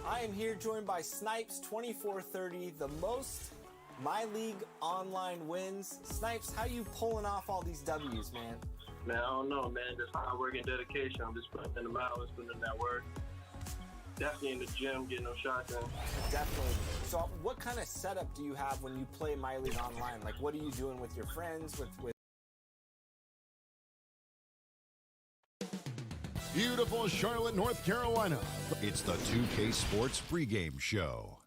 I am here joined by Snipes 2430, the most My League online wins. Snipes, how you pulling off all these W's, man? Man, I don't know, man. Just hard work and dedication. I'm just putting in the hours, putting in that work. Definitely in the gym, getting those shots in. Definitely. So what kind of setup do you have when you play My League online? Like, what are you doing with your friends, with Beautiful Charlotte, North Carolina. It's the 2K Sports pregame show.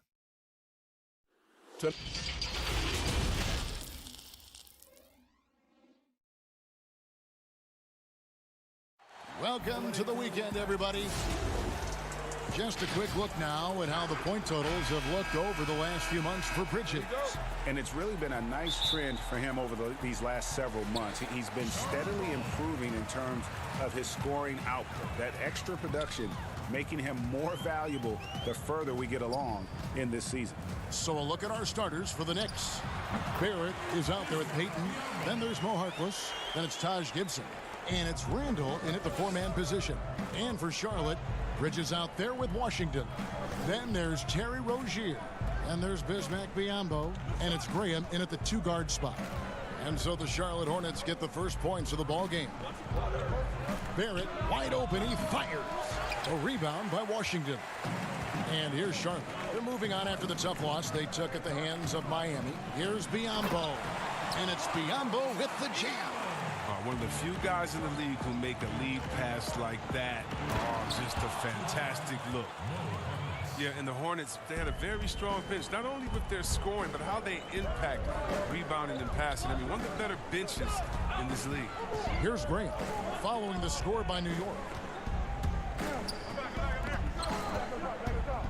Welcome to the weekend, everybody. Just a quick look now at how the point totals have looked over the last few months for Bridges. And it's really been a nice trend for him over these last several months. He's been steadily improving in terms of his scoring output. That extra production making him more valuable the further we get along in this season. So a look at our starters for the Knicks. Barrett is out there with Payton. Then there's Mo Harkless. Then it's Taj Gibson. And it's Randall in at the four-man position. And for Charlotte, Bridges out there with Washington. Then there's Terry Rozier. And there's Bismack Biyombo. And it's Graham in at the two-guard spot. And so the Charlotte Hornets get the first points of the ball game. Barrett wide open. He fires. A rebound by Washington. And here's Charlotte. They're moving on after the tough loss they took at the hands of Miami. Here's Biyombo. And it's Biyombo with the jam. One of the few guys in the league who make a lead pass like that. Just a fantastic look. Yeah, and the Hornets, they had a very strong bench, not only with their scoring, but how they impact rebounding and passing. I mean, one of the better benches in this league. Here's Graham following the score by New York.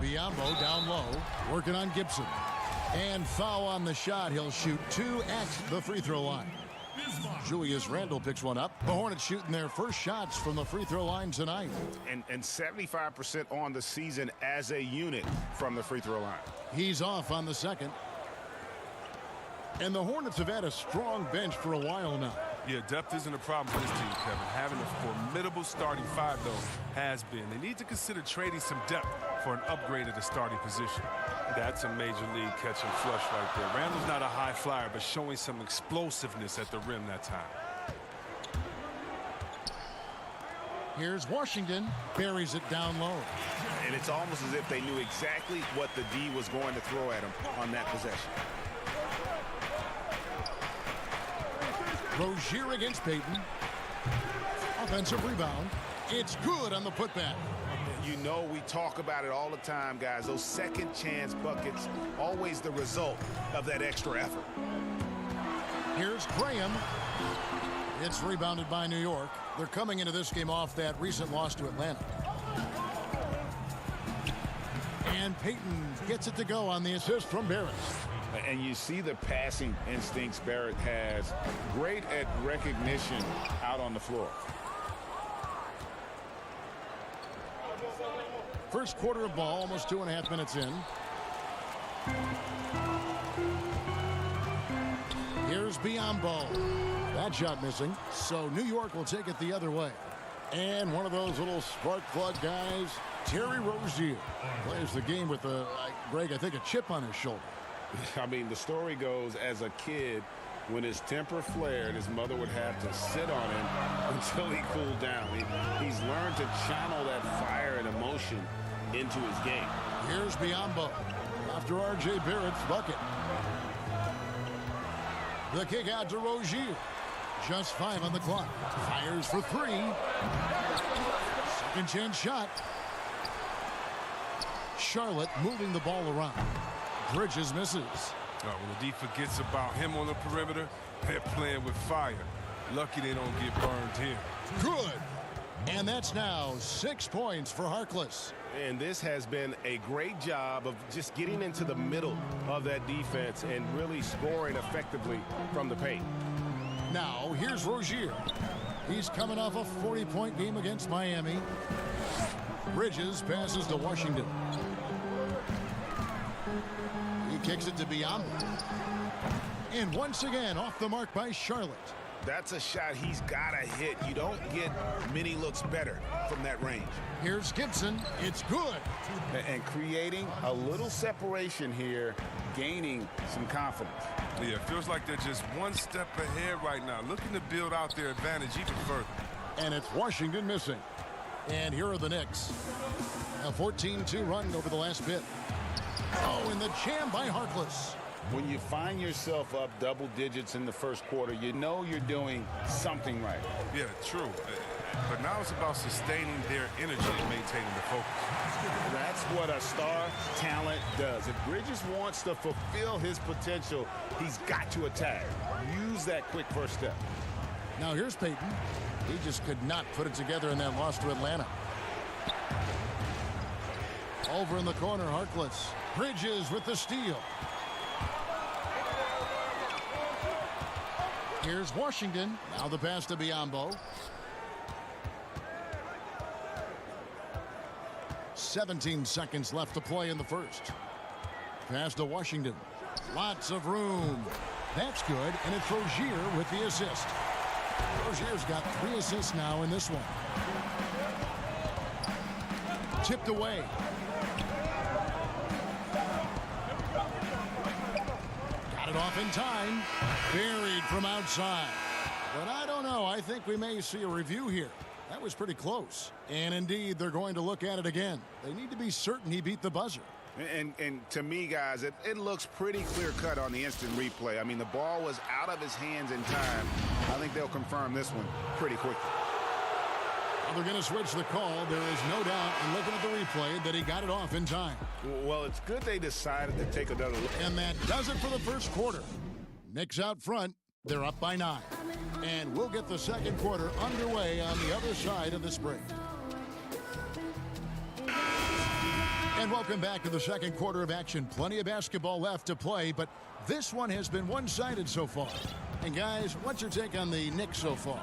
Biyombo down low, working on Gibson. And foul on the shot. He'll shoot two at the free throw line. Julius Randle picks one up. The Hornets shooting their first shots from the free throw line tonight. And 75% on the season as a unit from the free throw line. He's off on the second. And the Hornets have had a strong bench for a while now. Yeah, depth isn't a problem for this team, Kevin. Having a formidable starting five, though, has been. They need to consider trading some depth for an upgrade at the starting position. That's a major league catch and flush right there. Randall's not a high flyer, but showing some explosiveness at the rim that time. Here's Washington. Buries it down low. And it's almost as if they knew exactly what the D was going to throw at him on that possession. Rozier against Payton. Offensive rebound. It's good on the putback. You know, we talk about it all the time, guys. Those second chance buckets, always the result of that extra effort. Here's Graham. It's rebounded by New York. They're coming into this game off that recent loss to Atlanta. And Payton gets it to go on the assist from Barrett. And you see the passing instincts Barrett has. Great at recognition out on the floor. First quarter of ball, almost 2.5 minutes in. Here's Biyombo. That shot missing. So New York will take it the other way. And one of those little spark plug guys, Terry Rozier, plays the game with Greg, I think, a chip on his shoulder. I mean, the story goes, as a kid, when his temper flared, his mother would have to sit on him until he cooled down. He's learned to channel that fire and emotion into his game. Here's Biyombo after R.J. Barrett's bucket. The kick out to Rozier. Just 5 on the clock. Fires for 3. Second chance shot. Charlotte moving the ball around. Bridges misses. When the D forgets about him on the perimeter, they're playing with fire. Lucky they don't get burned here. Good. And that's now 6 points for Harkless. And this has been a great job of just getting into the middle of that defense and really scoring effectively from the paint. Now, here's Rozier. He's coming off a 40-point game against Miami. Bridges passes to Washington. He kicks it to Biyombo. And once again, off the mark by Charlotte. That's a shot he's got to hit. You don't get many looks better from that range. Here's Gibson. It's good. And creating a little separation here, gaining some confidence. Yeah, it feels like they're just one step ahead right now, looking to build out their advantage even further. And it's Washington missing. And here are the Knicks. A 14-2 run over the last bit. Oh, and the jam by Harkless. When you find yourself up double digits in the first quarter, you know you're doing something right. Yeah, true. But now it's about sustaining their energy and maintaining the focus. That's what a star talent does. If Bridges wants to fulfill his potential, he's got to attack. Use that quick first step. Now here's Payton. He just could not put it together in that loss to Atlanta. Over in the corner, Harkless. Bridges with the steal. Here's Washington. Now the pass to Biyombo. 17 seconds left to play in the first. Pass to Washington. Lots of room. That's good, and it's Rozier with the assist. Rozier's got 3 assists now in this one. Tipped away. Got it off in time. Buried from outside. But I don't know. I think we may see a review here. That was pretty close. And indeed, they're going to look at it again. They need to be certain he beat the buzzer. And to me, guys, it looks pretty clear-cut on the instant replay. I mean, the ball was out of his hands in time. I think they'll confirm this one pretty quickly. Well, they're going to switch the call. There is no doubt, in looking at the replay, that he got it off in time. Well, it's good they decided to take another look. And that does it for the first quarter. Knicks out front. They're up by 9. And we'll get the second quarter underway on the other side of this break. And welcome back to the second quarter of action. Plenty of basketball left to play, but this one has been one-sided so far. And guys, what's your take on the Knicks so far?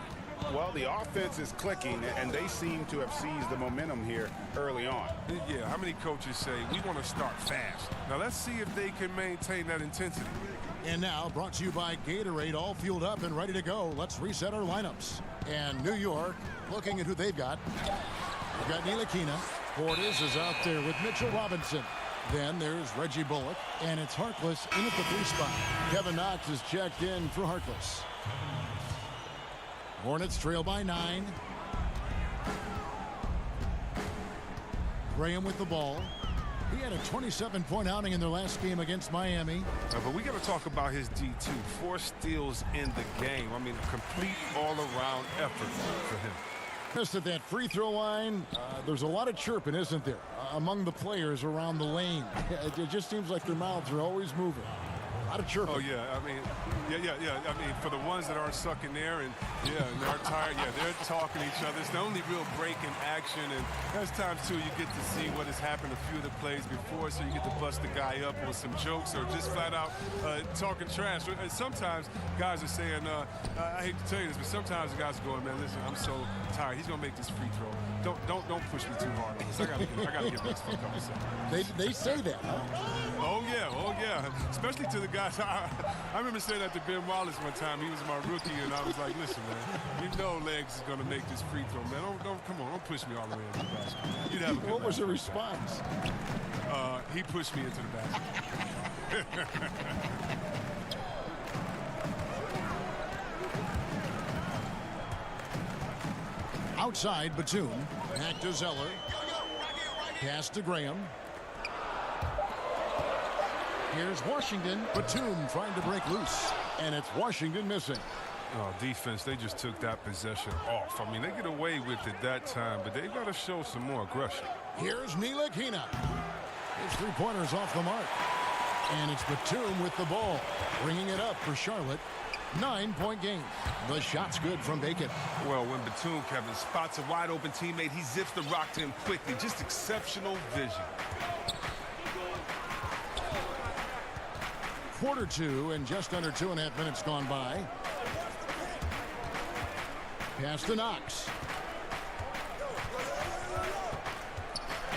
Well, the offense is clicking, and they seem to have seized the momentum here early on. Yeah, how many coaches say, we want to start fast? Now, let's see if they can maintain that intensity. And now, brought to you by Gatorade, all fueled up and ready to go. Let's reset our lineups. And New York, looking at who they've got. We've got Ntilikina. Portis is out there with Mitchell Robinson. Then there's Reggie Bullock, and it's Harkless in at the 3 spot. Kevin Knox is checked in for Harkless. Hornets trail by 9. Graham with the ball. He had a 27-point outing in their last game against Miami. But we got to talk about his D2. 4 steals in the game. I mean, a complete all-around effort for him. Just at that free throw line, there's a lot of chirping, isn't there, among the players around the lane. It just seems like their mouths are always moving. A lot of chirping. Oh, yeah. I mean, yeah. I mean, for the ones that aren't stuck in there and they're tired, they're talking to each other. It's the only real break in action. And there's times, too, you get to see what has happened a few of the plays before, so you get to bust the guy up with some jokes or just flat out talking trash. And sometimes guys are saying, I hate to tell you this, but sometimes the guys are going, man, listen, I'm so tired. He's going to make this free throw. Don't push me too hard on this. I got to get next for a couple seconds. They say that, huh? Oh, yeah. Especially to the guys. I remember saying that to Ben Wallace one time. He was my rookie, and I was like, listen, man, you know Legs is going to make this free throw, man. Don't push me all the way into the basket. You'd have a good What was the response? He pushed me into the basket. Outside, Batum. Back to Zeller. Pass to Graham. Here's Washington. Batum trying to break loose. And it's Washington missing. Oh, defense, they just took that possession off. I mean, they get away with it that time, but they got to show some more aggression. Here's Ntilikina. His 3-pointers off the mark. And it's Batum with the ball. Bringing it up for Charlotte. 9-point game. The shot's good from Bacon. Well, when Batum, Kevin, spots a wide-open teammate, he zips the rock to him quickly. Just exceptional vision. Quarter 2 and just under 2.5 minutes gone by. Pass to Knox.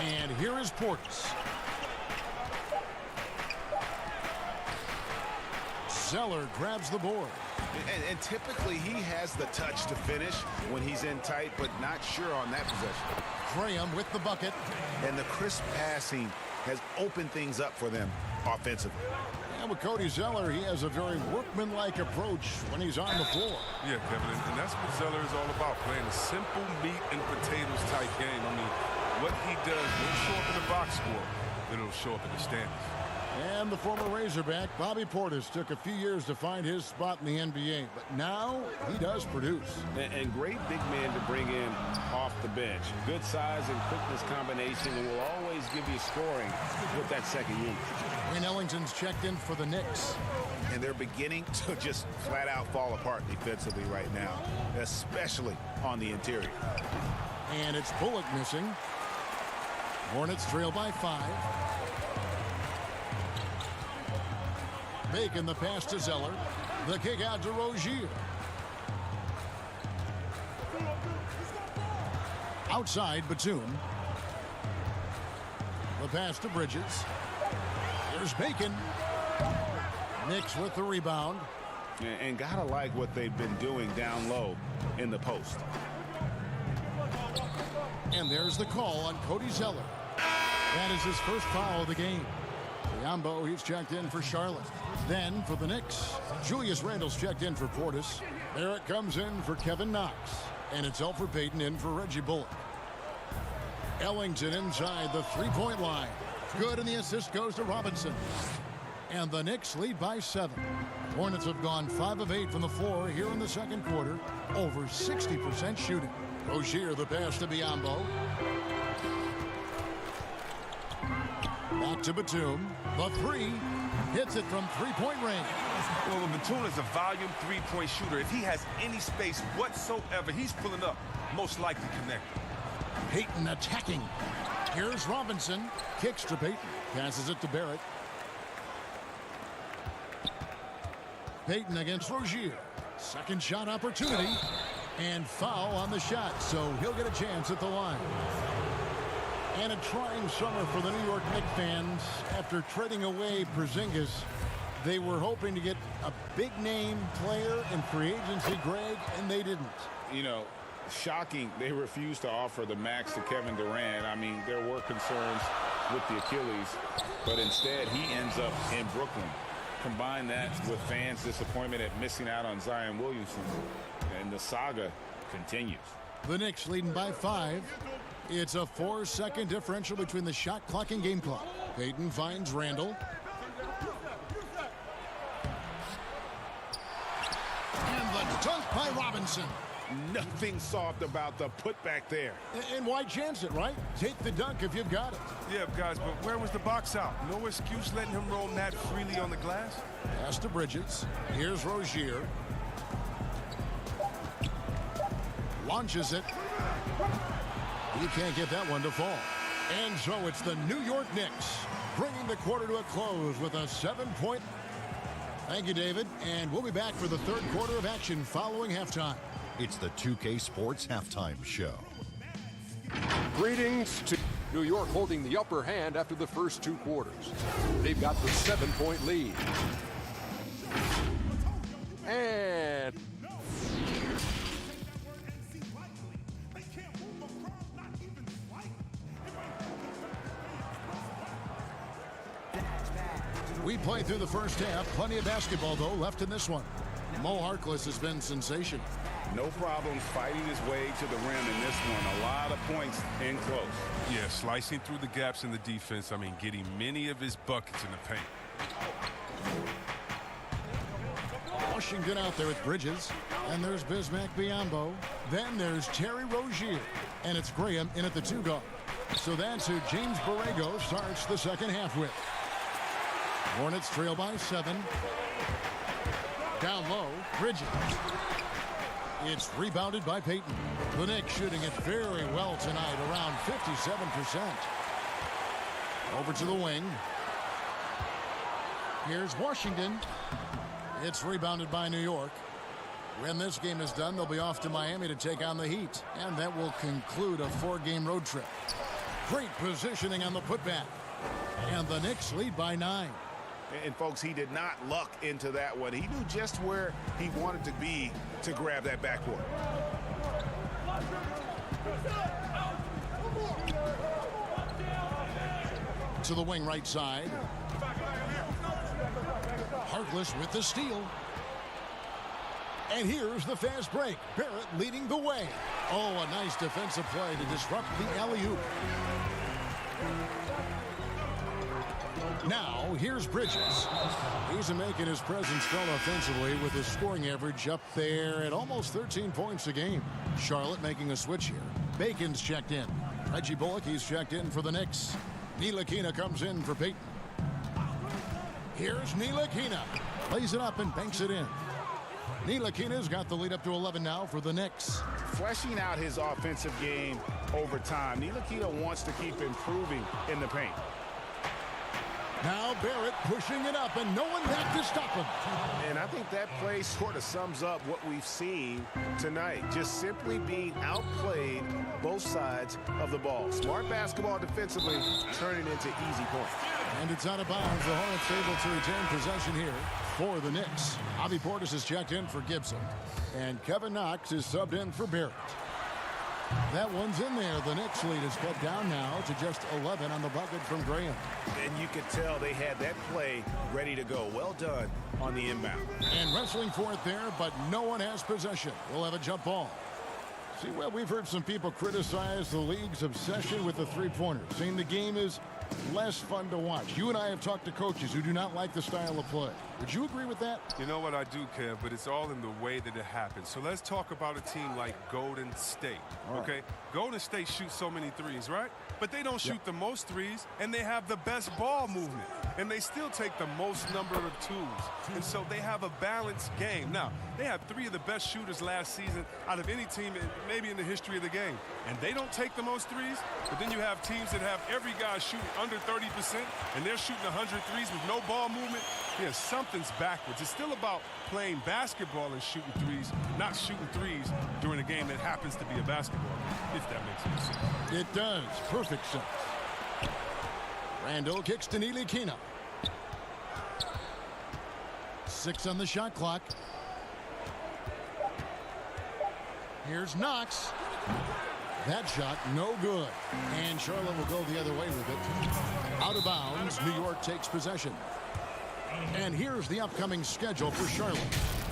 And here is Portis. Zeller grabs the board. And typically he has the touch to finish when he's in tight, but not sure on that possession. Graham with the bucket. And the crisp passing has opened things up for them offensively. And with Cody Zeller, he has a very workmanlike approach when he's on the floor. Yeah, Kevin, and that's what Zeller is all about, playing a simple meat and potatoes type game. I mean, what he does won't show up in the box score, but it'll show up in the standings. And the former Razorback, Bobby Portis, took a few years to find his spot in the NBA, but now he does produce. And great big man to bring in off the bench. Good size and quickness combination, and will always give you scoring with that second unit. Wayne Ellington's checked in for the Knicks. And they're beginning to just flat out fall apart defensively right now, especially on the interior. And it's Bullock missing. Hornets trail by 5. Bacon the pass to Zeller. The kick out to Rozier. Outside Batum. The pass to Bridges. Here's Bacon. Knicks with the rebound. And gotta like what they've been doing down low in the post. And there's the call on Cody Zeller. That is his first foul of the game. Biyombo, he's checked in for Charlotte. Then for the Knicks, Julius Randle's checked in for Portis. Barrett comes in for Kevin Knox. And it's Elfrid Payton in for Reggie Bullock. Ellington inside the three-point line. Good, and the assist goes to Robinson. And the Knicks lead by 7. Hornets have gone 5 of 8 from the floor here in the second quarter. Over 60% shooting. Rozier the pass to Biyombo. Back to Batum. The 3. Hits it from three-point range. Well, Batum is a volume three-point shooter. If he has any space whatsoever, he's pulling up, most likely connected. Payton attacking. Here's Robinson. Kicks to Payton. Passes it to Barrett. Payton against Rozier. Second shot opportunity. And foul on the shot, so he'll get a chance at the line. And a trying summer for the New York Knicks fans. After trading away Porzingis, they were hoping to get a big-name player in free agency, Greg, and they didn't. You know, shocking they refused to offer the max to Kevin Durant. I mean, there were concerns with the Achilles, but instead he ends up in Brooklyn. Combine that with fans' disappointment at missing out on Zion Williamson, and the saga continues. The Knicks leading by 5. It's a 4-second differential between the shot clock and game clock. Payton finds Randle. And the dunk by Robinson. Nothing soft about the putback there. And why chance it, right? Take the dunk if you've got it. Yeah, guys, but where was the box out? No excuse letting him roll that freely on the glass? Pass to Bridges. Here's Rozier. Launches it. You can't get that one to fall. And so it's the New York Knicks bringing the quarter to a close with a 7-point. Thank you, David. And we'll be back for the third quarter of action following halftime. It's the 2K Sports Halftime Show. Greetings to New York, holding the upper hand after the first 2 quarters. They've got the 7-point lead. And we played through the first half. Plenty of basketball, though, left in this one. Mo Harkless has been sensational. No problems fighting his way to the rim in this one. A lot of points in close. Yeah, slicing through the gaps in the defense. I mean, getting many of his buckets in the paint. Washington out there with Bridges. And there's Bismack Biyombo. Then there's Terry Rozier. And it's Graham in at the 2 guard. So that's who James Borrego starts the second half with. Hornets trail by 7. Down low, Bridges. It's rebounded by Payton. The Knicks shooting it very well tonight, around 57%. Over to the wing. Here's Washington. It's rebounded by New York. When this game is done, they'll be off to Miami to take on the Heat. And that will conclude a 4-game road trip. Great positioning on the putback. And the Knicks lead by 9. And folks, he did not luck into that one. He knew just where he wanted to be to grab that backboard. To the wing right side. Harkless with the steal. And here's the fast break. Barrett leading the way. Oh, a nice defensive play to disrupt the alley-oop. Now, here's Bridges. He's making his presence felt offensively with his scoring average up there at almost 13 points a game. Charlotte making a switch here. Bacon's checked in. Reggie Bullock, he's checked in for the Knicks. Ntilikina comes in for Peyton. Here's Ntilikina. Lays it up and banks it in. Ntilikina's got the lead up to 11 now for the Knicks. Fleshing out his offensive game over time. Ntilikina wants to keep improving in the paint. Now Barrett pushing it up and no one back to stop him. And I think that play sort of sums up what we've seen tonight. Just simply being outplayed both sides of the ball. Smart basketball defensively, turning into easy points. And it's out of bounds. The Hornets able to retain possession here for the Knicks. Bobby Portis is checked in for Gibson. And Kevin Knox is subbed in for Barrett. That one's in there. The Knicks lead is cut down now to just 11 on the bucket from Graham. And you could tell they had that play ready to go. Well done on the inbound. And wrestling for it there, but no one has possession. We'll have a jump ball. See, well, we've heard some people criticize the league's obsession with the three-pointer, saying the game is less fun to watch. You and I have talked to coaches who do not like the style of play. Would you agree with that? You know what, I do, Kev, but it's all in the way that it happens. So let's talk about a team like Golden State, okay? Golden State shoots so many threes, right? But they don't shoot the most threes, and they have the best ball movement. And they still take the most number of twos. And so they have a balanced game. Now, they had 3 of the best shooters last season out of any team, maybe in the history of the game. And they don't take the most threes, but then you have teams that have every guy shooting under 30%, and they're shooting 100 threes with no ball movement. Yeah, something's backwards. It's still about playing basketball and shooting threes, not shooting threes during a game that happens to be a basketball, if that makes any sense. It does. Perfect sense. Randall kicks to Ntilikina. 6 on the shot clock. Here's Knox. That shot, no good. And Charlotte will go the other way with it. Out of bounds, New York takes possession. And here's the upcoming schedule for Charlotte.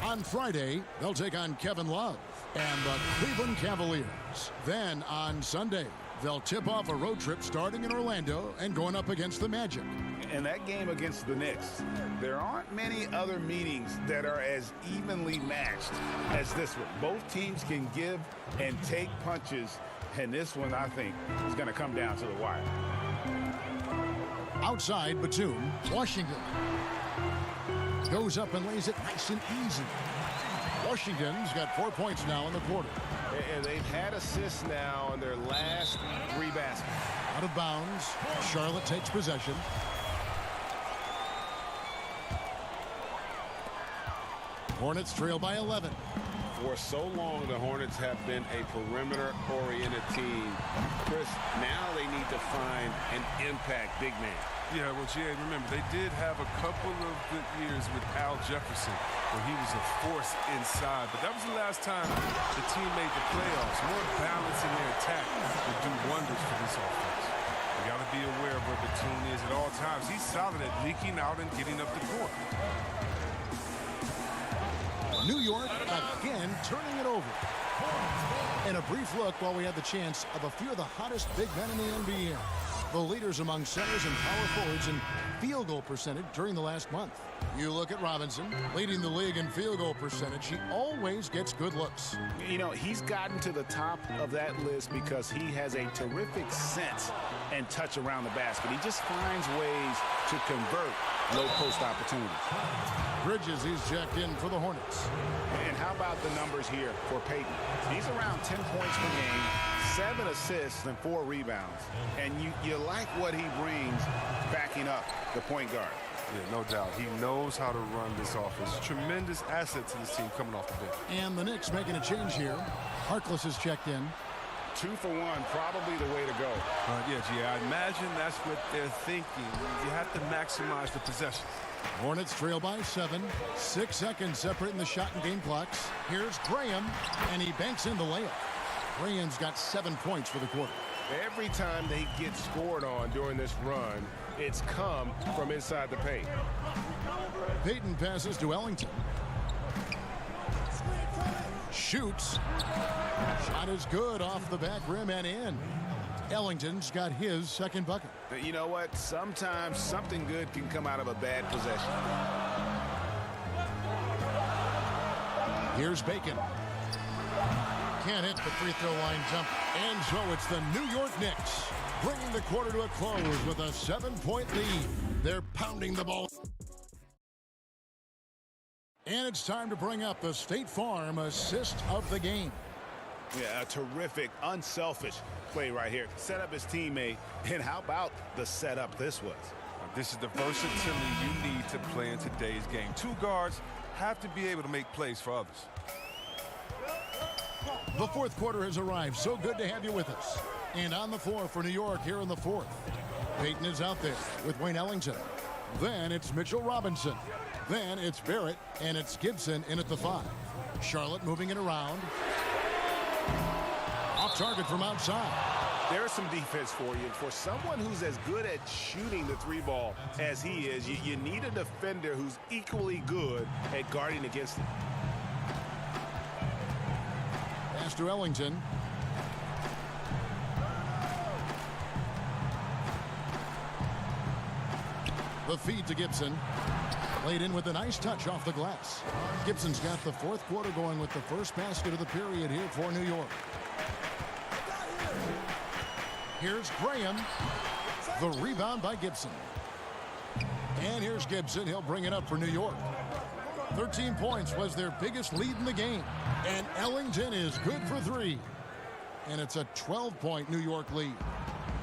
On Friday, they'll take on Kevin Love and the Cleveland Cavaliers. Then on Sunday, they'll tip off a road trip starting in Orlando and going up against the Magic. And that game against the Knicks, there aren't many other meetings that are as evenly matched as this one. Both teams can give and take punches, and this one, I think, is going to come down to the wire. Outside, Batum, Washington. Goes up and lays it nice and easy. Washington's got 4 points now in the quarter. And they've had assists now in their last 3 baskets. Out of bounds. Charlotte takes possession. Hornets trail by 11. For so long, the Hornets have been a perimeter-oriented team. Chris, now they need to find an impact big man. Yeah, well, Jay, remember, they did have a couple of good years with Al Jefferson, where he was a force inside. But that was the last time the team made the playoffs. More balance in their attack would do wonders for this offense. You got to be aware of where Batum is at all times. He's solid at leaking out and getting up the court. New York again turning it over. And a brief look while we had the chance of a few of the hottest big men in the NBA. The leaders among centers and power forwards in field goal percentage during the last month. You look at Robinson, leading the league in field goal percentage. He always gets good looks. You know, he's gotten to the top of that list because he has a terrific sense and touch around the basket. He just finds ways to convert low-post opportunities. Bridges, he's checked in for the Hornets. And how about the numbers here for Peyton? He's around 10 points per game, 7 assists and 4 rebounds. And you like what he brings backing up the point guard. Yeah, no doubt. He knows how to run this offense. Tremendous asset to this team coming off the bench. And the Knicks making a change here. Harkless is checked in. 2 for 1, probably the way to go. I imagine that's what they're thinking. You have to maximize the possession. Hornets trail by 7. 6 seconds separating the shot and game clocks. Here's Graham, and he banks in the layup. Graham's got 7 points for the quarter. Every time they get scored on during this run, it's come from inside the paint. Payton passes to Ellington. Shoots. Shot is good off the back rim and in. Ellington's got his second bucket. But you know what? Sometimes something good can come out of a bad possession. Here's Bacon. Can't hit the free throw line jump. And so it's the New York Knicks bringing the quarter to a close with a 7-point lead. They're pounding the ball. And it's time to bring up the State Farm assist of the game. Yeah, a terrific, unselfish play right here. Set up his teammate. And how about the setup this was? This is the versatility you need to play in today's game. 2 guards have to be able to make plays for others. The fourth quarter has arrived. So good to have you with us. And on the floor for New York here in the fourth. Payton is out there with Wayne Ellington. Then it's Mitchell Robinson. Then it's Barrett, and it's Gibson in at the 5. Charlotte moving it around. Off target from outside. There's some defense for you. For someone who's as good at shooting the 3 ball as he is, you need a defender who's equally good at guarding against it. Pass to Ellington. The feed to Gibson. Laid in with a nice touch off the glass. Gibson's got the fourth quarter going with the first basket of the period here for New York. Here's Graham. The rebound by Gibson. And here's Gibson. He'll bring it up for New York. 13 points was their biggest lead in the game. And Ellington is good for 3. And it's a 12-point New York lead.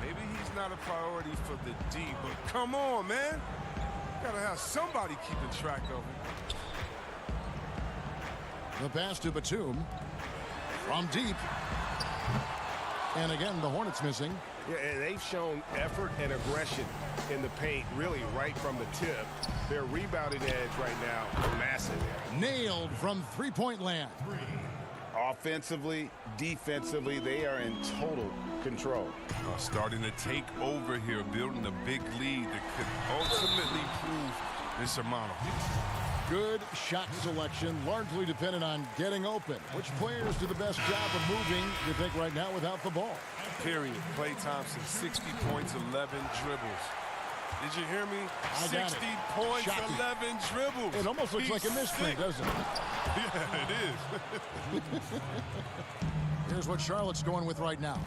Maybe he's not a priority for the D, but come on, man. Gotta have somebody keeping track of him. The pass to Batum. From deep. And again, the Hornets missing. Yeah, and they've shown effort and aggression in the paint, really right from the tip. Their rebounding edge right now is massive. Nailed from three-point land. Offensively, defensively, they are in total control. Starting to take over here, building a big lead that could ultimately prove insurmountable. Good shot selection, largely dependent on getting open. Which players do the best job of moving, you think, right now without the ball? Period. Klay Thompson, 60 points, 11 dribbles. Did you hear me? 60 points, Shocking. 11 dribbles. It almost looks like a misprint, doesn't it? Yeah, it is. Here's what Charlotte's going with right now.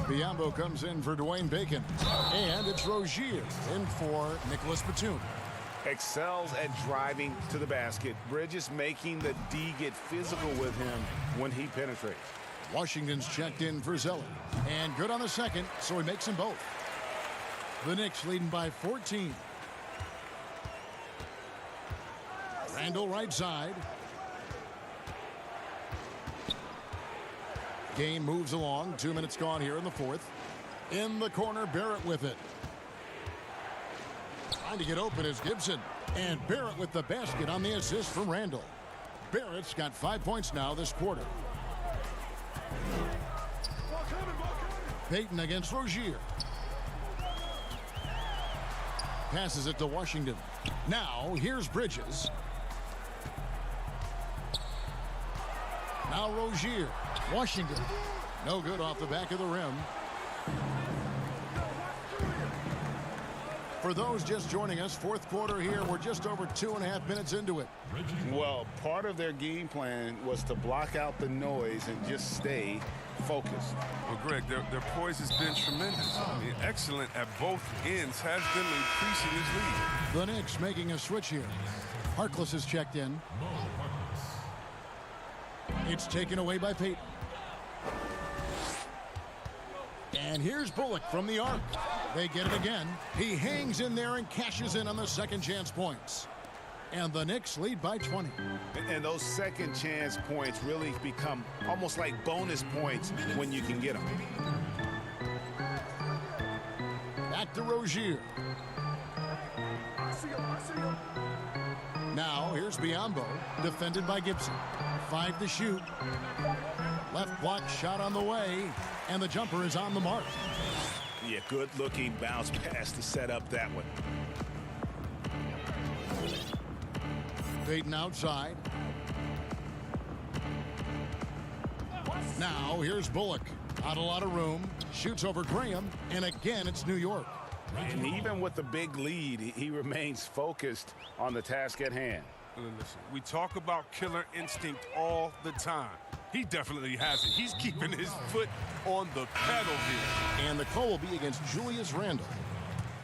Biyombo comes in for Dwayne Bacon. And it's Rozier in for Nicholas Batum. Excels at driving to the basket. Bridges making the D get physical with him when he penetrates. Washington's checked in for Zeller. And good on the second, so he makes them both. The Knicks leading by 14. Randall right side. Game moves along. 2 minutes gone here in the fourth. In the corner, Barrett with it. Trying to get open is Gibson. And Barrett with the basket on the assist from Randall. Barrett's got 5 points now this quarter. Payton against Rozier. Passes it to Washington. Now, here's Bridges. Now Rozier. Washington. No good off the back of the rim. For those just joining us, fourth quarter here. We're just over 2.5 minutes into it. Well, part of their game plan was to block out the noise and just stay focused. Well, Greg, their poise has been tremendous. I mean, excellent at both ends, has been increasing his lead. The Knicks making a switch here. Harkless is checked in. It's taken away by Payton. And here's Bullock from the arc. They get it again. He hangs in there and cashes in on the second chance points. And the Knicks lead by 20. And those second chance points really become almost like bonus points when you can get them. Back to Rozier. Now here's Biyombo, defended by Gibson. 5 to shoot. Left block shot on the way, and the jumper is on the mark. Yeah, good-looking bounce pass to set up that one. Payton outside. Now here's Bullock. Not a lot of room. Shoots over Graham, and again it's New York. And even with the big lead, he remains focused on the task at hand. Listen, we talk about killer instinct all the time. He definitely has it. He's keeping his foot on the pedal here. And the call will be against Julius Randle.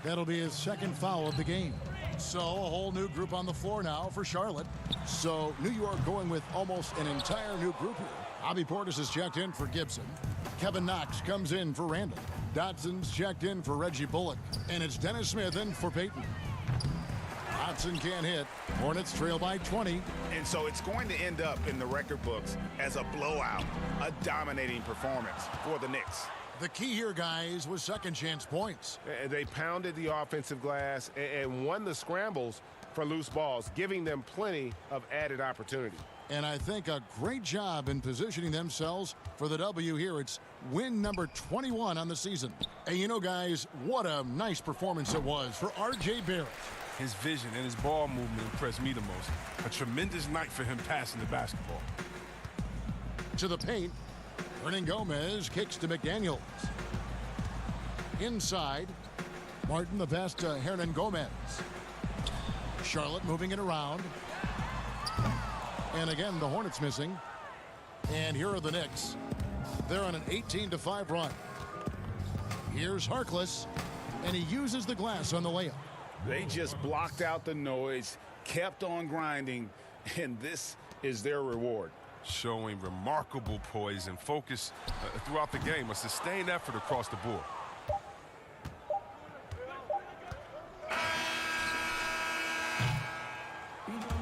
That'll be his second foul of the game. So a whole new group on the floor now for Charlotte. So New York going with almost an entire new group here. Bobby Portis is checked in for Gibson. Kevin Knox comes in for Randle. Dotson's checked in for Reggie Bullock. And it's Dennis Smith in for Payton. Dotson can't hit. Hornets trail by 20. And so it's going to end up in the record books as a blowout, a dominating performance for the Knicks. The key here, guys, was second chance points. They pounded the offensive glass and won the scrambles for loose balls, giving them plenty of added opportunity. And I think a great job in positioning themselves for the W here. It's win number 21 on the season. And you know, guys, what a nice performance it was for R.J. Barrett. His vision and his ball movement impressed me the most. A tremendous night for him passing the basketball. To the paint, Hernan Gomez kicks to McDaniels. Inside, Martin the pass to Hernan Gomez. Charlotte moving it around. And again, the Hornets missing. And here are the Knicks. They're on an 18-5 run. Here's Harkless, and he uses the glass on the layup. They just blocked out the noise, kept on grinding, and this is their reward. Showing remarkable poise and focus throughout the game. A sustained effort across the board.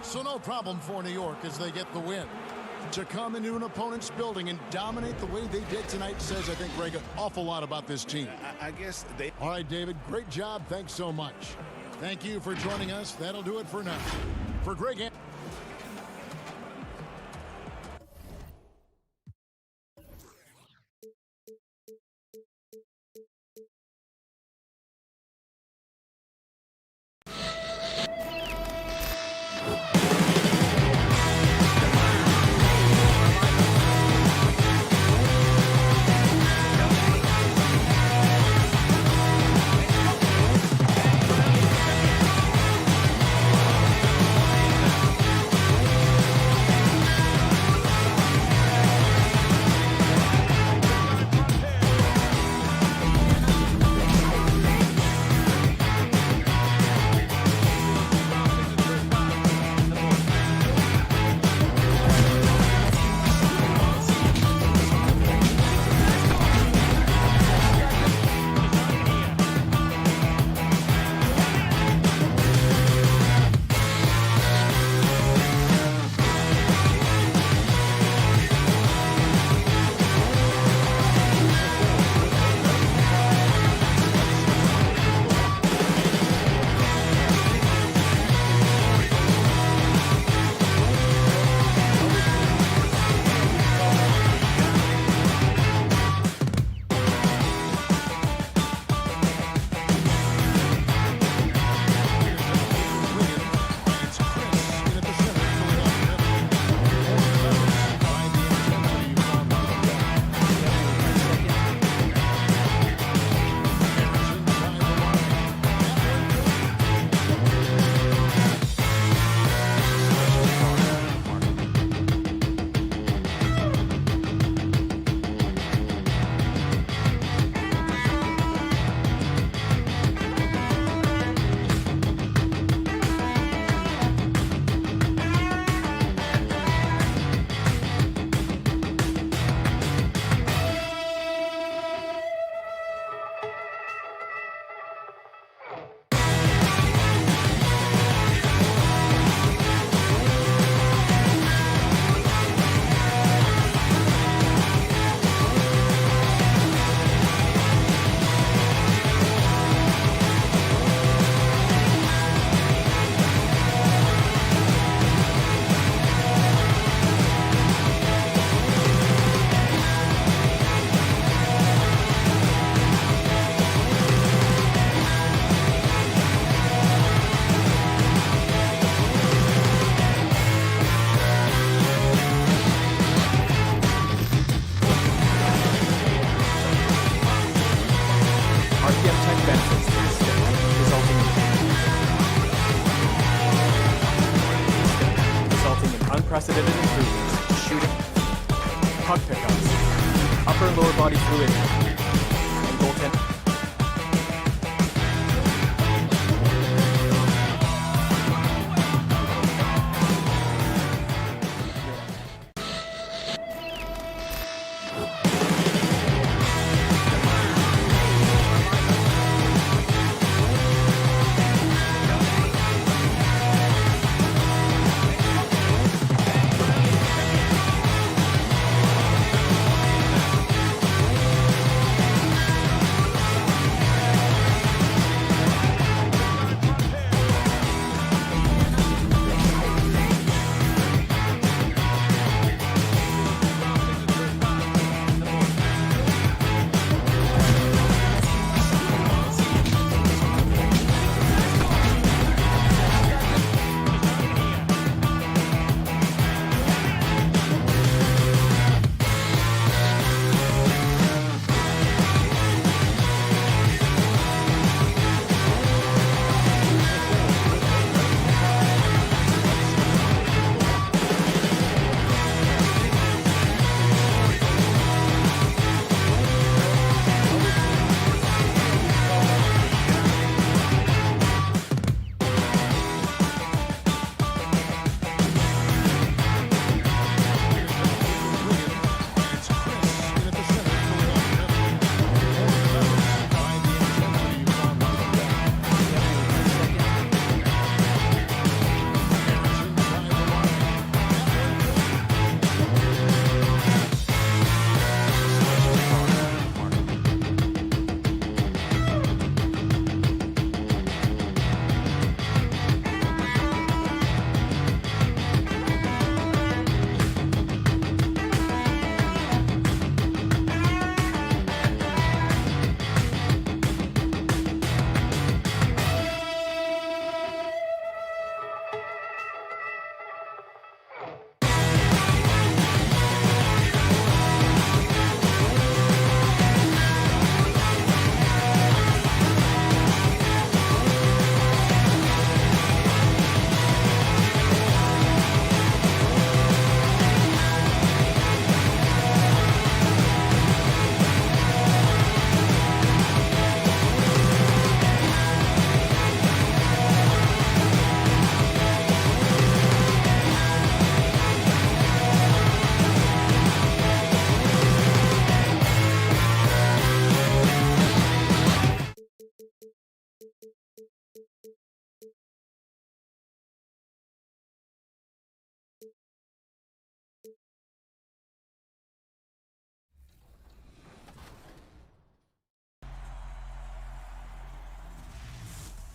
So no problem for New York as they get the win. To come into an opponent's building and dominate the way they did tonight says, I think, Greg, an awful lot about this team. I guess they... All right, David, great job. Thanks so much. Thank you for joining us. That'll do it for now. For Greg... positive improvements: shooting, puck pickups, upper and lower body fluidity, and goaltending.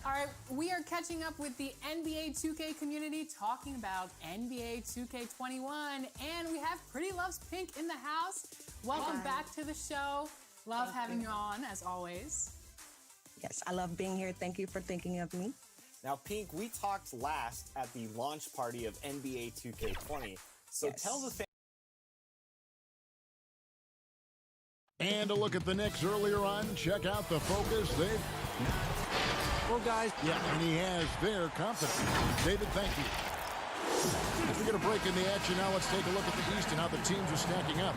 All right, we are catching up with the NBA 2K community, talking about NBA 2K21, and we have Pretty Loves Pink in the house. Welcome back to the show. Love having you on, as always. Yes, I love being here. Thank you for thinking of me. Now, Pink, we talked last at the launch party of NBA 2K20, so tell the fans. And a look at the Knicks earlier on. Check out the focus. They've... Well, guys, yeah, and he has their confidence. David, thank you. As we get a break in the action now, let's take a look at the East and how the teams are stacking up.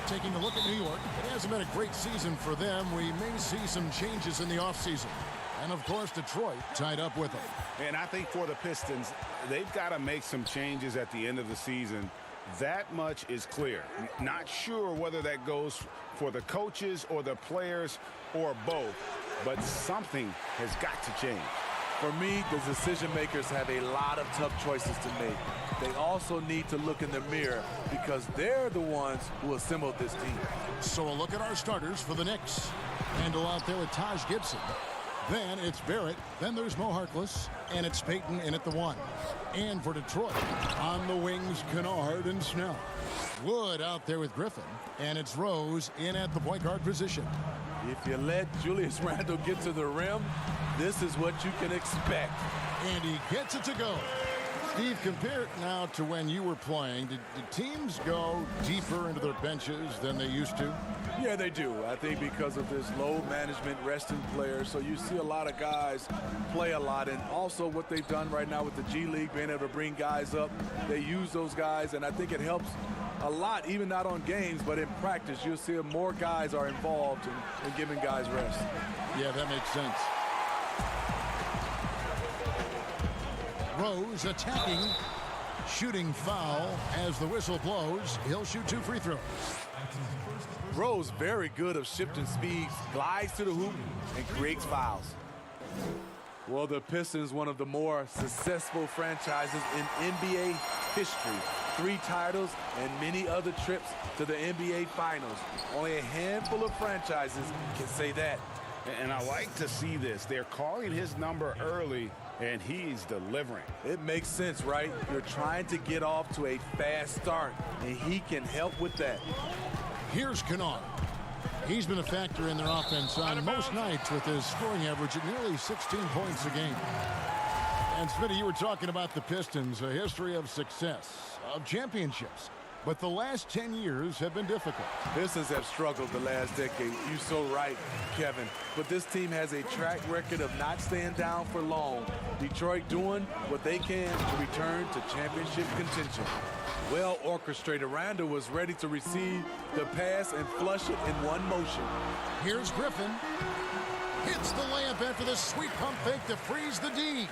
Taking a look at New York, it hasn't been a great season for them. We may see some changes in the offseason. And, of course, Detroit tied up with them. And I think for the Pistons, they've got to make some changes at the end of the season. That much is clear. Not sure whether that goes for the coaches or the players or both, but something has got to change. For me, the decision makers have a lot of tough choices to make. They also need to look in the mirror because they're the ones who assembled this team. So a look at our starters for the Knicks. Handle out there with Taj Gibson. Then it's Barrett. Then there's Mo Harkless. And it's Payton in at the 1. And for Detroit, on the wings, Kennard and Snell. Wood out there with Griffin. And it's Rose in at the point guard position. If you let Julius Randle get to the rim, this is what you can expect. And he gets it to go. Steve, compare it now to when you were playing. Did teams go deeper into their benches than they used to? Yeah, they do. I think because of this load management, resting players. So you see a lot of guys play a lot. And also what they've done right now with the G League, being able to bring guys up, they use those guys. And I think it helps a lot, even not on games, but in practice. You'll see more guys are involved in giving guys rest. Yeah, that makes sense. Rose attacking, shooting foul as the whistle blows. He'll shoot 2 free throws. Rose very good of shifting speeds, glides to the hoop, and creates fouls. Well, the Pistons, one of the more successful franchises in NBA history. 3 titles and many other trips to the NBA Finals. Only a handful of franchises can say that. And I like to see this. They're calling his number early, and he's delivering. It makes sense, right? You're trying to get off to a fast start, and he can help with that. Here's Kennard. He's been a factor in their offense on most nights with his scoring average at nearly 16 points a game. And Smitty, you were talking about the Pistons, a history of success, of championships. But the last 10 years have been difficult. Pistons have struggled the last decade. You're so right, Kevin. But this team has a track record of not staying down for long. Detroit doing what they can to return to championship contention. Well orchestrated. Randall was ready to receive the pass and flush it in one motion. Here's Griffin. Hits the layup after the sweet pump fake to freeze the D.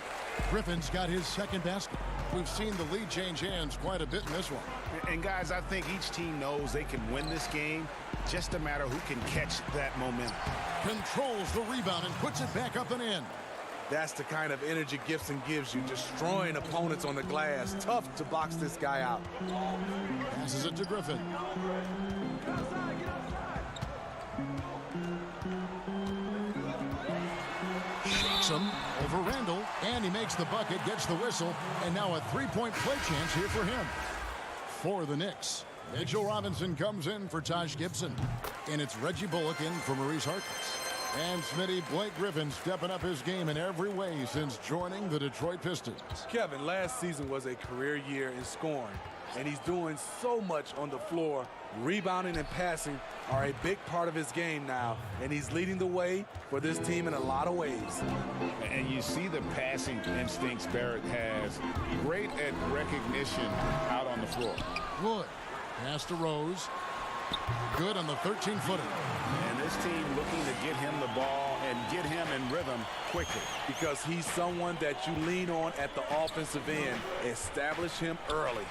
Griffin's got his second basket. We've seen the lead change hands quite a bit in this one. And guys, I think each team knows they can win this game. Just a matter who can catch that momentum. Controls the rebound and puts it back up and in. That's the kind of energy Gibson gives you, destroying opponents on the glass. Tough to box this guy out. Passes it to Griffin. Shakes him over Randall, and he makes the bucket, gets the whistle, and now a three-point play chance here for him. For the Knicks, Mitchell Robinson comes in for Taj Gibson, and it's Reggie Bullock in for Maurice Harkless. And Smitty, Blake Griffin stepping up his game in every way since joining the Detroit Pistons. Kevin, last season was a career year in scoring, and he's doing so much on the floor. Rebounding and passing are a big part of his game now, and he's leading the way for this team in a lot of ways. And you see the passing instincts Barrett has. Great at recognition out on the floor. Good. Pass to Rose. Good on the 13-footer. And this team looking to get him the ball and get him in rhythm quickly. Because he's someone that you lean on at the offensive end. Establish him early.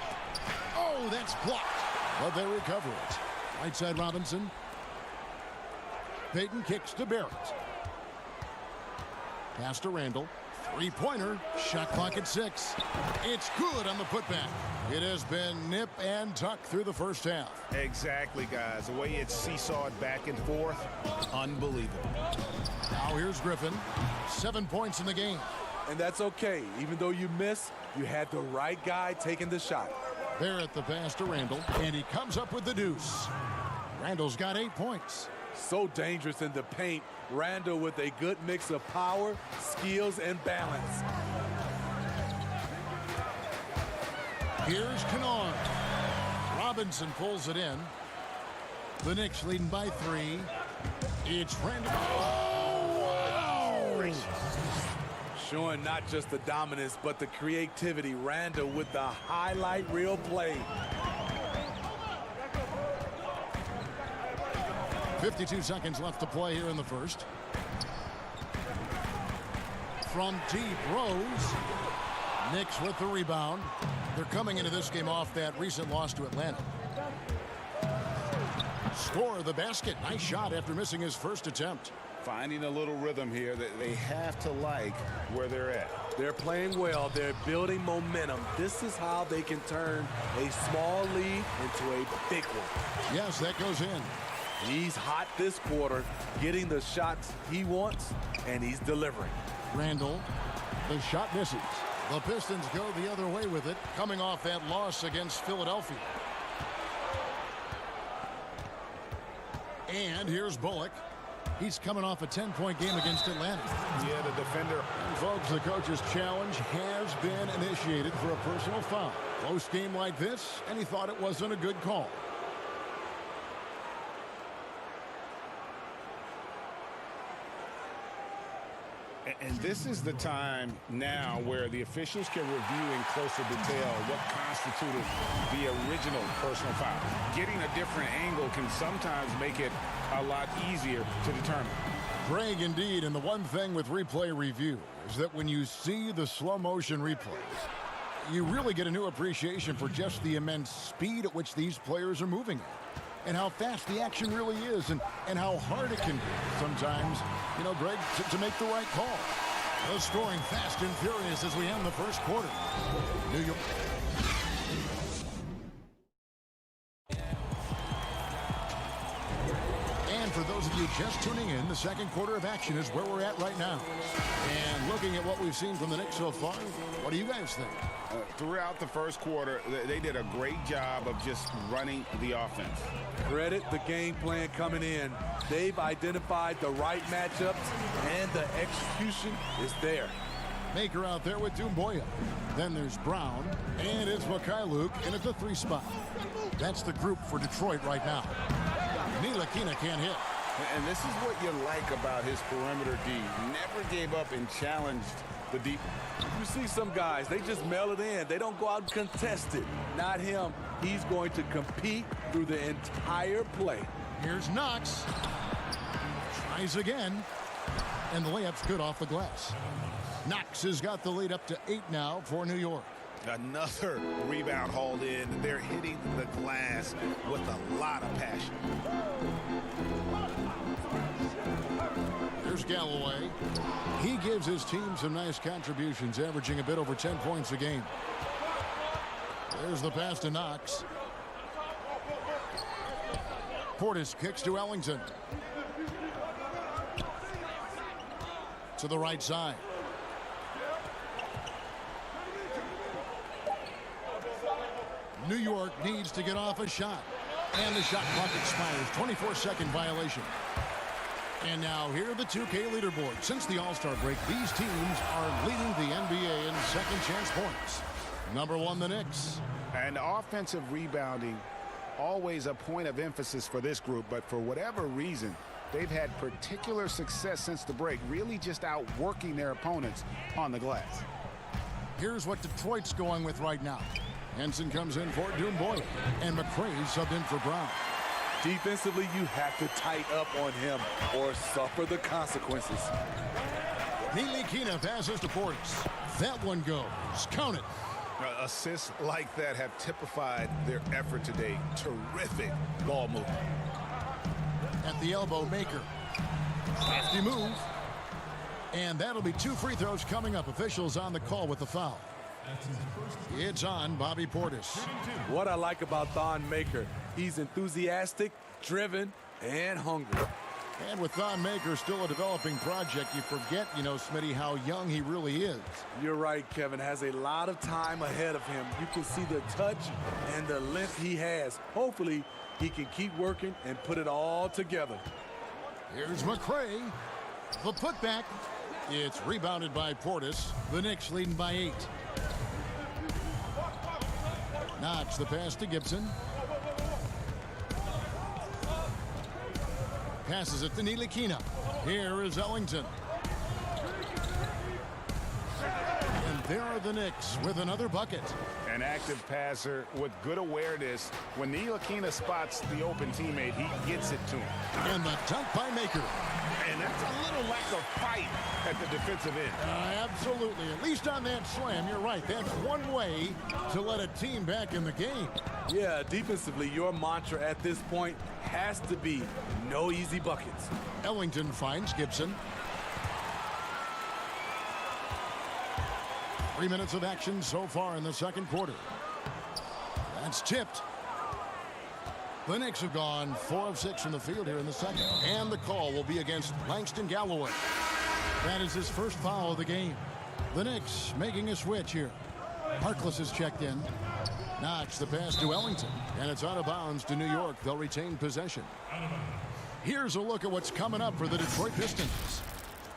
Oh, that's blocked. But they recover it. Right side Robinson. Payton kicks to Barrett. Pass to Randall. Three-pointer. Shot clock at 6. It's good on the putback. It has been nip and tuck through the first half. Exactly, guys. The way it's seesawed back and forth, unbelievable. Now here's Griffin. 7 points in the game. And that's okay. Even though you miss, you had the right guy taking the shot. Barrett the pass to Randall, and he comes up with the deuce. Randall's got 8 points. So dangerous in the paint. Randall with a good mix of power, skills, and balance. Here's Kennard. Robinson pulls it in. The Knicks leading by 3. It's Randall. Oh, wow. Showing not just the dominance, but the creativity. Randall with the highlight reel play. 52 seconds left to play here in the first. From deep, Rose. Knicks with the rebound. They're coming into this game off that recent loss to Atlanta. Score the basket. Nice shot after missing his first attempt. Finding a little rhythm here that they have to like where they're at. They're playing well. They're building momentum. This is how they can turn a small lead into a big one. Yes, that goes in. He's hot this quarter, getting the shots he wants, and he's delivering. Randall, the shot misses. The Pistons go the other way with it, coming off that loss against Philadelphia. And here's Bullock. He's coming off a 10-point game against Atlanta. Yeah, the defender And, folks, the coach's challenge has been initiated for a personal foul. Close game like this, and he thought it wasn't a good call. And this is the time now where the officials can review in closer detail what constituted the original personal foul. Getting a different angle can sometimes make it a lot easier to determine. Greg, indeed, and the one thing with replay review is that when you see the slow motion replays, you really get a new appreciation for just the immense speed at which these players are moving at. And how fast the action really is, and how hard it can be sometimes, you know, Greg, to make the right call. The scoring fast and furious as we end the first quarter. New York. And for those of you just tuning in, the second quarter of action is where we're at right now. And looking at what we've seen from the Knicks so far, what do you guys think? Throughout the first quarter, they did a great job of just running the offense. Credit the game plan coming in. They've identified the right matchups, and the execution is there. Maker out there with Doumbouya. Then there's Brown, and it's Mikhailuk in at the 3 spot. That's the group for Detroit right now. Ntilikina can't hit. And this is what you like about his perimeter D. Never gave up and challenged the deep. You see some guys, they just mail it in. They don't go out and contest it. Not him. He's going to compete through the entire play. Here's Knox. Tries again. And the layup's good off the glass. Knox has got the lead up to 8 now for New York. Another rebound hauled in. They're hitting the glass with a lot of passion. Here's Galloway. He gives his team some nice contributions, averaging a bit over 10 points a game. There's the pass to Knox. Portis kicks to Ellington. To the right side. New York needs to get off a shot. And the shot clock expires. 24-second violation. And now here are the 2K leaderboard. Since the All-Star break, these teams are leading the NBA in second chance points. Number 1, the Knicks. And offensive rebounding, always a point of emphasis for this group, but for whatever reason, they've had particular success since the break, really just outworking their opponents on the glass. Here's what Detroit's going with right now. Henson comes in for Doumbouya, and McCray subbed in for Brown. Defensively, you have to tighten up on him or suffer the consequences. Ntilikina passes to Portis. That one goes. Count it. Assists like that have typified their effort today. Terrific ball movement. At the elbow, Maker. Hefty move. And that'll be 2 free throws coming up. Officials on the call with the foul. It's on Bobby Portis. What I like about Thon Maker, he's enthusiastic, driven, and hungry. And with Thon Maker still a developing project, you forget, Smitty, how young he really is. You're right, Kevin. Has a lot of time ahead of him. You can see the touch and the length he has. Hopefully, he can keep working and put it all together. Here's McCray. The putback. It's rebounded by Portis. The Knicks leading by 8. Knox the pass to Gibson. Passes it to Ntilikina. Here is Ellington. And there are the Knicks with another bucket. An active passer with good awareness. When Ntilikina spots the open teammate, he gets it to him. And the dunk by Maker. And that's a little lack of fight at the defensive end. Absolutely. At least on that slam, you're right. That's one way to let a team back in the game. Yeah, defensively, your mantra at this point has to be no easy buckets. Ellington finds Gibson. 3 minutes of action so far in the second quarter. That's tipped. The Knicks have gone 4 of 6 from the field here in the second. And the call will be against Langston Galloway. That is his first foul of the game. The Knicks making a switch here. Harkless is checked in. Knox the pass to Ellington. And it's out of bounds to New York. They'll retain possession. Here's a look at what's coming up for the Detroit Pistons.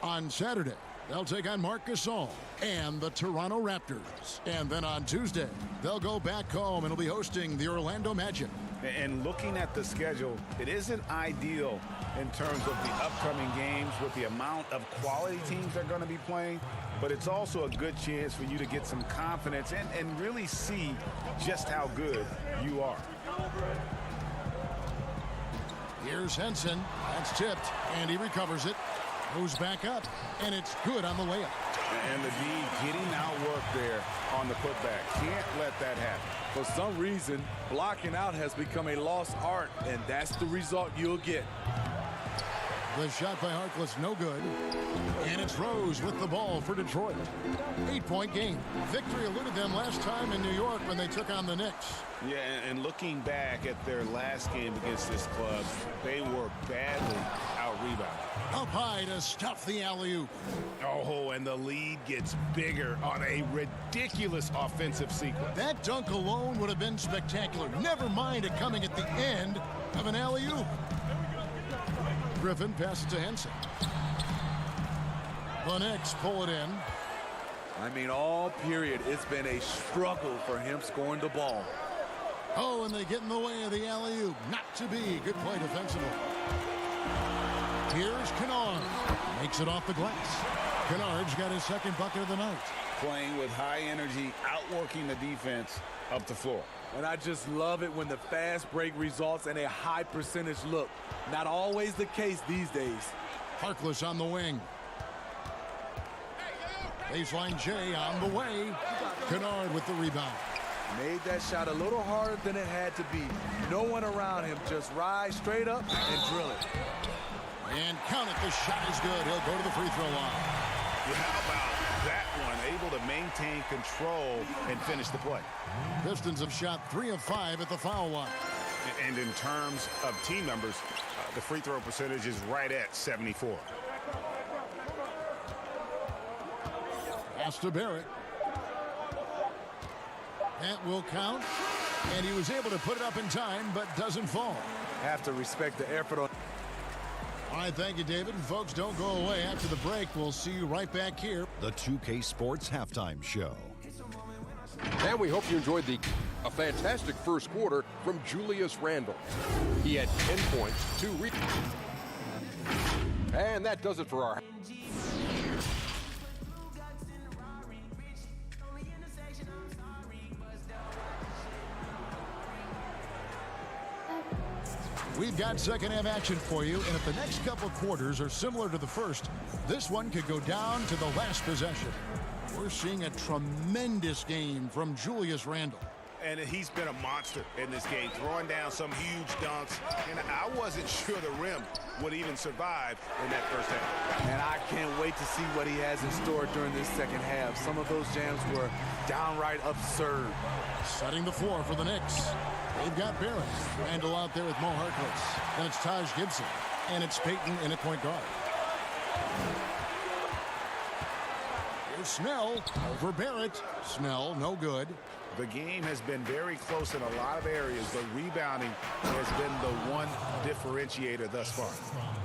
On Saturday, they'll take on Marc Gasol and the Toronto Raptors. And then on Tuesday, they'll go back home and will be hosting the Orlando Magic. And looking at the schedule, it isn't ideal in terms of the upcoming games with the amount of quality teams they're going to be playing, but it's also a good chance for you to get some confidence and really see just how good you are. Here's Henson. That's tipped, and he recovers it. Moves back up, and it's good on the layup. And the D getting outwork there on the putback. Can't let that happen. For some reason, blocking out has become a lost art, and that's the result you'll get. The shot by Harkless, no good. And it's Rose with the ball for Detroit. 8-point game. Victory eluded them last time in New York when they took on the Knicks. Yeah, and looking back at their last game against this club, they were badly out-rebounded. Up high to stuff the alley-oop. Oh, and the lead gets bigger on a ridiculous offensive sequence. That dunk alone would have been spectacular. Never mind it coming at the end of an alley-oop. Griffin passes to Henson. The Knicks pull it in. I mean, all period, it's been a struggle for him scoring the ball. Oh, and they get in the way of the alley-oop. Not to be. Good play defensively. Here's Kennard. Makes it off the glass. Kennard's got his second bucket of the night. Playing with high energy, outworking the defense up the floor. And I just love it when the fast break results in a high percentage look. Not always the case these days. Harkless on the wing. Baseline J on the way. Kennard with the rebound. Made that shot a little harder than it had to be. No one around him. Just rise straight up and drill it. And count it. The shot is good. He'll go to the free throw line. How about that one? Able to maintain control and finish the play. Pistons have shot 3 of 5 at the foul line. And in terms of team numbers, the free throw percentage is right at 74. Pass to Barrett. That will count. And he was able to put it up in time, but doesn't fall. Have to respect the effort on. All right, thank you, David. And folks, don't go away. After the break, we'll see you right back here. The 2K Sports Halftime Show. And we hope you enjoyed a fantastic first quarter from Julius Randle. He had 10 points, 2 rebounds. And that does it for our... We've got second half action for you, and if the next couple quarters are similar to the first, this one could go down to the last possession. We're seeing a tremendous game from Julius Randle. And he's been a monster in this game, throwing down some huge dunks. And I wasn't sure the rim would even survive in that first half. And I can't wait to see what he has in store during this second half. Some of those jams were downright absurd. Setting the floor for the Knicks. They've got Barrett. Randle out there with Mo Harkless. Then it's Taj Gibson. And it's Payton in at point guard. Here's Snell over Barrett. Snell, no good. The game has been very close in a lot of areas, but rebounding has been the one differentiator thus far.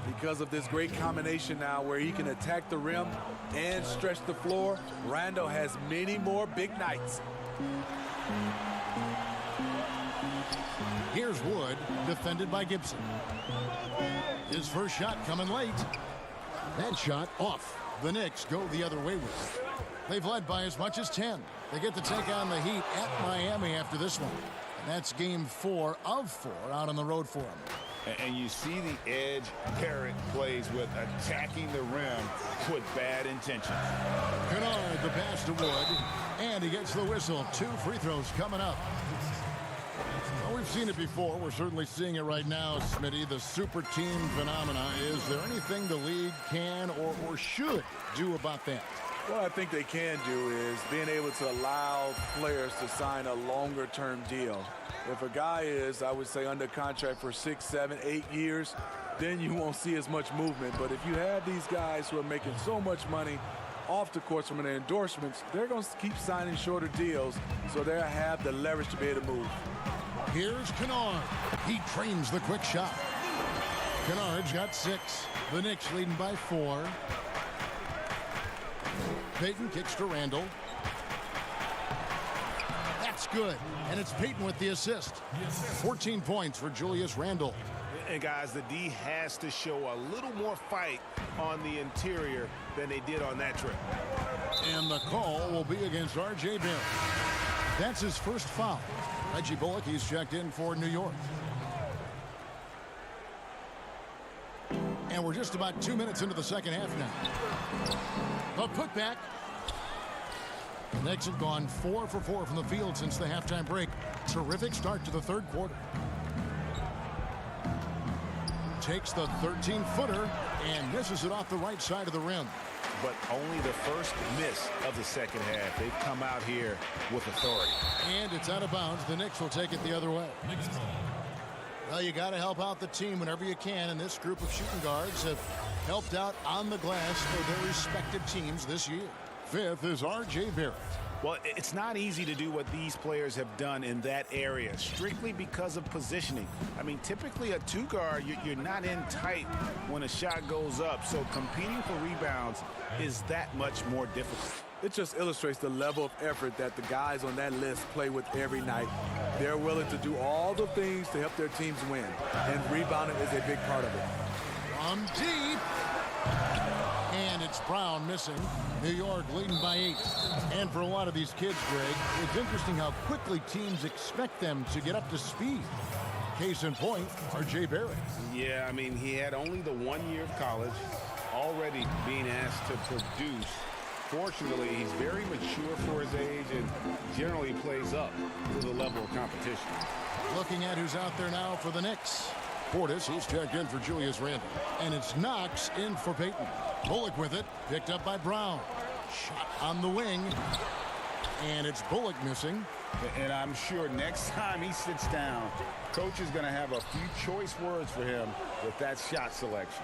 Because of this great combination now where he can attack the rim and stretch the floor, Randle has many more big nights. Here's Wood, defended by Gibson. His first shot coming late. That shot off. The Knicks go the other way with it. They've led by as much as 10. They get to take on the Heat at Miami after this one. And that's game 4 of 4 out on the road for them. And you see the edge Barrett plays with, attacking the rim with bad intentions. Kennard, the pass to Wood. And he gets the whistle. 2 free throws coming up. Well, we've seen it before. We're certainly seeing it right now, Smitty. The super team phenomena. Is there anything the league can or should do about that? What I think they can do is being able to allow players to sign a longer-term deal. If a guy is, I would say, under contract for 6, 7, 8 years, then you won't see as much movement. But if you have these guys who are making so much money off the course from their endorsements, they're going to keep signing shorter deals so they'll have the leverage to be able to move. Here's Kennard. He trains the quick shot. Kennard's got 6. The Knicks leading by 4. Payton kicks to Randall. That's good. And it's Payton with the assist. 14 points for Julius Randle. And guys, the D has to show a little more fight on the interior than they did on that trip. And the call will be against R.J. Barrett. That's his first foul. Reggie Bullock, he's checked in for New York. And we're just about 2 minutes into the second half now. The putback. The Knicks have gone 4 for 4 from the field since the halftime break. Terrific start to the third quarter. Takes the 13-footer and misses it off the right side of the rim. But only the first miss of the second half. They've come out here with authority. And it's out of bounds. The Knicks will take it the other way. Well, you got to help out the team whenever you can, and this group of shooting guards have helped out on the glass for their respective teams this year. Fifth is R.J. Barrett. Well, it's not easy to do what these players have done in that area, strictly because of positioning. I mean, typically a two-guard, you're not in tight when a shot goes up, so competing for rebounds is that much more difficult. It just illustrates the level of effort that the guys on that list play with every night. They're willing to do all the things to help their teams win, and rebounding is a big part of it. From deep. And it's Brown missing. New York leading by 8. And for a lot of these kids, Greg, it's interesting how quickly teams expect them to get up to speed. Case in point, R.J. Barrett. Yeah, I mean, he had only the 1 year of college, already being asked to produce. Fortunately, he's very mature for his age and generally plays up to the level of competition. Looking at who's out there now for the Knicks. Portis, he's checked in for Julius Randle. And it's Knox in for Payton. Bullock with it, picked up by Brown. Shot on the wing. And it's Bullock missing. And I'm sure next time he sits down, coach is going to have a few choice words for him with that shot selection.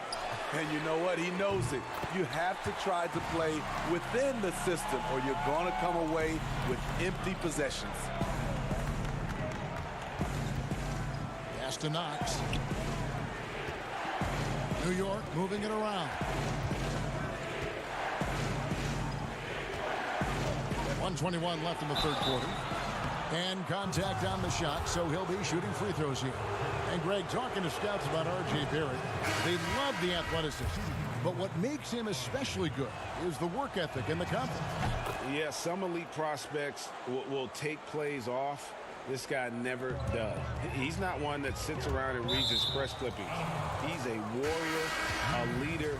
And you know what? He knows it. You have to try to play within the system or you're going to come away with empty possessions. Pass to Knox. New York moving it around. 1:21 left in the third quarter. And contact on the shot, so he'll be shooting free throws here. And Greg, talking to scouts about R.J. Barrett, they love the athleticism. But what makes him especially good is the work ethic and the confidence. Yeah, some elite prospects will take plays off. This guy never does. He's not one that sits around and reads his press clippings. He's a warrior, a leader,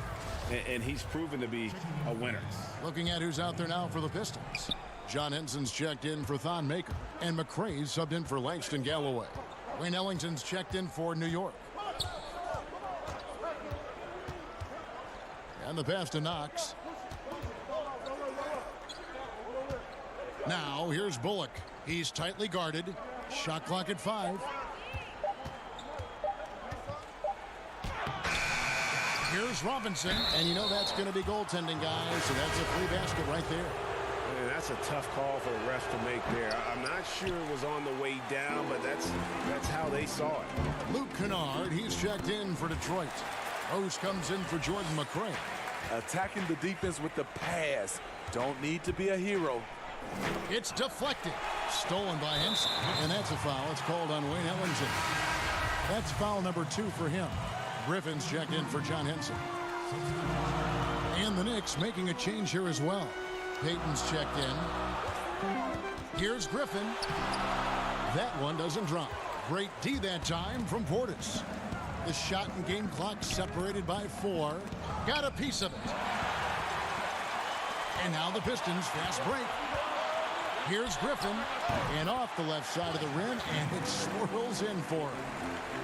and he's proven to be a winner. Looking at who's out there now for the Pistons. John Henson's checked in for Thon Maker, and McRae's subbed in for Langston Galloway. Wayne Ellington's checked in for New York. And the pass to Knox. Now here's Bullock. He's tightly guarded. Shot clock at 5. Here's Robinson, and you know that's going to be goaltending, guys, so that's a free basket right there. Man, that's a tough call for the refs to make there. I'm not sure it was on the way down, but that's how they saw it. Luke Kennard, he's checked in for Detroit. Rose comes in for Jordan McRae. Attacking the defense with the pass. Don't need to be a hero. It's deflected. Stolen by Henson. And that's a foul. It's called on Wayne Ellington. That's foul number 2 for him. Griffin's checked in for John Henson. And the Knicks making a change here as well. Payton's checked in. Here's Griffin. That one doesn't drop. Great D that time from Portis. The shot and game clock separated by 4. Got a piece of it. And now the Pistons fast break. Here's Griffin. And off the left side of the rim, and it swirls in for him.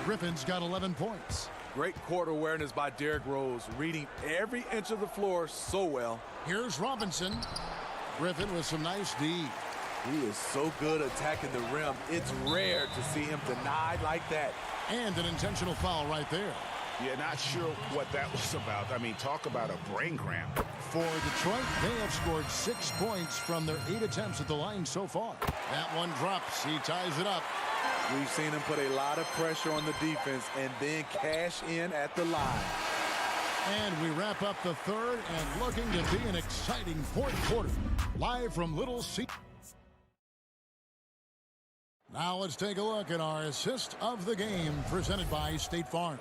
Griffin's got 11 points. Great court awareness by Derrick Rose, reading every inch of the floor so well. Here's Robinson. Griffin with some nice D. He is so good attacking the rim. It's rare to see him denied like that. And an intentional foul right there. Yeah, not sure what that was about. I mean, talk about a brain cramp. For Detroit, they have scored 6 points from their 8 attempts at the line so far. That one drops. He ties it up. We've seen him put a lot of pressure on the defense and then cash in at the line. And we wrap up the third and looking to be an exciting fourth quarter. Live from Little C. Now let's take a look at our assist of the game presented by State Farm.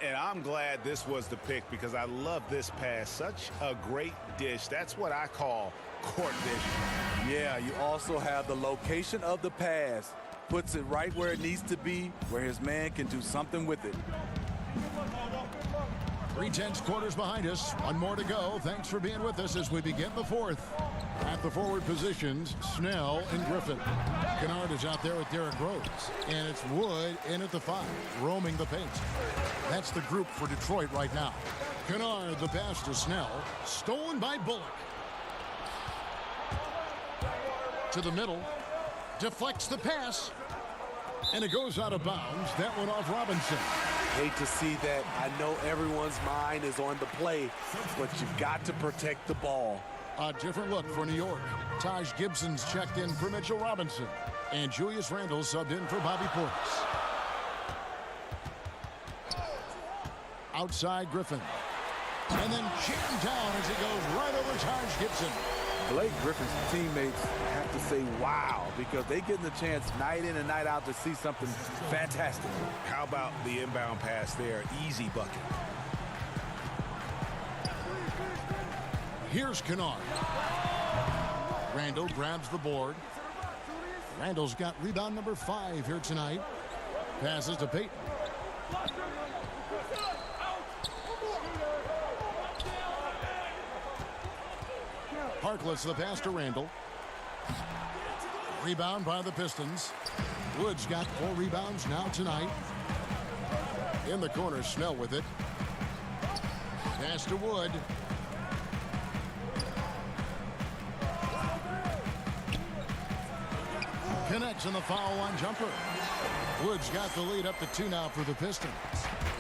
And I'm glad this was the pick because I love this pass. Such a great dish. That's what I call court vision. Yeah, you also have the location of the pass. Puts it right where it needs to be, where his man can do something with it. 3/10 quarters behind us. One more to go. Thanks for being with us as we begin the fourth. At the forward positions, Snell and Griffin. Kennard is out there with Derrick Rose. And it's Wood in at the 5, roaming the paint. That's the group for Detroit right now. Kennard, the pass to Snell. Stolen by Bullock. To the middle. Deflects the pass. And it goes out of bounds. That one off Robinson. Hate to see that. I know everyone's mind is on the play, but you've got to protect the ball. A different look for New York. Taj Gibson's checked in for Mitchell Robinson. And Julius Randle subbed in for Bobby Portis. Outside Griffin. And then jammed down as it goes right over Taj Gibson. Blake Griffin's teammates have to say wow because they get the chance night in and night out to see something fantastic. How about the inbound pass there? Easy bucket. Here's Kennard. Randle grabs the board. Randle's got rebound number 5 here tonight. Passes to Payton. Harkless the pass to Randle. Rebound by the Pistons. Wood's got 4 rebounds now tonight. In the corner, Snell with it. Pass to Wood. Connects on the foul line jumper. Wood's got the lead up to 2 now for the Pistons.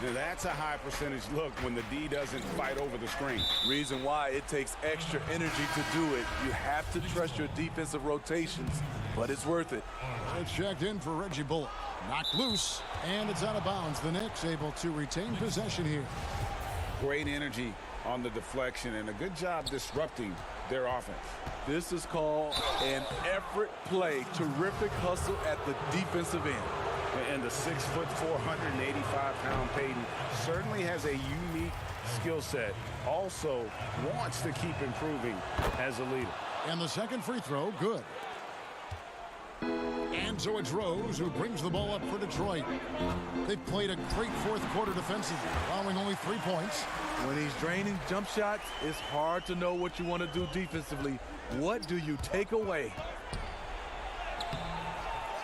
Now that's a high percentage look when the D doesn't fight over the screen. Reason why it takes extra energy to do it. You have to trust your defensive rotations, but it's worth it. It's checked in for Reggie Bullock. Knocked loose, and it's out of bounds. The Knicks able to retain possession here. Great energy on the deflection and a good job disrupting their offense. This is called an effort play. Terrific hustle at the defensive end. And the 6'4", 485-pound Payton certainly has a unique skill set. Also wants to keep improving as a leader. And the second free throw, good. And so it's Rose who brings the ball up for Detroit. They've played a great fourth quarter defensively, allowing only 3 points. When he's draining jump shots, it's hard to know what you want to do defensively. What do you take away?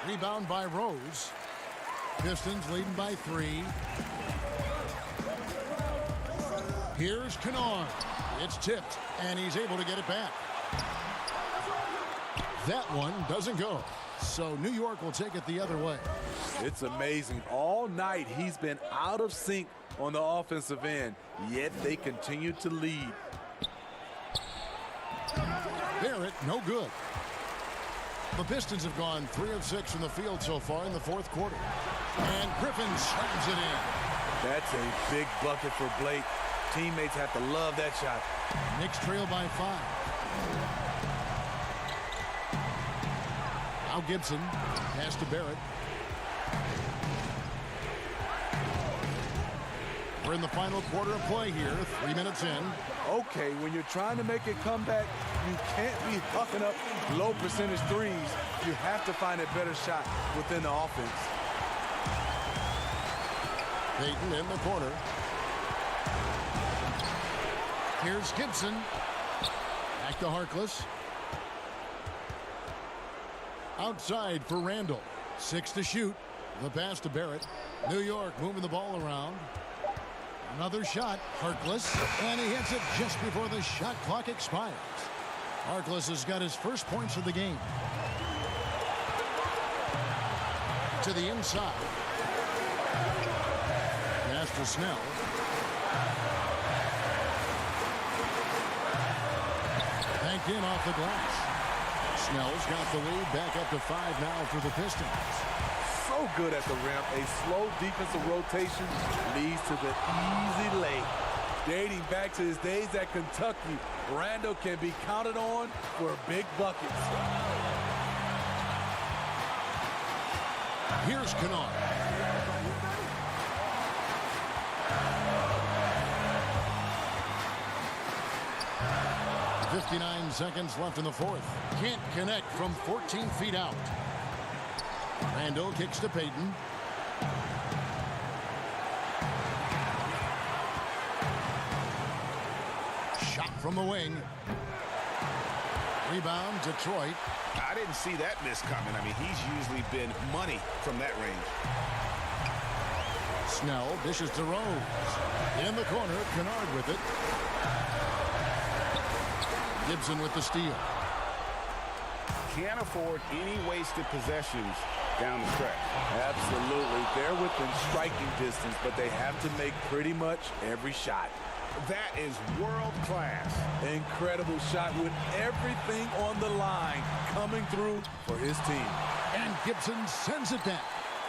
Rebound by Rose. Pistons leading by 3. Here's Kennard. It's tipped, and he's able to get it back. That one doesn't go. So New York will take it the other way. It's amazing. All night he's been out of sync on the offensive end, yet they continue to lead. Barrett, no good. The Pistons have gone 3 of 6 from the field so far in the fourth quarter. And Griffin slams it in. That's a big bucket for Blake. Teammates have to love that shot. Knicks trail by 5. Now Gibson. Pass to Barrett. We're in the final quarter of play here. 3 minutes in. Okay, when you're trying to make a comeback, you can't be hucking up low percentage threes. You have to find a better shot within the offense. Payton in the corner. Here's Gibson. Back to Harkless. Outside for Randle. 6 to shoot. The pass to Barrett. New York moving the ball around. Another shot. Harkless. And he hits it just before the shot clock expires. Harkless has got his first points of the game. To the inside. Pass to Snell. Banked in off the glass. Snell's got the lead back up to 5 now for the Pistons. So good at the rim. A slow defensive rotation leads to the easy lay. Dating back to his days at Kentucky, Randall can be counted on for big buckets. Here's Kennard. .59 seconds left in the fourth. Can't connect from 14 feet out. Randall kicks to Payton. Shot from the wing. Rebound, Detroit. I didn't see that miss coming. I mean, he's usually been money from that range. Snell dishes to Rose. In the corner, Kennard with it. Gibson with the steal. Can't afford any wasted possessions down the stretch. Absolutely. They're within striking distance, but they have to make pretty much every shot. That is world class. Incredible shot with everything on the line coming through for his team. And Gibson sends it down.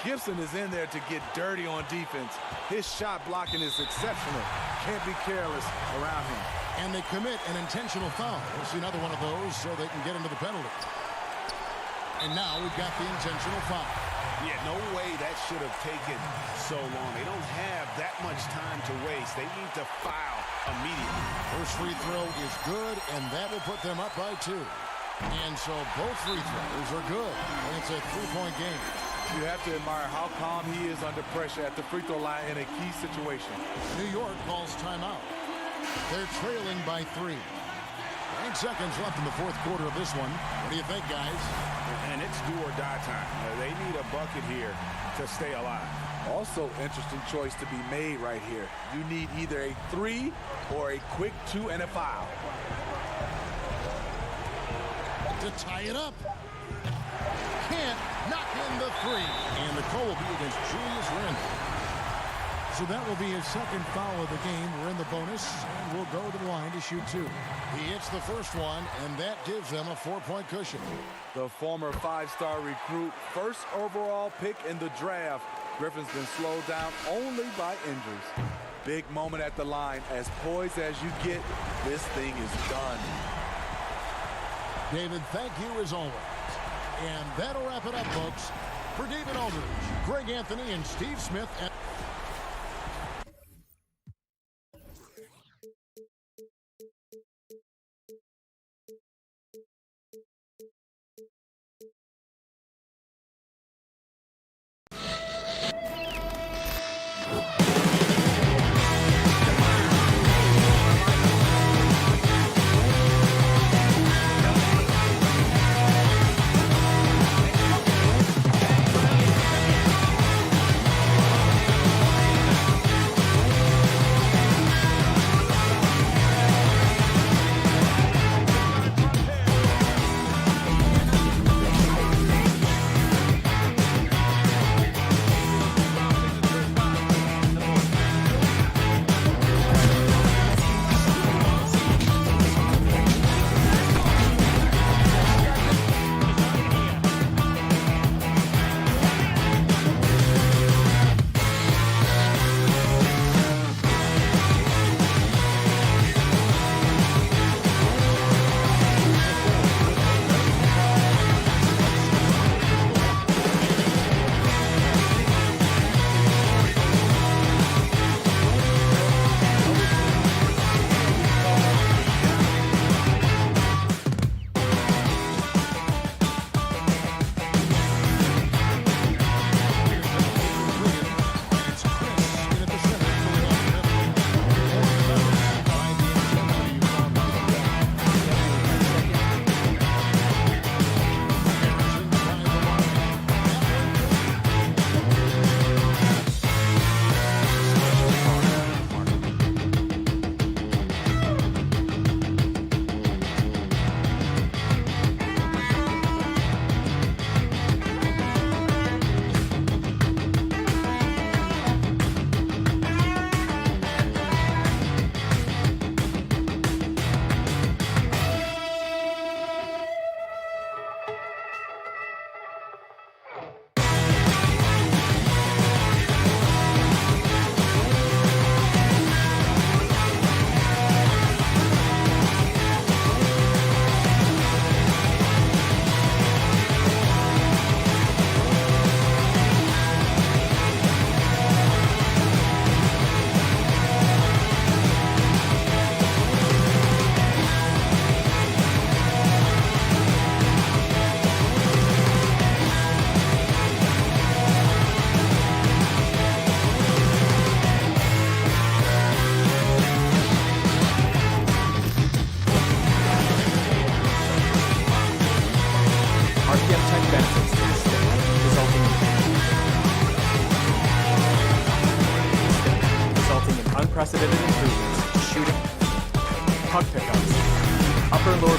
Gibson is in there to get dirty on defense. His shot blocking is exceptional. Can't be careless around him. And they commit an intentional foul. We'll see another one of those so they can get into the penalty. And now we've got the intentional foul. Yeah, no way that should have taken so long. They don't have that much time to waste. They need to foul immediately. First free throw is good, and that will put them up by 2. And so both free throws are good. And it's a 3-point game. You have to admire how calm he is under pressure at the free throw line in a key situation. New York calls timeout. They're trailing by 3. 9 seconds left in the fourth quarter of this one. What do you think, guys? And it's do or die time. They need a bucket here to stay alive. Also, interesting choice to be made right here. You need either a 3 or a quick 2 and a foul. To tie it up. Can't knock in the 3. And the call will be against Julius Randle. So that will be his second foul of the game. We're in the bonus, and we'll go to the line to shoot 2. He hits the first one, and that gives them a 4-point cushion. The former 5-star recruit, first overall pick in the draft. Griffin's been slowed down only by injuries. Big moment at the line. As poised as you get, this thing is done. David, thank you as always. And that'll wrap it up, folks. For David Aldridge, Greg Anthony, and Steve Smith.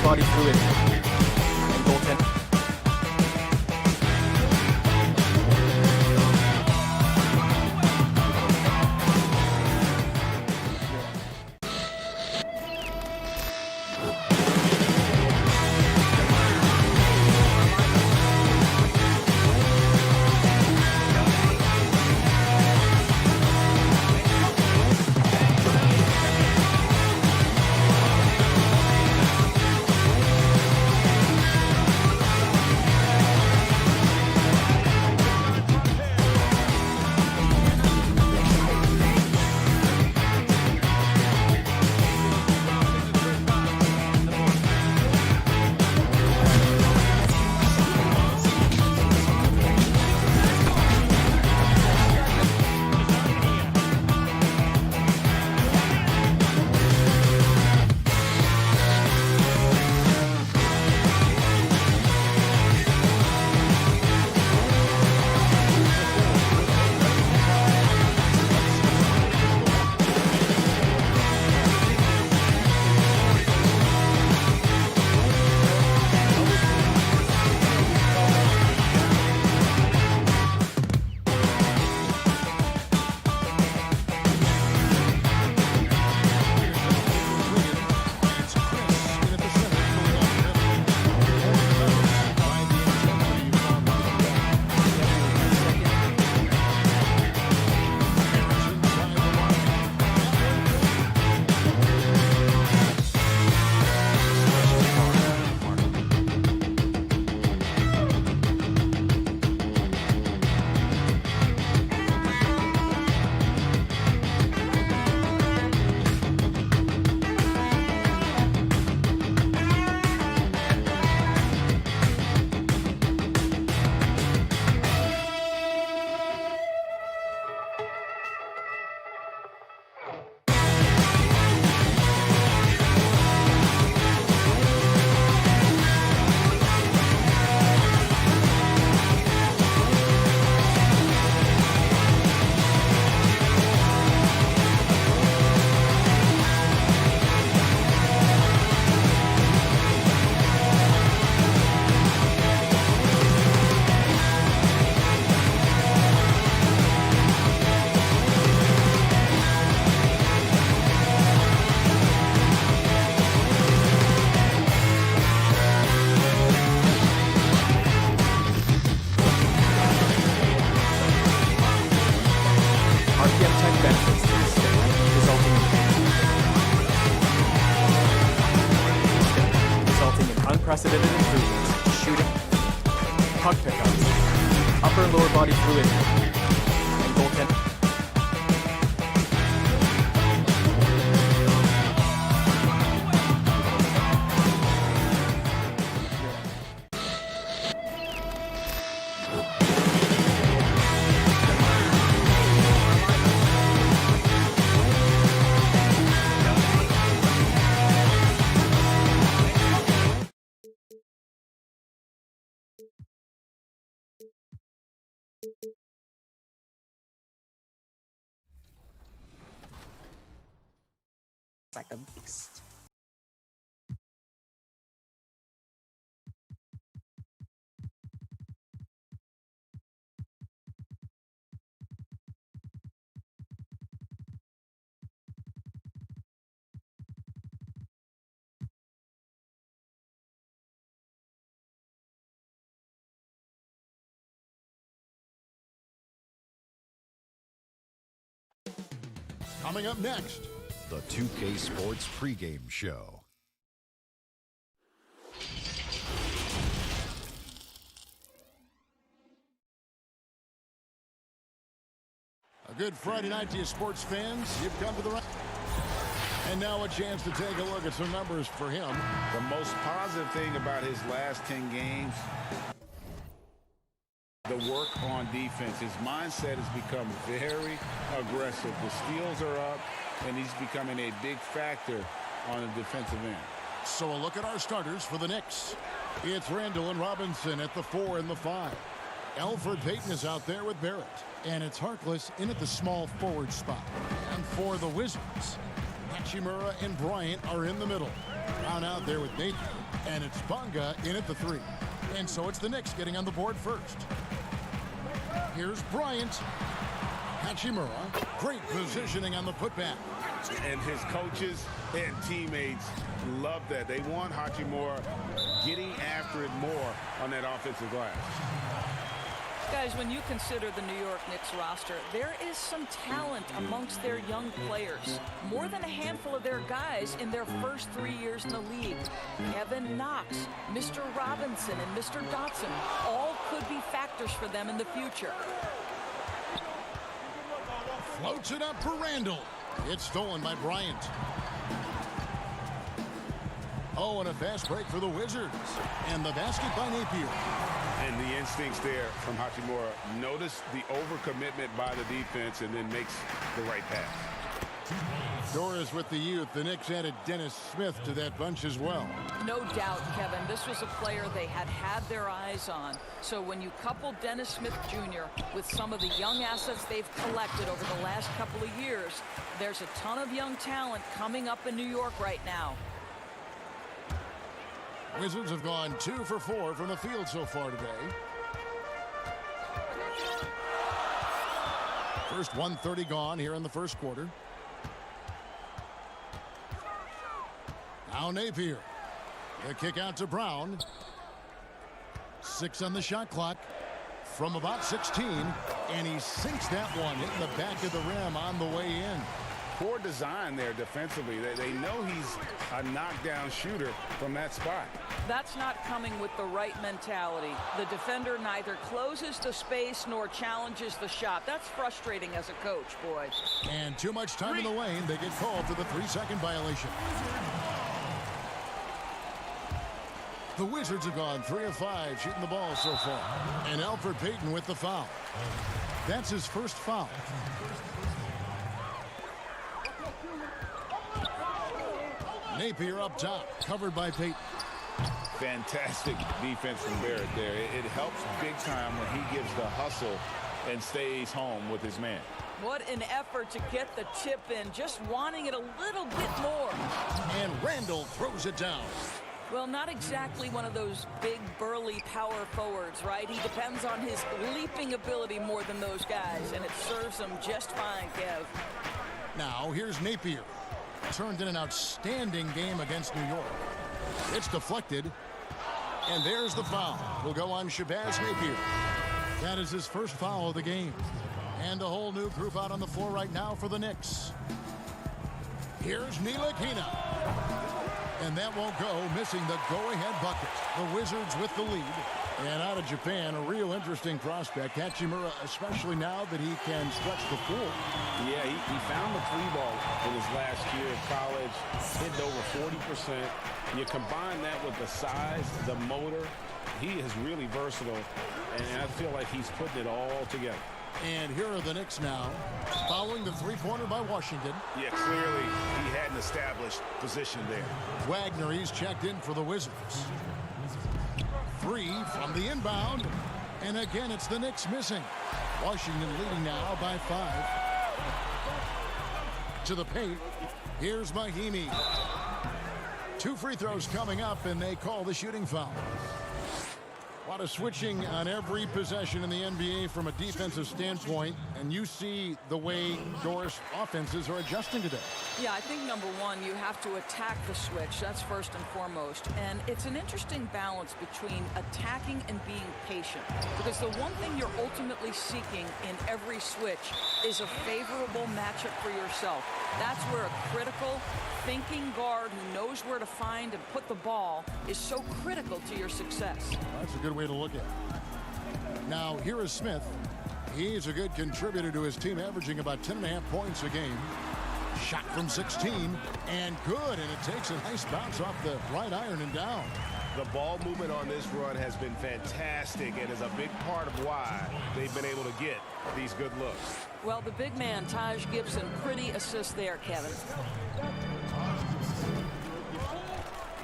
body fluid, and goaltend. Unprecedented improvements, shooting, puck pickups, upper and lower body fluid, and goaltending. Like a beast. Coming up next, the 2K Sports pregame show. A good Friday night to you sports fans. You've come to the right. And now a chance to take a look at some numbers for him. The most positive thing about his last 10 games, the work on defense. His mindset has become very aggressive. The steals are up, and he's becoming a big factor on the defensive end. So a look at our starters for the Knicks. It's Randall and Robinson at the 4 and the 5. Elfrid Payton is out there with Barrett. And it's Harkless in at the small forward spot. And for the Wizards, Hachimura and Bryant are in the middle. Brown out there with Napier, and it's Bonga in at the 3. And so it's the Knicks getting on the board first. Here's Bryant. Hachimura, great positioning on the putback. And his coaches and teammates love that. They want Hachimura getting after it more on that offensive glass. Guys, when you consider the New York Knicks roster, there is some talent amongst their young players. More than a handful of their guys in their first 3 years in the league. Kevin Knox, Mr. Robinson, and Mr. Dotson all could be factors for them in the future. Floats it up for Randall. It's stolen by Bryant. Oh, and a fast break for the Wizards. And the basket by Napier. And the instincts there from Hachimura. Notice the overcommitment by the defense and then makes the right pass. Doris with the youth. The Knicks added Dennis Smith to that bunch as well. No doubt, Kevin. This was a player they had their eyes on. So when you couple Dennis Smith Jr. with some of the young assets they've collected over the last couple of years, there's a ton of young talent coming up in New York right now. Wizards have gone 2 for 4 from the field so far today. First 1:30 gone here in the first quarter. Now Napier. The kick out to Brown. 6 on the shot clock from about 16. And he sinks that one, hitting the back of the rim on the way in. Poor design there defensively. They know he's a knockdown shooter from that spot. That's not coming with the right mentality. The defender neither closes the space nor challenges the shot. That's frustrating as a coach, boy. And too much time in the lane. They get called for the 3-second violation. The Wizards have gone 3 of 5 shooting the ball so far. And Elfrid Payton with the foul. That's his first foul. Napier up top, covered by Payton. Fantastic defense from Barrett there. It helps big time when he gives the hustle and stays home with his man. What an effort to get the tip in, just wanting it a little bit more. And Randall throws it down. Well, not exactly one of those big, burly power forwards, right? He depends on his leaping ability more than those guys, and it serves him just fine, Kev. Now, here's Napier. Turned in an outstanding game against New York. It's deflected. And there's the foul. Will go on Shabazz Napier. That is his first foul of the game. And a whole new group out on the floor right now for the Knicks. Here's Ntilikina. And that won't go, missing the go-ahead bucket. The Wizards with the lead. And out of Japan, a real interesting prospect. Hachimura, especially now that he can stretch the floor. Yeah, he found the 3-ball in his last year of college, hitting over 40%. You combine that with the size, the motor, he is really versatile, and I feel like he's putting it all together. And here are the Knicks now, following the 3-pointer by Washington. Yeah, clearly he had an established position there. Wagner, he's checked in for the Wizards. 3 from the inbound. And again, it's the Knicks missing. Washington leading now by 5. To the paint. Here's Mahinmi. 2 free throws coming up, and they call the shooting foul. A lot of switching on every possession in the NBA from a defensive standpoint, and you see the way Doris offenses are adjusting today. Yeah, I think number one, you have to attack the switch. That's first and foremost. And it's an interesting balance between attacking and being patient. Because the one thing you're ultimately seeking in every switch is a favorable matchup for yourself. That's where a critical, thinking guard who knows where to find and put the ball is so critical to your success. That's a good way to look at it. Now, here is Smith. He's a good contributor to his team, averaging about 10.5 points a game. Shot from 16, and good, and it takes a nice bounce off the right iron and down. The ball movement on this run has been fantastic and is a big part of why they've been able to get these good looks. Well, the big man, Taj Gibson, pretty assist there, Kevin.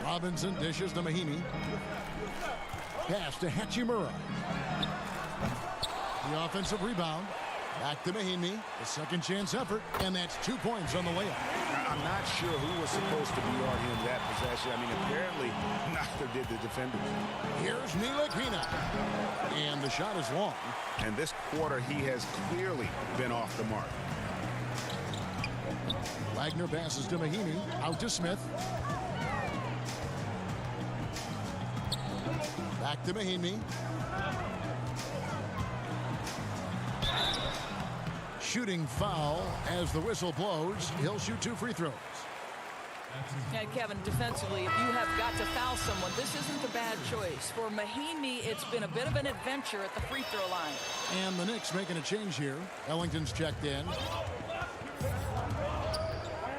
Robinson dishes to Mahinmi. Pass to Hachimura. The offensive rebound. Back to Mahinmi, a second chance effort, and that's 2 points on the layup. I'm not sure who was supposed to be on him that possession. I mean, apparently neither did the defenders. Here's Ntilikina, and the shot is long. And this quarter, he has clearly been off the mark. Wagner passes to Mahinmi, out to Smith. Back to Mahinmi. Shooting foul as the whistle blows. He'll shoot 2 free throws. And Kevin, defensively, if you have got to foul someone, this isn't a bad choice. For Mahinmi, it's been a bit of an adventure at the free throw line. And the Knicks making a change here. Ellington's checked in.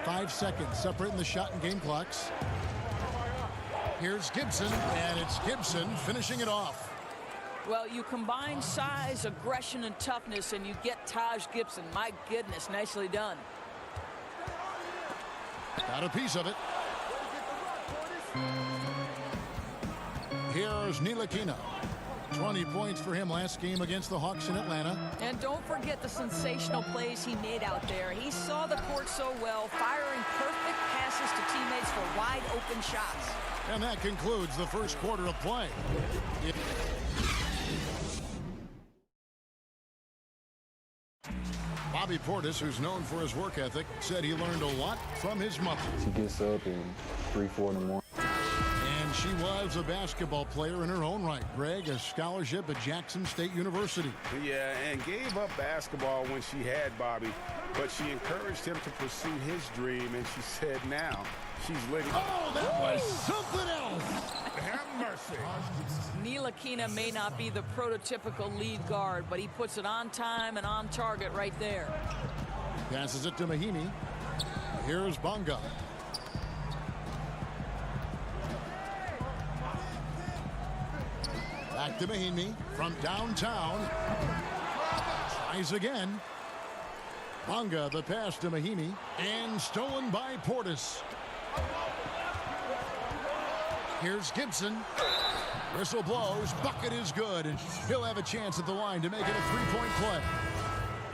5 seconds separating the shot and game clocks. Here's Gibson, and it's Gibson finishing it off. Well, you combine size, aggression, and toughness, and you get Taj Gibson. My goodness, nicely done. Got a piece of it. Here's Ntilikina. 20 points for him last game against the Hawks in Atlanta. And don't forget the sensational plays he made out there. He saw the court so well, firing perfect passes to teammates for wide open shots. And that concludes the first quarter of play. Bobby Portis, who's known for his work ethic, said he learned a lot from his mother. She gets up at 3, 4 in the morning. And she was a basketball player in her own right. Greg, a scholarship at Jackson State University. Yeah, and gave up basketball when she had Bobby, but she encouraged him to pursue his dream, and she said now she's living. Oh, that was something else. Have mercy. Ntilikina may not be the prototypical lead guard, but he puts it on time and on target right there. Passes it to Mahinmi. Here's Bonga. Back to Mahinmi from downtown. Tries again. Bonga, the pass to Mahinmi, and stolen by Portis. Here's Gibson. Whistle blows. Bucket is good, and he'll have a chance at the line to make it a 3-point play.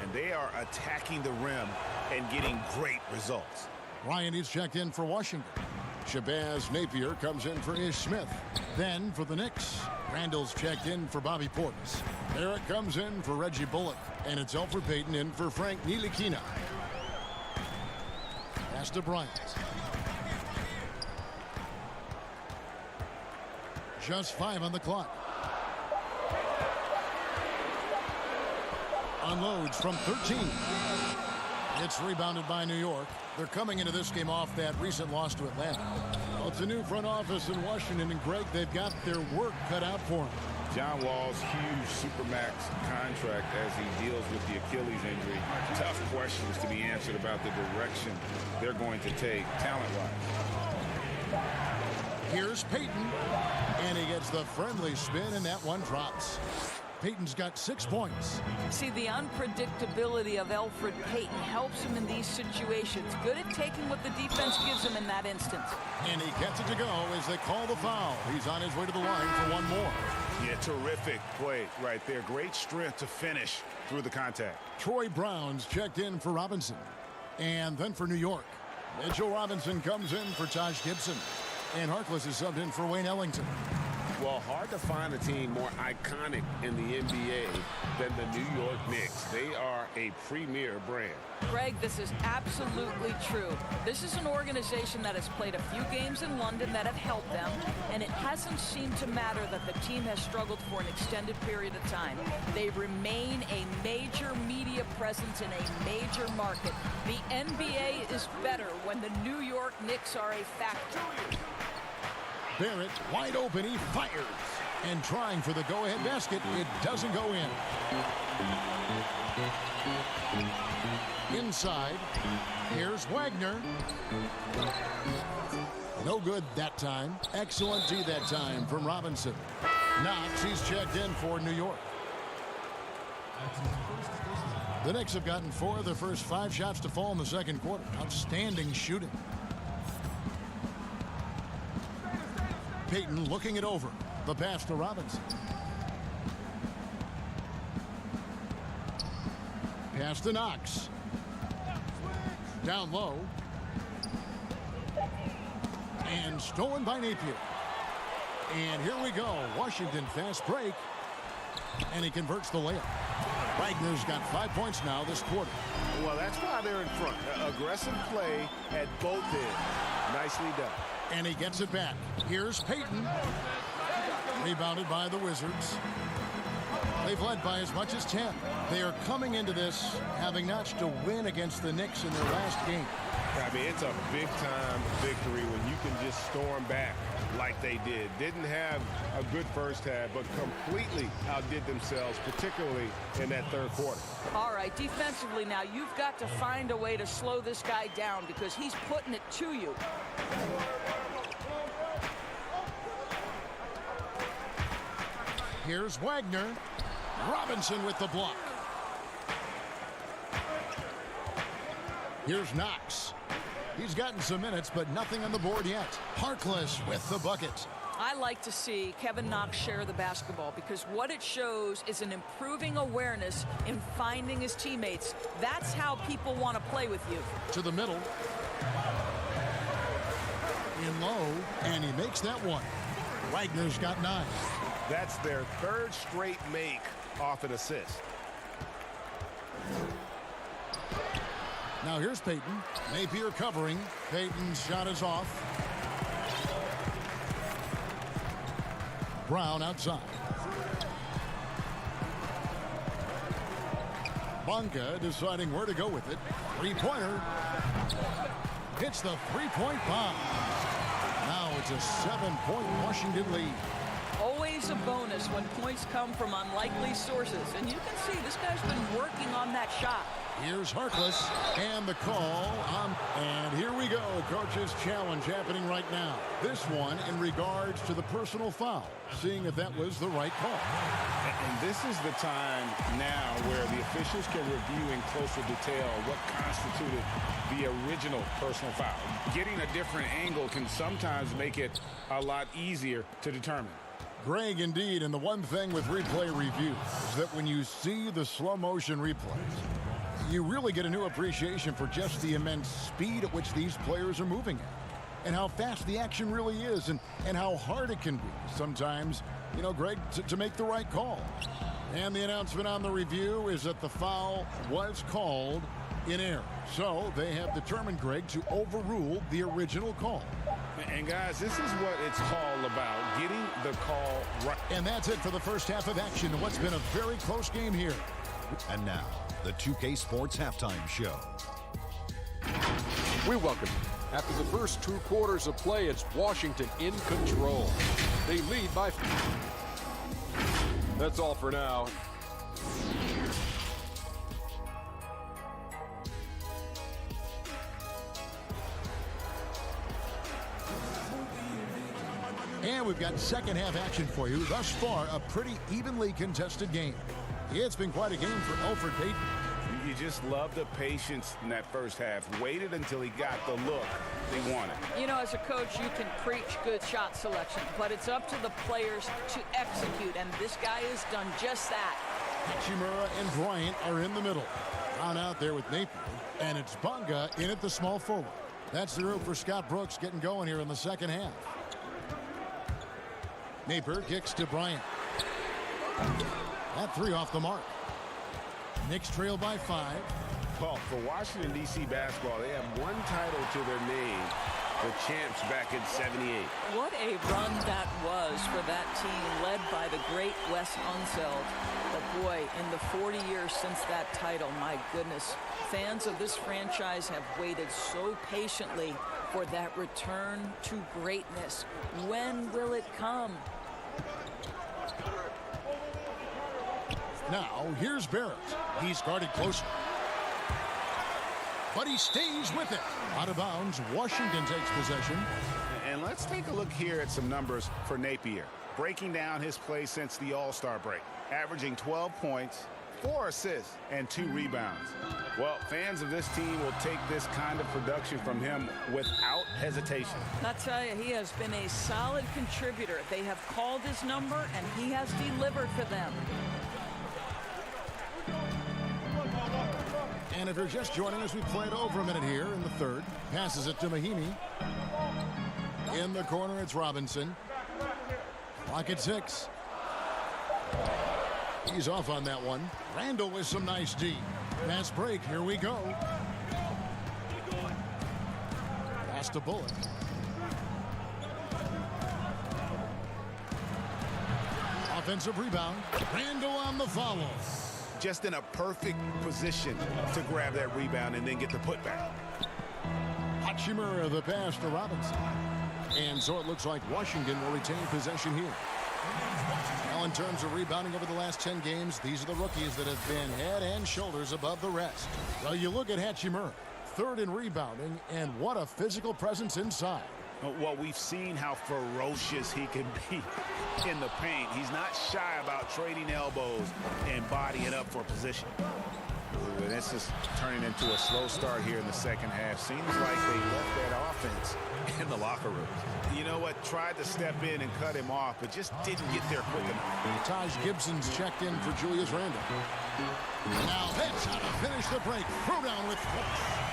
And they are attacking the rim and getting great results. Ryan is checked in for Washington. Shabazz Napier comes in for Ish Smith. Then for the Knicks, Randall's checked in for Bobby Portis. Barrett comes in for Reggie Bullock. And it's Elfrid Payton in for Frank Ntilikina. Pass to Bryant. Just 5 on the clock. Unloads from 13. It's rebounded by New York. They're coming into this game off that recent loss to Atlanta. Well, it's a new front office in Washington, and Greg, they've got their work cut out for them. John Wall's huge Supermax contract as he deals with the Achilles injury. Tough questions to be answered about the direction they're going to take talent-wise. Here's Payton, and he gets the friendly spin, and that one drops. Payton's got 6 points. See, the unpredictability of Elfrid Payton helps him in these situations. Good at taking what the defense gives him in that instance. And he gets it to go as they call the foul. He's on his way to the line for one more. Yeah, terrific play right there. Great strength to finish through the contact. Troy Brown's checked in for Robinson. And then for New York, Mitchell Robinson comes in for Taj Gibson. And Harkless is subbed in for Wayne Ellington. Well, hard to find a team more iconic in the NBA than the New York Knicks. They are a premier brand. Greg, this is absolutely true. This is an organization that has played a few games in London that have helped them, and it hasn't seemed to matter that the team has struggled for an extended period of time. They remain a major media presence in a major market. The NBA is better when the New York Knicks are a factor. Barrett wide open, he fires. And trying for the go-ahead basket, it doesn't go in. Inside, here's Wagner. No good that time. Excellent D that time from Robinson. Knox, he's checked in for New York. The Knicks have gotten 4 of their first 5 shots to fall in the second quarter. Outstanding shooting. Payton looking it over. The pass to Robinson. Pass to Knox. Down low. And stolen by Napier. And here we go. Washington fast break. And he converts the layup. Wagner's got 5 points now this quarter. Well, that's why they're in front. Aggressive play at both ends. Nicely done. And he gets it back. Here's Payton. Rebounded by the Wizards. They've led by as much as 10. They are coming into this having notched a win against the Knicks in their last game. I mean, it's a big-time victory when you can just storm back like they did. Didn't have a good first half, but completely outdid themselves, particularly in that third quarter. All right, defensively now, you've got to find a way to slow this guy down because he's putting it to you. Here's Wagner. Robinson with the block. Here's Knox. He's gotten some minutes, but nothing on the board yet. Harkless with the bucket. I like to see Kevin Knox share the basketball because what it shows is an improving awareness in finding his teammates. That's how people want to play with you. To the middle. In low, and he makes that one. Wagner's got 9. That's their third straight make off an assist. Now here's Payton. Napier covering. Payton's shot is off. Brown outside. Bonga deciding where to go with it. Three-pointer. Hits the three-point bomb. Now it's a 7-point Washington lead. Always a bonus when points come from unlikely sources. And you can see this guy's been working on that shot. Here's Harkless and the call on, and here we go. Coach's challenge happening right now. This one in regards to the personal foul, seeing if that was the right call. And this is the time now where the officials can review in closer detail what constituted the original personal foul. Getting a different angle can sometimes make it a lot easier to determine. Greg, indeed, and the one thing with replay review is that when you see the slow motion replays, you really get a new appreciation for just the immense speed at which these players are moving at, and how fast the action really is, and how hard it can be sometimes, you know, Greg, to make the right call. And the announcement on the review is that the foul was called in error. So they have determined, Greg, to overrule the original call. And guys, this is what it's all about, getting the call right. And that's it for the first half of action in what's been a very close game here. And now, the 2K Sports Halftime Show. We welcome you. After the first 2 quarters of play, it's Washington in control. They lead by... That's all for now. And we've got second half action for you. Thus far, a pretty evenly contested game. It's been quite a game for Elfrid Payton. You just love the patience in that first half. Waited until he got the look they wanted. You know, as a coach, you can preach good shot selection, but it's up to the players to execute, and this guy has done just that. Hachimura and Bryant are in the middle. Brown out there with Napier, and it's Bonga in at the small forward. That's the room for Scott Brooks getting going here in the second half. Napier kicks to Bryant. That 3 off the mark. Knicks trail by 5. Well, for Washington, D.C. basketball, they have one title to their name, the champs back in '78. What a run that was for that team led by the great Wes Unseld. But boy, in the 40 years since that title, my goodness, fans of this franchise have waited so patiently for that return to greatness. When will it come? Now, here's Barrett. He's guarded closer. But he stays with it. Out of bounds, Washington takes possession. And let's take a look here at some numbers for Napier. Breaking down his play since the All-Star break. Averaging 12 points, 4 assists, and 2 rebounds. Well, fans of this team will take this kind of production from him without hesitation. I tell you, he has been a solid contributor. They have called his number, and he has delivered for them. And if you're just joining us, we played over a minute here in the third. Passes it to Mahinmi. In the corner, it's Robinson. Clock at 6. He's off on that one. Randall with some nice D. Pass break. Here we go. Pass to Bullock. Offensive rebound. Randall on the follow. Just in a perfect position to grab that rebound and then get the putback. Hachimura the pass to Robinson. And so it looks like Washington will retain possession here. Now in terms of rebounding over the last 10 games, these are the rookies that have been head and shoulders above the rest. Well, you look at Hachimura, third in rebounding, and what a physical presence inside. Well, we've seen how ferocious he can be in the paint. He's not shy about trading elbows and bodying up for position. Ooh, this is turning into a slow start here in the second half. Seems like they left that offense in the locker room. You know what? Tried to step in and cut him off, but just didn't get there quick enough. Taj Gibson's checked in for Julius Randle. Now that's how to finish the break. Throw down with force.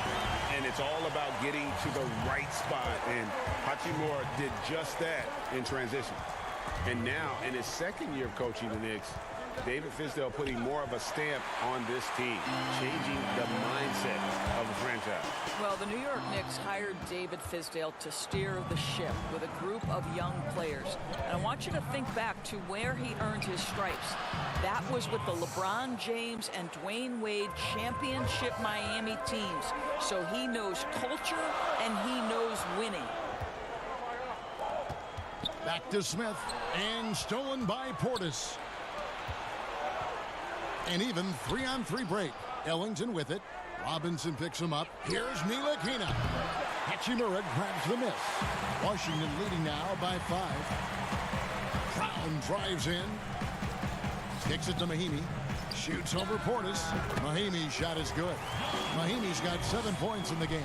And it's all about getting to the right spot, and Hachimura did just that in transition. And now, in his second year of coaching the Knicks, David Fizdale putting more of a stamp on this team, changing the mindset of the franchise. Well, the New York Knicks hired David Fizdale to steer the ship with a group of young players. And I want you to think back to where he earned his stripes. That was with the LeBron James and Dwayne Wade championship Miami teams. So he knows culture and he knows winning. Back to Smith, and stolen by Portis. An even 3-on-3 break. Ellington with it. Robinson picks him up. Here's Ntilikina. Hachimura grabs the miss. Washington leading now by 5. Brown drives in. Kicks it to Mahinmi. Shoots over Portis. Mahinmi's shot is good. Mahinmi's got 7 points in the game.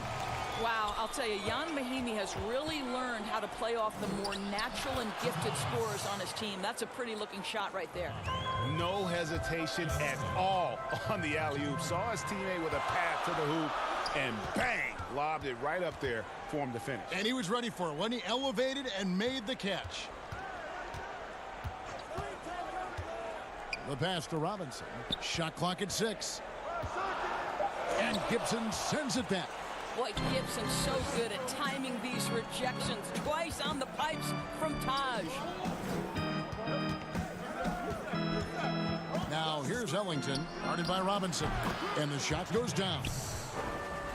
Wow, I'll tell you, Ian Mahinmi has really learned how to play off the more natural and gifted scorers on his team. That's a pretty looking shot right there. No hesitation at all on the alley-oop. Saw his teammate with a path to the hoop, and bang, lobbed it right up there for him to finish. And he was ready for it when he elevated and made the catch. The pass to Robinson. Shot clock at 6. And Gibson sends it back. Boy, Gibson's so good at timing these rejections. Twice on the pipes from Taj. Now here's Ellington, guarded by Robinson. And the shot goes down.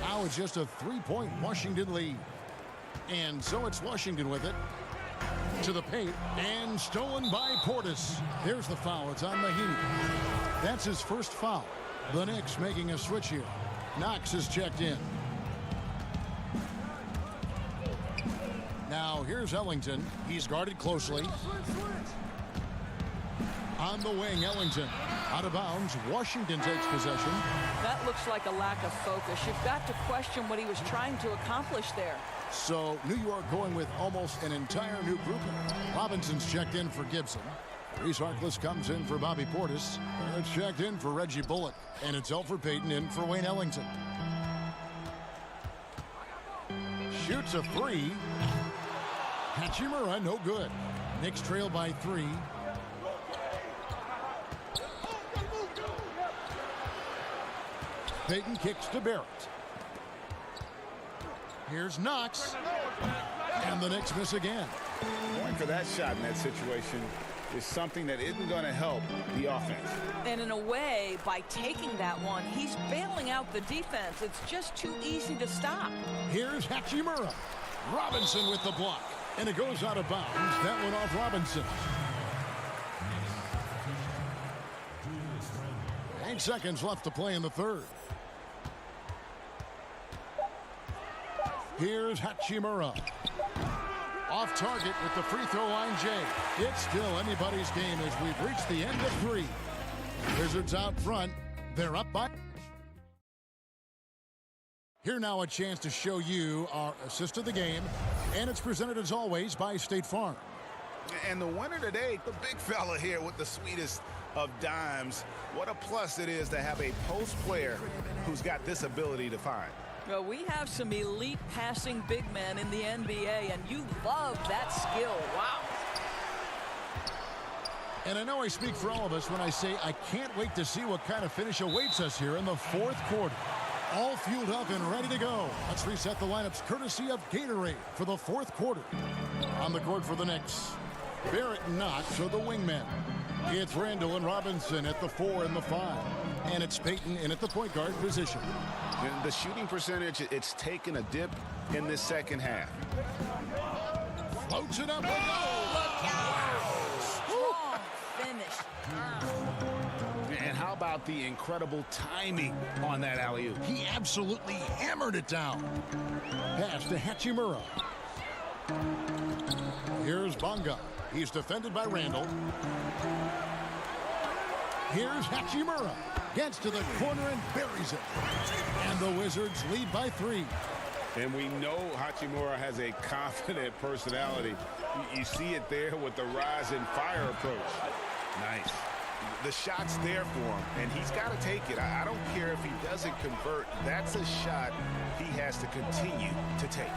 Now it's just a 3-point Washington lead. And so it's Washington with it. To the paint, and stolen by Portis. There's the foul. It's on Mahinmi. That's his first foul. The Knicks making a switch here. Knox is checked in. Now here's Ellington. He's guarded closely. On the wing, Ellington. Out of bounds. Washington takes possession. That looks like a lack of focus. You've got to question what he was trying to accomplish there. So New York going with almost an entire new group. Robinson's checked in for Gibson. Reese Harkless comes in for Bobby Portis. It's checked in for Reggie Bullock. And it's Elfrid Payton in for Wayne Ellington. Shoots a 3. Hachimura, no good. Knicks trail by 3. Payton kicks to Barrett. Here's Knox. And the Knicks miss again. Going for that shot in that situation is something that isn't going to help the offense. And in a way, by taking that one, he's bailing out the defense. It's just too easy to stop. Here's Hachimura. Robinson with the block. And it goes out of bounds. That one off Robinson. 8 seconds left to play in the third. Here's Hachimura. Off target with the free throw line, Jay. It's still anybody's game as we've reached the end of 3. Wizards out front. They're up by. Here now a chance to show you our assist of the game. And it's presented as always by State Farm. And the winner today, the big fella here with the sweetest of dimes. What a plus it is to have a post player who's got this ability to find. Well, we have some elite passing big men in the NBA, and you love that skill. Wow. And I know I speak for all of us when I say I can't wait to see what kind of finish awaits us here in the fourth quarter. All fueled up and ready to go. Let's reset the lineups courtesy of Gatorade for the fourth quarter. On the court for the Knicks, Barrett and Knox are the wingmen. It's Randall and Robinson at the 4 and the 5. And it's Payton in at the point guard position. And the shooting percentage, it's taken a dip in this second half. Floats it up and goes. Look out. Strong finish. And how about the incredible timing on that alley-oop? He absolutely hammered it down. Pass to Hachimura. Here's Bonga. He's defended by Randall. Here's Hachimura. Gets to the corner and buries it. And the Wizards lead by 3. And we know Hachimura has a confident personality. You see it there with the rise and fire approach. Nice. The shot's there for him, and he's got to take it. I don't care if he doesn't convert. That's a shot he has to continue to take.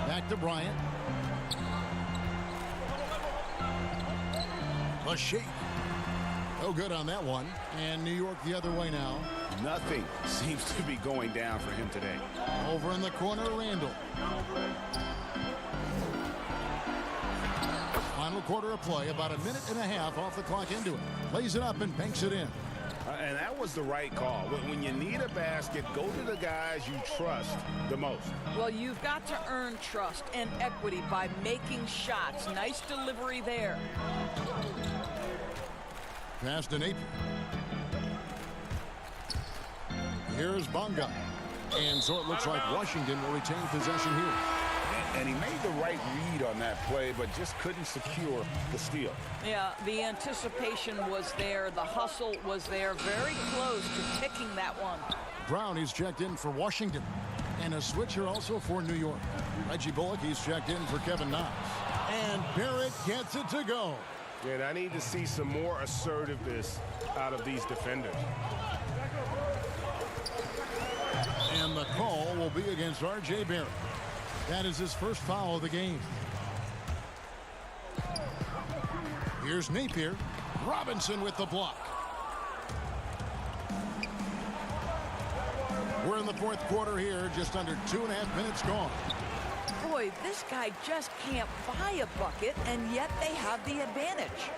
Back to Bryant. A shake. No good on that one. And New York the other way now. Nothing seems to be going down for him today. Over in the corner, Randall. Final quarter of play, about a minute and a half off the clock into it. Plays it up and banks it in. And that was the right call. When you need a basket, go to the guys you trust the most. Well, you've got to earn trust and equity by making shots. Nice delivery there. Pass to Napier. Here's Bonga. And so it looks like Washington will retain possession here. And he made the right read on that play, but just couldn't secure the steal. Yeah, the anticipation was there. The hustle was there. Very close to picking that one. Brown is checked in for Washington. And a switcher also for New York. Reggie Bullock, he's checked in for Kevin Knox. And Barrett gets it to go. And I need to see some more assertiveness out of these defenders. And the call will be against R.J. Barrett. That is his first foul of the game. Here's Napier. Robinson with the block. We're in the fourth quarter here, just under 2.5 minutes gone. Boy, this guy just can't buy a bucket, and yet they have the advantage.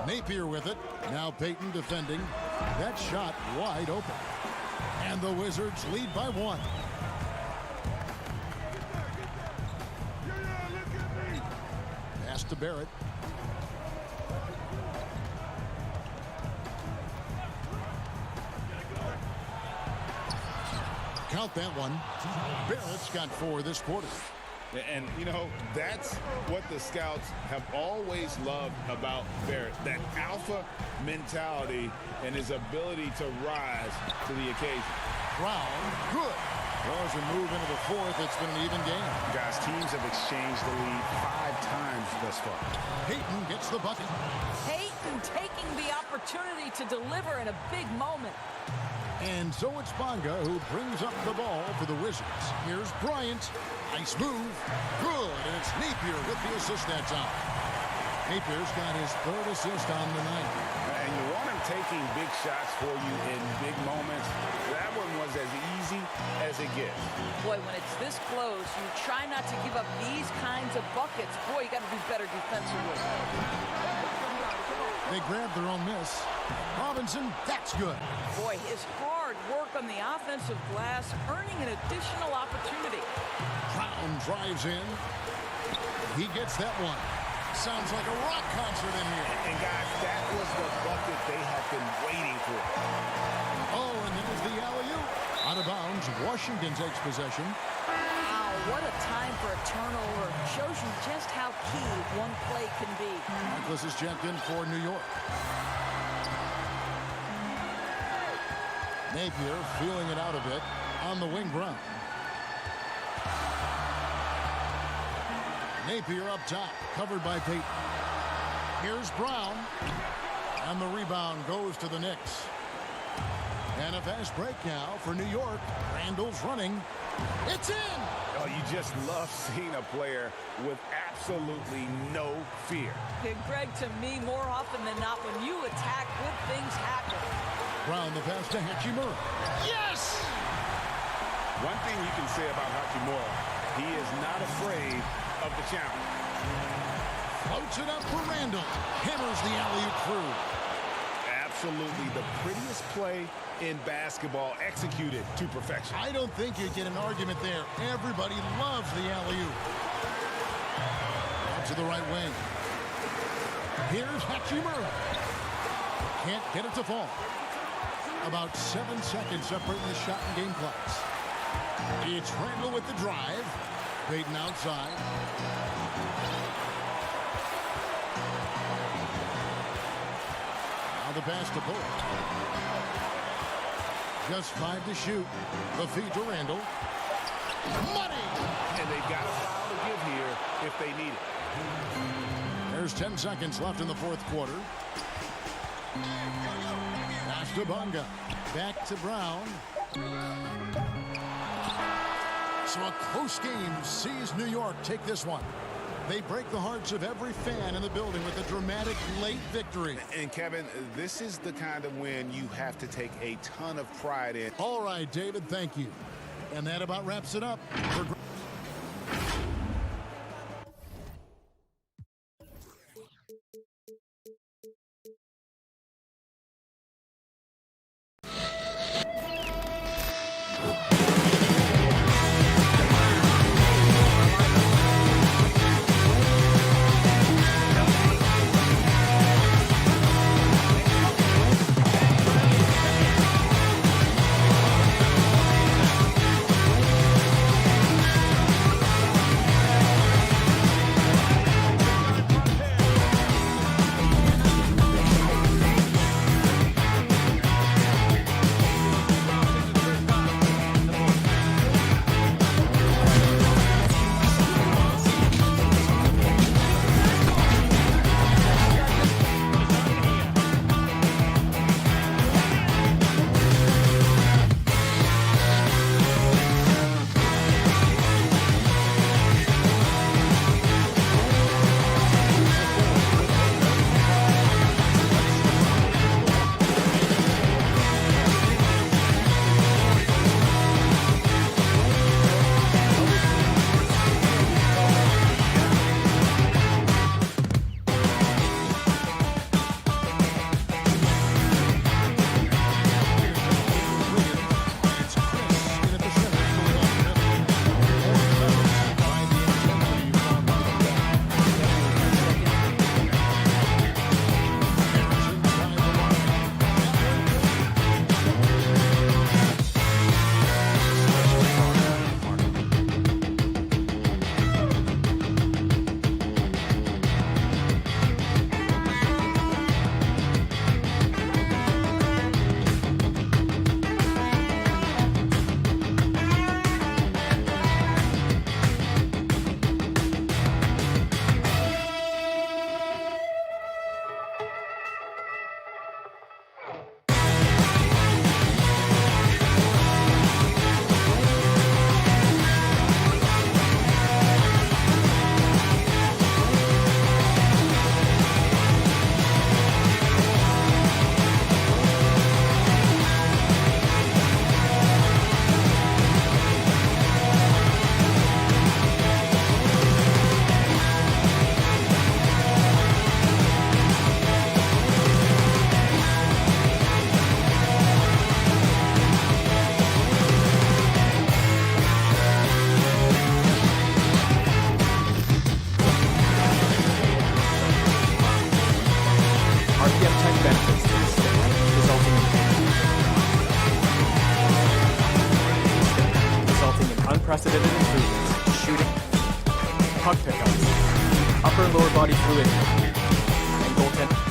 Napier with it. Now Payton defending. That shot wide open. And the Wizards lead by 1. Pass to Barrett. Count that one. Barrett's got 4 this quarter. And, you know, that's what the scouts have always loved about Barrett, that alpha mentality and his ability to rise to the occasion. Brown, good. Well, as we move into the fourth, it's been an even game. Guys, teams have exchanged the lead 5 times thus far. Payton gets the bucket. Payton taking the opportunity to deliver in a big moment. And so it's Bonga who brings up the ball for the Wizards. Here's Bryant. Nice move. Good. And it's Napier with the assist that time. Napier's got his 3rd assist on the night. And you want him taking big shots for you in big moments. That one was as easy as it gets. Boy, when it's this close, you try not to give up these kinds of buckets. Boy, you got to do better defensively. They grab their own miss. Robinson, that's good. Boy, his hard work on the offensive glass, earning an additional opportunity. Brown drives in. He gets that one. Sounds like a rock concert in here. And guys, that was the bucket they have been waiting for. Oh, and there's the alley-oop. Out of bounds, Washington takes possession. Wow, what a time for a turnover. Shows you just how key one play can be. Nicholas is checked in for New York. Napier feeling it out a bit on the wing. Brown. Napier up top, covered by Payton. Here's Brown. And the rebound goes to the Knicks. And a fast break now for New York. Randall's running. It's in! Oh, you just love seeing a player with absolutely no fear. And Greg, to me, more often than not, when you attack, good things happen. Brown the pass to Hachimura. Yes! One thing you can say about Hachimura, he is not afraid of the challenge. Floats it up for Randall. Hammers the alley-oop through. Absolutely the prettiest play in basketball, executed to perfection. I don't think you get an argument there. Everybody loves the alley-oop. Out to the right wing. Here's Hachimura. Can't get it to fall. About 7 seconds separating the shot and game clocks. It's Randall with the drive. Payton outside. Now the pass to Bullock. Just 5 to shoot. The feed to Randall. Money! And they've got a foul to give here if they need it. There's 10 seconds left in the fourth quarter. Pass to Bonga. Back to Brown. So a close game sees New York take this one. They break the hearts of every fan in the building with a dramatic late victory. And Kevin, this is the kind of win you have to take a ton of pride in. All right, David, thank you. And that about wraps it up for unprecedented improvements to shooting, puck pickups, upper and lower body fluidity, and goaltending.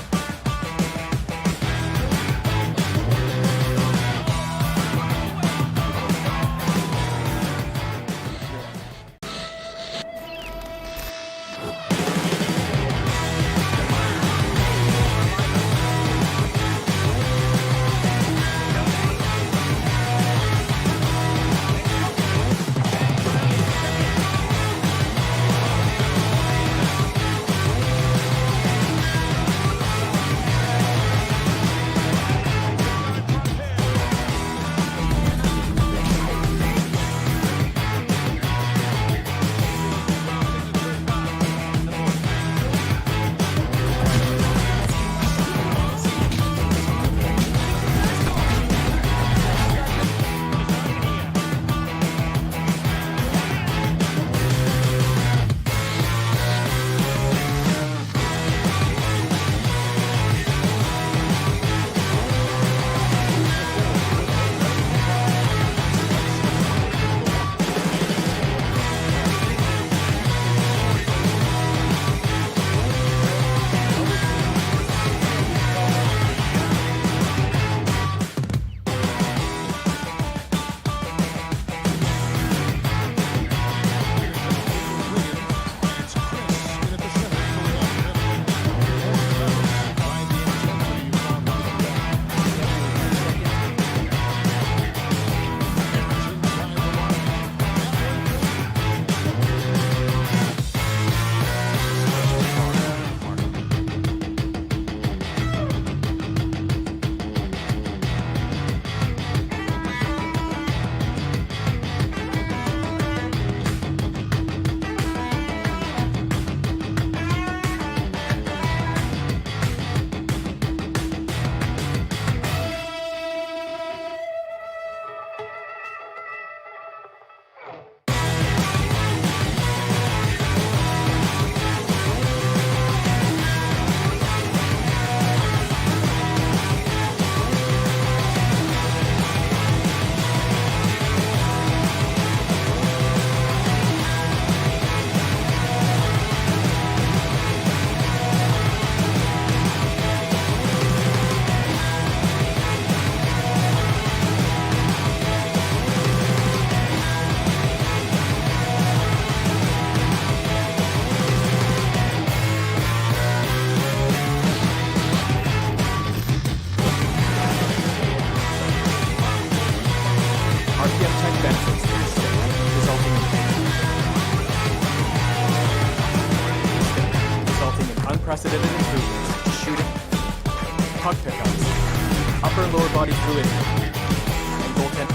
upper and lower body fluid, and goaltending.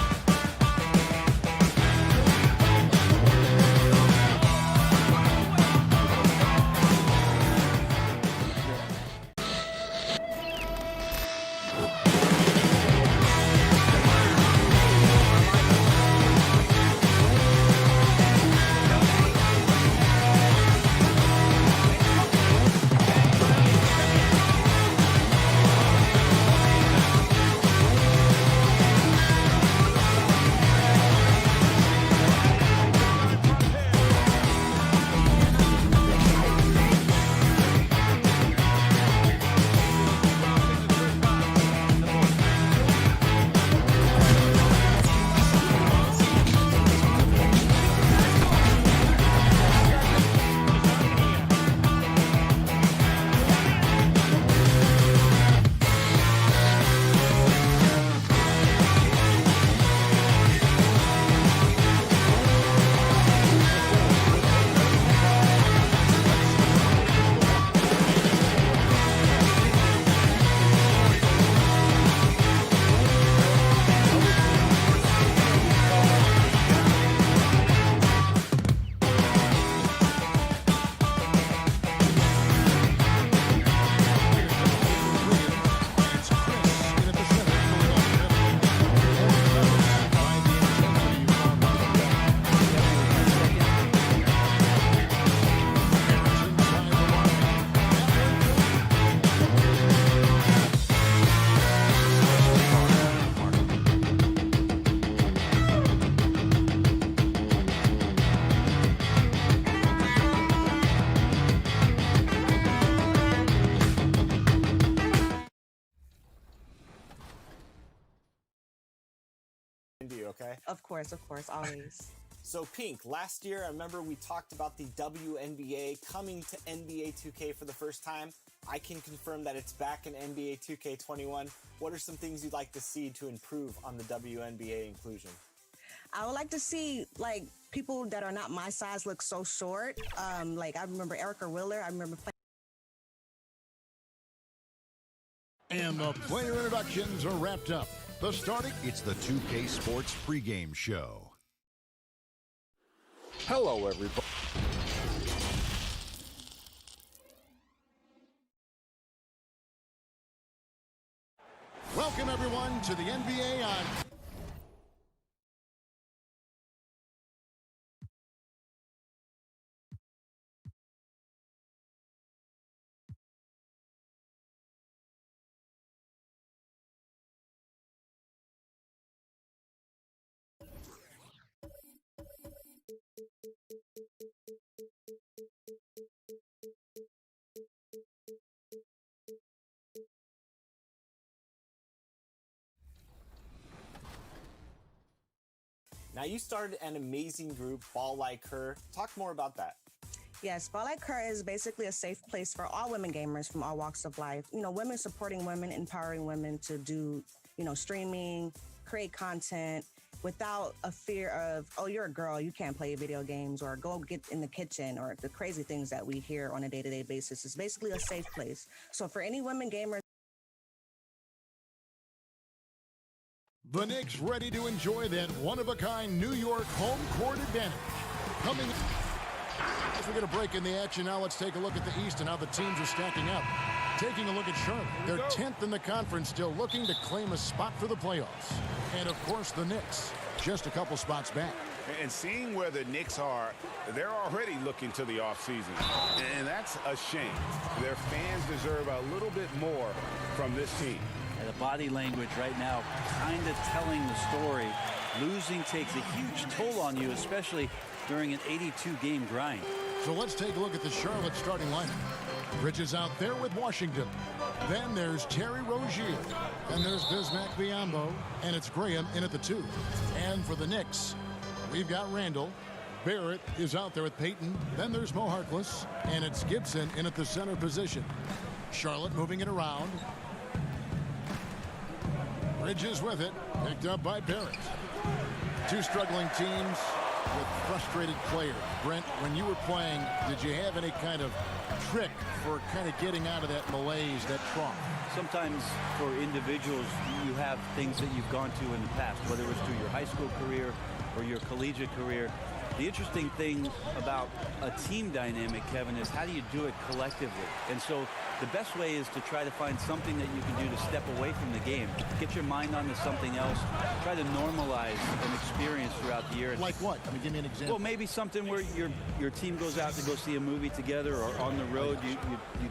Okay? Of course, always. So, Pink, last year I remember we talked about the WNBA coming to NBA 2K for the first time. I can confirm that it's back in NBA 2K21. What are some things you'd like to see to improve on the WNBA inclusion? I would like to see, like, people that are not my size look so short. Like, I remember Erica Wheeler. I remember playing. And the player introductions are wrapped up. The starting. It's the 2K Sports pregame show. Hello, everybody. Welcome, everyone, to the NBA on... Now, you started an amazing group, Ball Like Her. Talk more about that. Yes, Ball Like Her is basically a safe place for all women gamers from all walks of life. You know, women supporting women, empowering women to do, you know, streaming, create content without a fear of, oh, you're a girl, you can't play video games, or go get in the kitchen, or the crazy things that we hear on a day-to-day basis. It's basically a safe place. So for any women gamers, The Knicks ready to enjoy that one-of-a-kind New York home court advantage. Coming as we get a break in the action now, let's take a look at the East and how the teams are stacking up. Taking a look at Charlotte. They're 10th in the conference, still looking to claim a spot for the playoffs. And, of course, the Knicks, just a couple spots back. And seeing where the Knicks are, they're already looking to the offseason. And that's a shame. Their fans deserve a little bit more from this team. And the body language right now kind of telling the story. Losing takes a huge toll on you, especially during an 82-game grind. So let's take a look at the Charlotte starting lineup. Bridges out there with Washington. Then there's Terry Rozier. And there's Bismack Biyombo. And it's Graham in at the 2. And for the Knicks, we've got Randall. Barrett is out there with Payton. Then there's Mo Harkless. And it's Gibson in at the center position. Charlotte moving it around. Bridges with it. Picked up by Barrett. Two struggling teams with frustrated players. Brent, when you were playing, did you have any kind of trick for kind of getting out of that malaise, that trough? sometimes for individuals, you have things that you've gone to in the past, whether it was through your high school career or your collegiate career. The interesting thing about a team dynamic, Kevin, is how do you do it collectively? And so the best way is to try to find something that you can do to step away from the game, get your mind onto something else, try to normalize an experience throughout the year. Like what? I mean, give me an example. Well, maybe something where your team goes out to go see a movie together, or on the road you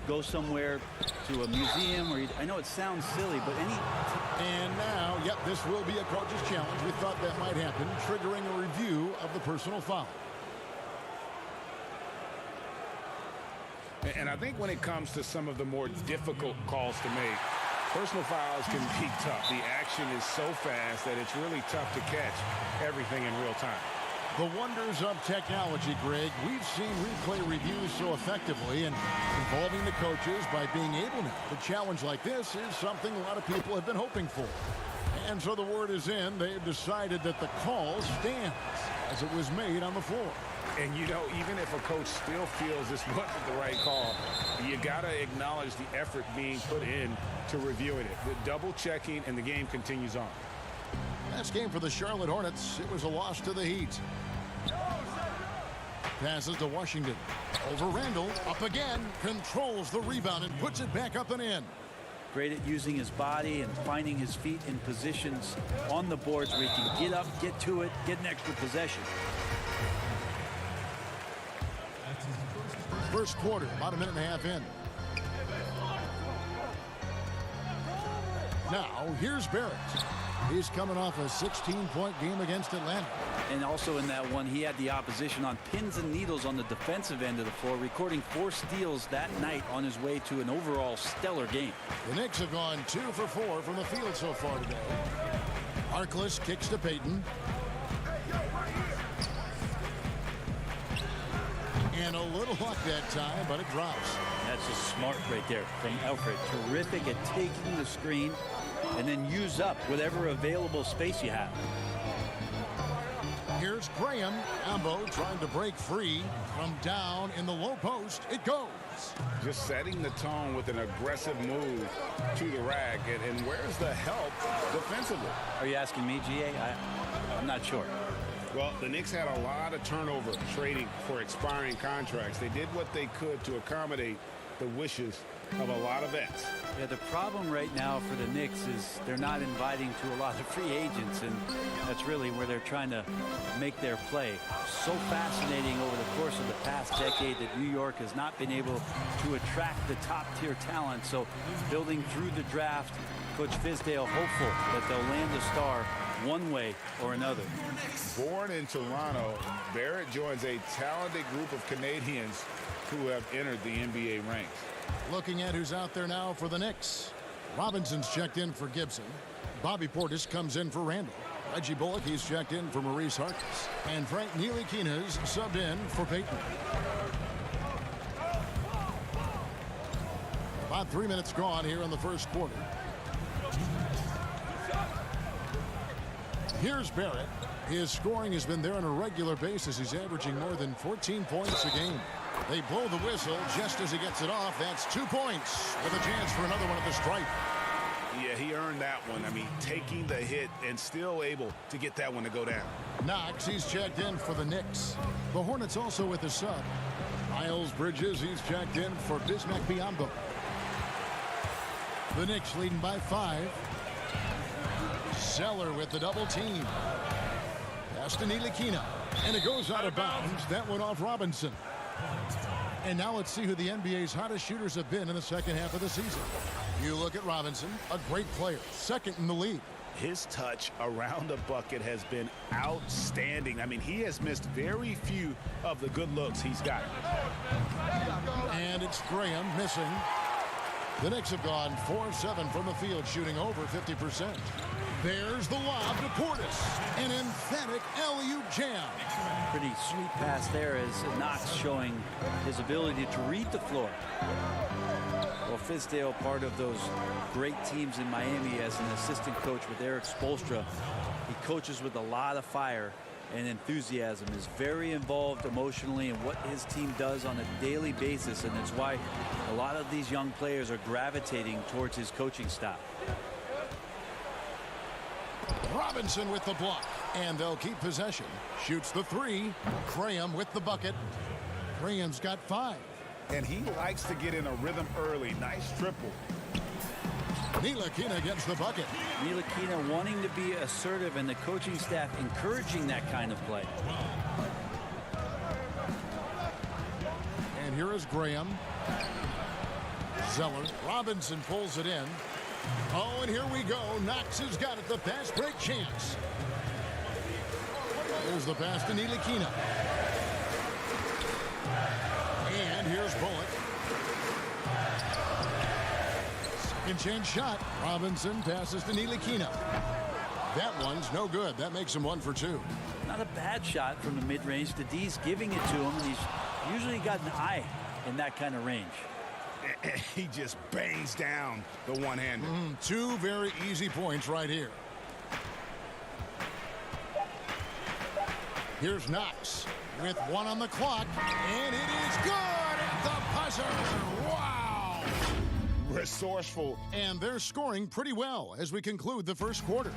go somewhere to a museum, or I know it sounds silly, but any... And now, yep, this will be a coach's challenge. We thought that might happen, triggering a review of the personal foul. And I think when it comes to some of the more difficult calls to make, personal fouls can be tough. The action is so fast that it's really tough to catch everything in real time. The wonders of technology, Greg. We've seen replay reviews so effectively, and involving the coaches by being able now to challenge like this is something a lot of people have been hoping for. And so the word is in. They've decided that the call stands as it was made on the floor. And, you know, even if a coach still feels this wasn't the right call, you got to acknowledge the effort being put in to reviewing it. The double checking, and the game continues on. Last game for the Charlotte Hornets, it was a loss to the Heat. Passes to Washington. Over Randall, up again, controls the rebound and puts it back up and in. Great at using his body and finding his feet in positions on the boards where he can get up, get to it, get an extra possession. First quarter, about a minute and a half in. Now, here's Barrett. He's coming off a 16-point game against Atlanta. And also in that one, he had the opposition on pins and needles on the defensive end of the floor, recording 4 steals that night on his way to an overall stellar game. The Knicks have gone 2 for 4 from the field so far today. Harkless kicks to Payton. And a little luck that time, but it drops. That's just smart right there from Alfred. Terrific at taking the screen and then use up whatever available space you have. Here's Graham. Ambo trying to break free from down in the low post. It goes. Just setting the tone with an aggressive move to the rack. And where's the help defensively? Are you asking me, GA? I'm not sure. Well, the Knicks had a lot of turnover trading for expiring contracts. They did what they could to accommodate the wishes of a lot of vets. Yeah, the problem right now for the Knicks is they're not inviting to a lot of free agents, and that's really where they're trying to make their play. So fascinating over the course of the past decade that New York has not been able to attract the top-tier talent. So building through the draft, Coach Fizdale hopeful that they'll land a star one way or another. Born in Toronto, Barrett joins a talented group of Canadians who have entered the NBA ranks. Looking at who's out there now for the Knicks. Robinson's checked in for Gibson. Bobby Portis comes in for Randall. Reggie Bullock, he's checked in for Maurice Harkless. And Frank Ntilikina's subbed in for Payton. About 3 minutes gone here in the first quarter. Here's Barrett. His scoring has been there on a regular basis. He's averaging more than 14 points a game. They blow the whistle just as he gets it off. That's 2 points with a chance for another one at the stripe. Yeah, he earned that one. I mean, taking the hit and still able to get that one to go down. Knox, he's checked in for the Knicks. The Hornets also with a sub. Miles Bridges, he's checked in for Bismack Biyombo. The Knicks leading by 5. Zeller with the double team. Pass to Ntilikina. And it goes out of bounds. That went off Robinson. And now let's see who the NBA's hottest shooters have been in the second half of the season. You look at Robinson, a great player, second in the league. His touch around the bucket has been outstanding. I mean, he has missed very few of the good looks he's got. And it's Graham missing. The Knicks have gone 4-7 from the field, shooting over 50%. There's the lob to Portis. An emphatic alley-oop jam. Pretty sweet pass there as Knox showing his ability to read the floor. Well, Fizdale, part of those great teams in Miami as an assistant coach with Eric Spoelstra. He coaches with a lot of fire. and enthusiasm, is very involved emotionally in what his team does on a daily basis, and it's why a lot of these young players are gravitating towards his coaching style. Robinson with the block, and they'll keep possession. Shoots the three. Graham with the bucket. Graham's got 5. And he likes to get in a rhythm early. Nice triple. Ntilikina gets the bucket. Ntilikina wanting to be assertive, and the coaching staff encouraging that kind of play. And here is Graham. Zeller. Robinson pulls it in. Oh, and here we go. Knox has got it. The fast break chance. There's the pass to Ntilikina. And here's Bullock. Second chance shot. Robinson passes to Ntilikina. That one's no good. That makes him 1 for 2. Not a bad shot from the mid-range. D's giving it to him, and he's usually got an eye in that kind of range. He just bangs down the one-hander. 2 very easy points right here. Here's Knox with 1 on the clock, and it is good at the buzzer. Wow! Resourceful. And they're scoring pretty well as we conclude the first quarter.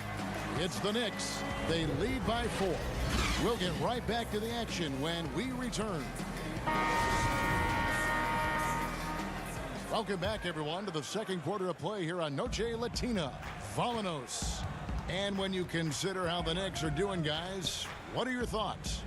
It's the Knicks. They lead by 4. We'll get right back to the action when we return. Welcome back, everyone, to the second quarter of play here on Noche Latina. Volanos. And when you consider how the Knicks are doing, guys, what are your thoughts?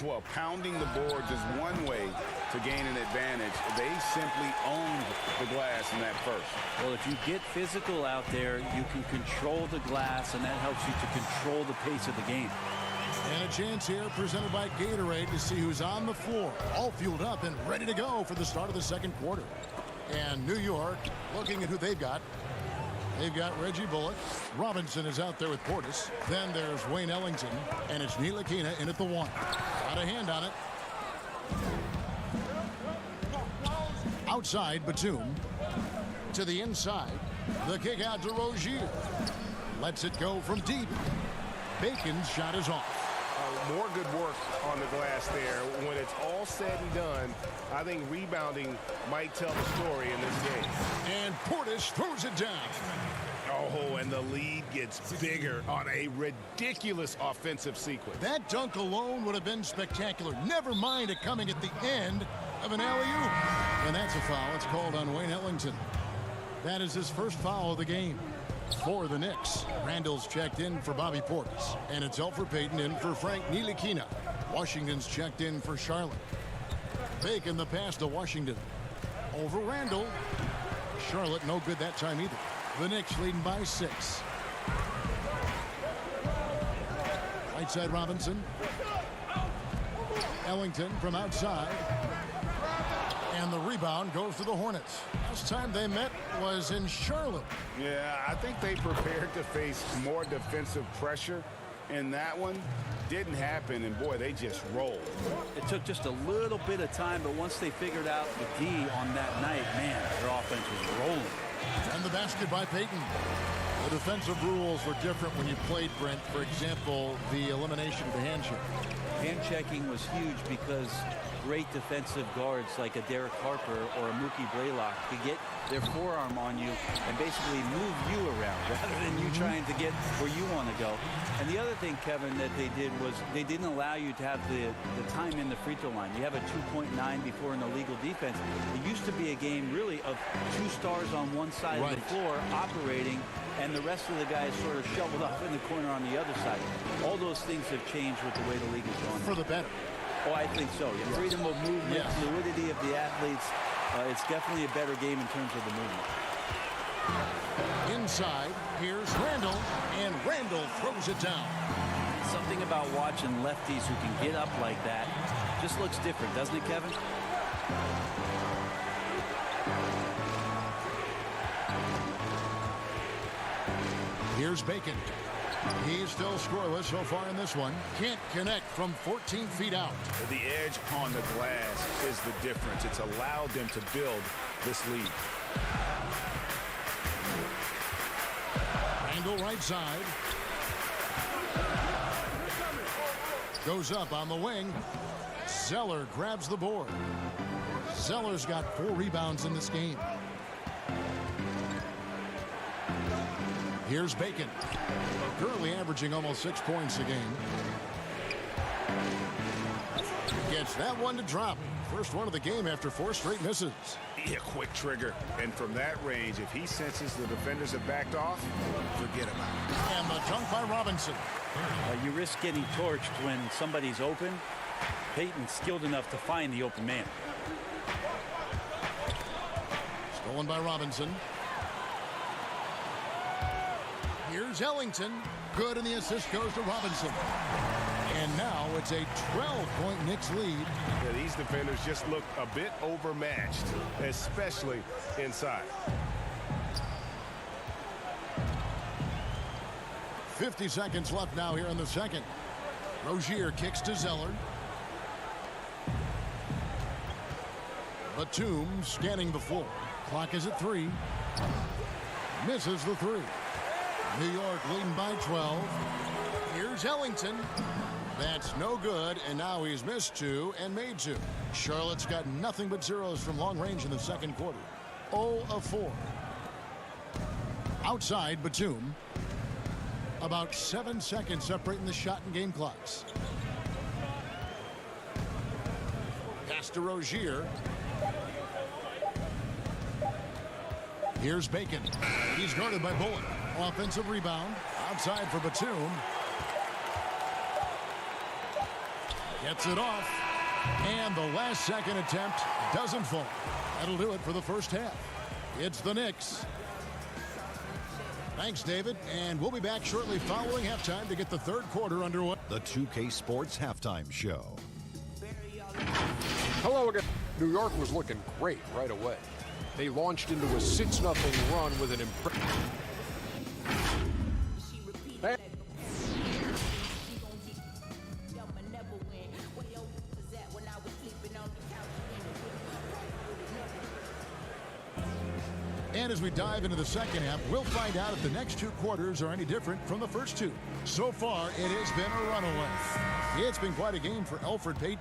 Well, pounding the boards is one way to gain an advantage. They simply owned the glass in that first. Well, if you get physical out there, you can control the glass, and that helps you to control the pace of the game. And a chance here presented by Gatorade to see who's on the floor, all fueled up and ready to go for the start of the second quarter. And New York, looking at who they've got. They've got Reggie Bullock. Robinson is out there with Portis. Then there's Wayne Ellington. And it's Ntilikina in at the 1. Got a hand on it. Outside, Batum. To the inside. The kick out to Rozier. Lets it go from deep. Bacon's shot is off. More good work on the glass there. When it's all said and done, I think rebounding might tell the story in this game. And Portis throws it down. Oh, and the lead gets bigger on a ridiculous offensive sequence. That dunk alone would have been spectacular. Never mind it coming at the end of an alley-oop. And that's a foul. It's called on Wayne Ellington. That is his first foul of the game for the Knicks. Randall's checked in for Bobby Portis. And it's Elfrid Payton in for Frank Ntilikina. Washington's checked in for Charlotte. Bacon the pass to Washington. Over Randall. Charlotte no good that time either. The Knicks leading by 6. Right side Robinson. Ellington from outside. And the rebound goes to the Hornets. Last time they met was in Charlotte. Yeah, I think they prepared to face more defensive pressure. And that one didn't happen, and boy, they just rolled. It took just a little bit of time, but once they figured out the D on that night, man, their offense was rolling. And the basket by Payton. The defensive rules were different when you played, Brent. For example, the elimination of the hand check. Hand checking was huge because great defensive guards like a Derek Harper or a Mookie Blaylock could get their forearm on you and basically move you around rather than you trying to get where you want to go. And the other thing, Kevin, that they did was they didn't allow you to have the time in the free throw line. You have a 2.9 before an illegal defense. It used to be a game really of 2 stars on one side of the floor operating, and the rest of the guys sort of shoveled up in the corner on the other side. All those things have changed with the way the league is going. For the better. Oh, I think so. Yeah. Freedom of movement, fluidity of the athletes. It's definitely a better game in terms of the movement. Inside, here's Randall, and Randall throws it down. Something about watching lefties who can get up like that just looks different, doesn't it, Kevin? Here's Bacon. He's still scoreless so far in this one. Can't connect from 14 feet out. The edge on the glass is the difference. It's allowed them to build this lead. Randall right side. goes up on the wing. Zeller grabs the board. Zeller's got 4 rebounds in this game. Here's Bacon. Currently averaging almost 6 points a game. Gets that one to drop. First one of the game after 4 straight misses. Yeah, quick trigger. And from that range, if he senses the defenders have backed off, forget about it. And the dunk by Robinson. You risk getting torched when somebody's open. Payton's skilled enough to find the open man. Stolen by Robinson. Here's Ellington. Good, and the assist goes to Robinson. And now it's a 12-point Knicks lead. Yeah, these defenders just look a bit overmatched, especially inside. 50 seconds left now here in the second. Rozier kicks to Zeller. Batum scanning the floor. Clock is at 3. Misses the 3. New York leading by 12. Here's Ellington. That's no good, and now he's missed 2 and made 2. Charlotte's got nothing but zeros from long range in the second quarter. 0 of 4. Outside, Batum. About 7 seconds separating the shot and game clocks. Pass to Rozier. Here's Bacon. He's guarded by Bullock. Offensive rebound. Outside for Batum. Gets it off. And the last second attempt doesn't fall. That'll do it for the first half. It's the Knicks. Thanks, David. And we'll be back shortly following halftime to get the third quarter underway. The 2K Sports Halftime Show. Hello again. New York was looking great right away. They launched into a 6-0 run with an impressive. And as we dive into the second half, we'll find out if the next 2 quarters are any different from the first 2. So far, it has been a runaway. It's been quite a game for Elfrid Payton.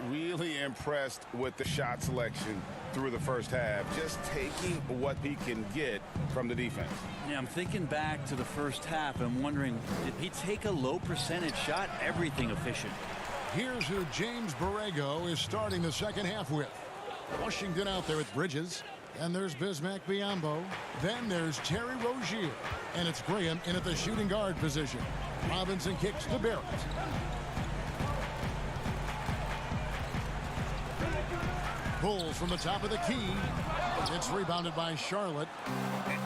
Really impressed with the shot selection through the first half, just taking what he can get from the defense. Yeah, I'm thinking back to the first half and wondering, did he take a low percentage shot? Everything efficient. Here's who James Borrego is starting the second half with. Washington out there with Bridges. And there's Bismack Biyombo. Then there's Terry Rozier. And it's Graham in at the shooting guard position. Robinson kicks to Barrett. Bulls from the top of the key. It's rebounded by Charlotte.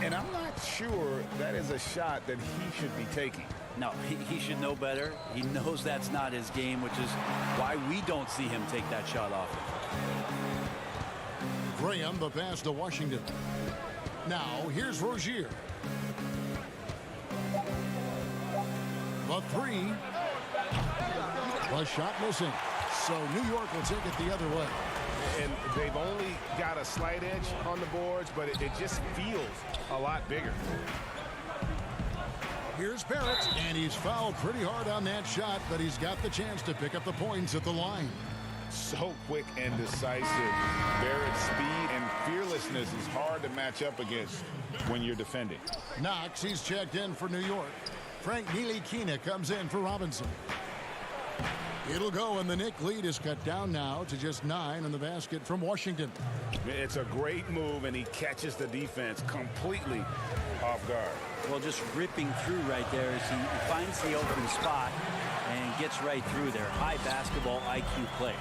And I'm not sure that is a shot that he should be taking. No, he should know better. He knows that's not his game, which is why we don't see him take that shot off. Graham, the pass to Washington. Now, here's Rozier. The 3. The shot missing. So New York will take it the other way. And they've only got a slight edge on the boards, but it just feels a lot bigger. Here's Barrett, and he's fouled pretty hard on that shot, but he's got the chance to pick up the points at the line. So quick and decisive. Barrett's speed and fearlessness is hard to match up against when you're defending. Knox, he's checked in for New York. Frank Ntilikina comes in for Robinson. It'll go, and the Knick lead is cut down now to just 9 on the basket from Washington. It's a great move, and he catches the defense completely off guard. Well, just ripping through right there as he finds the open spot and gets right through there. High basketball IQ play.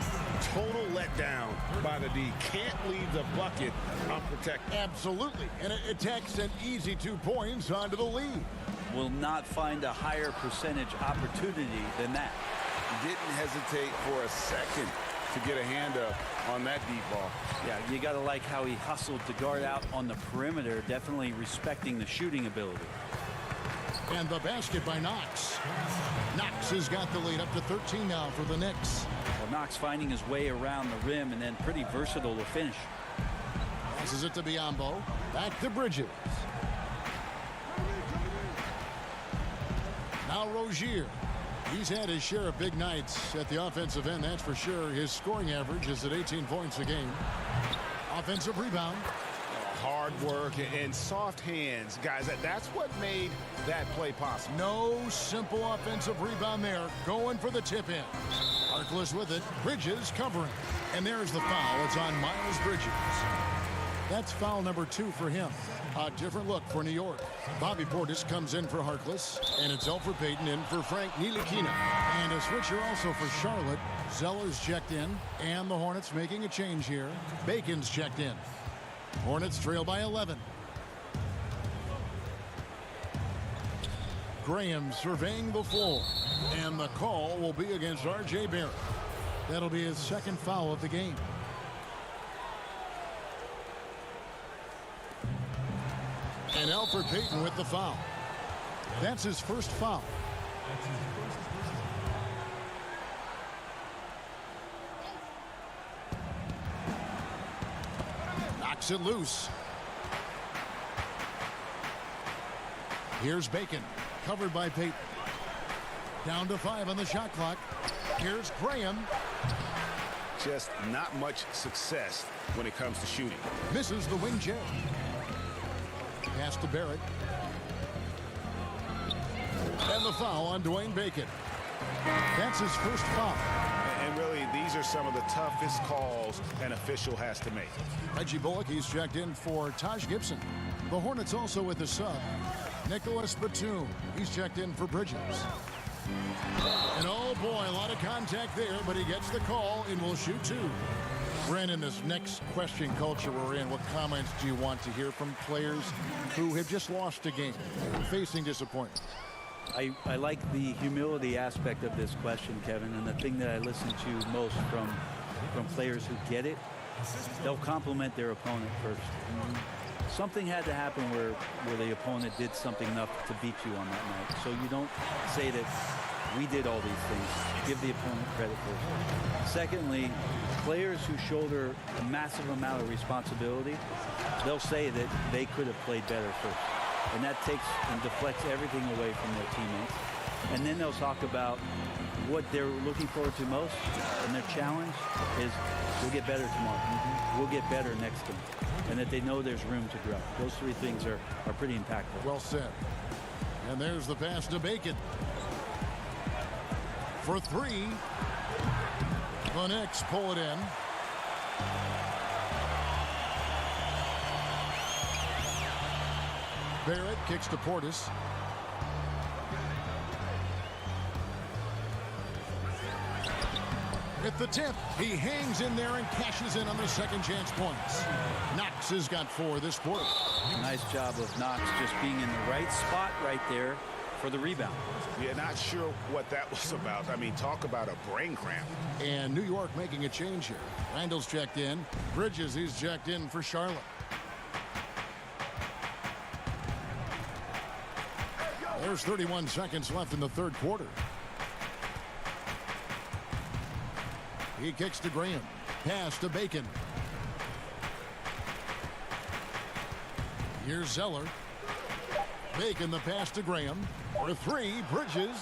Total letdown by the D. Can't leave the bucket unprotected. Absolutely, and it takes an easy 2 points onto the lead. Will not find a higher percentage opportunity than that. Didn't hesitate for a second to get a hand up on that deep ball. Yeah, you got to like how he hustled to guard out on the perimeter, definitely respecting the shooting ability. And the basket by Knox. Knox has got the lead up to 13 now for the Knicks. Well, Knox finding his way around the rim and then pretty versatile to finish. Passes it to Biyombo. Back to Bridges. Now Rozier. He's had his share of big nights at the offensive end, that's for sure. His scoring average is at 18 points a game. Offensive rebound. Hard work and soft hands. Guys, that's what made that play possible. No simple offensive rebound there. Going for the tip-in. Harkless with it. Bridges covering. And there's the foul. It's on Miles Bridges. That's foul number 2 for him. A different look for New York. Bobby Portis comes in for Harkless. And it's Elfrid Payton in for Frank Ntilikina. And a switcher also for Charlotte. Zeller's checked in. And the Hornets making a change here. Bacon's checked in. Hornets trail by 11. Graham surveying the floor. And the call will be against R.J. Barrett. That'll be his second foul of the game. And Elfrid Payton with the foul. That's his first foul. Knocks it loose. Here's Bacon, covered by Payton. Down to 5 on the shot clock. Here's Graham. Just not much success when it comes to shooting. Misses the wing J. Pass to Barrett. And the foul on Dwayne Bacon. That's his first foul. And really, these are some of the toughest calls an official has to make. Reggie Bullock, he's checked in for Taj Gibson. The Hornets also with the sub. Nicholas Batum, he's checked in for Bridges. And oh boy, a lot of contact there, but he gets the call and will shoot 2. Brandon, this next question culture we're in, what comments do you want to hear from players who have just lost a game, facing disappointment? I like the humility aspect of this question, Kevin, and the thing that I listen to most from players who get it, they'll compliment their opponent first. Something had to happen where the opponent did something enough to beat you on that night. So you don't say that we did all these things. Give the opponent credit first. Secondly, players who shoulder a massive amount of responsibility, they'll say that they could have played better first. And that takes and deflects everything away from their teammates. And then they'll talk about what they're looking forward to most, and their challenge is we'll get better tomorrow. We'll get better next game. And that they know there's room to grow. Those 3 things are pretty impactful. Well said. And there's the pass to Bacon. For 3. The Knicks pull it in. Barrett kicks to Portis. At the tip, he hangs in there and cashes in on the second chance points. Knox has got 4 this quarter. Nice job of Knox just being in the right spot right there for the rebound. Yeah, not sure what that was about. I mean, talk about a brain cramp. And New York making a change here. Randall's checked in. Bridges, he's checked in for Charlotte. There's 31 seconds left in the third quarter. He kicks to Graham. Pass to Bacon. Here's Zeller. Bacon the pass to Graham. For 3, Bridges.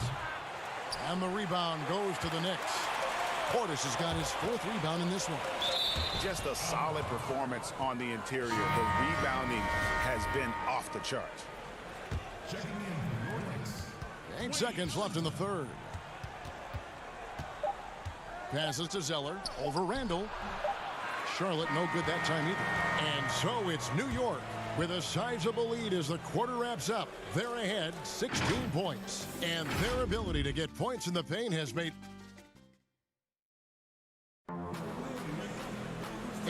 And the rebound goes to the Knicks. Portis has got his 4th rebound in this one. Just a solid performance on the interior. The rebounding has been off the charts. 8 seconds left in the third. Passes to Zeller. Over Randall. Charlotte no good that time either. And so it's New York with a sizable lead as the quarter wraps up. They're ahead 16 points. And their ability to get points in the paint has made...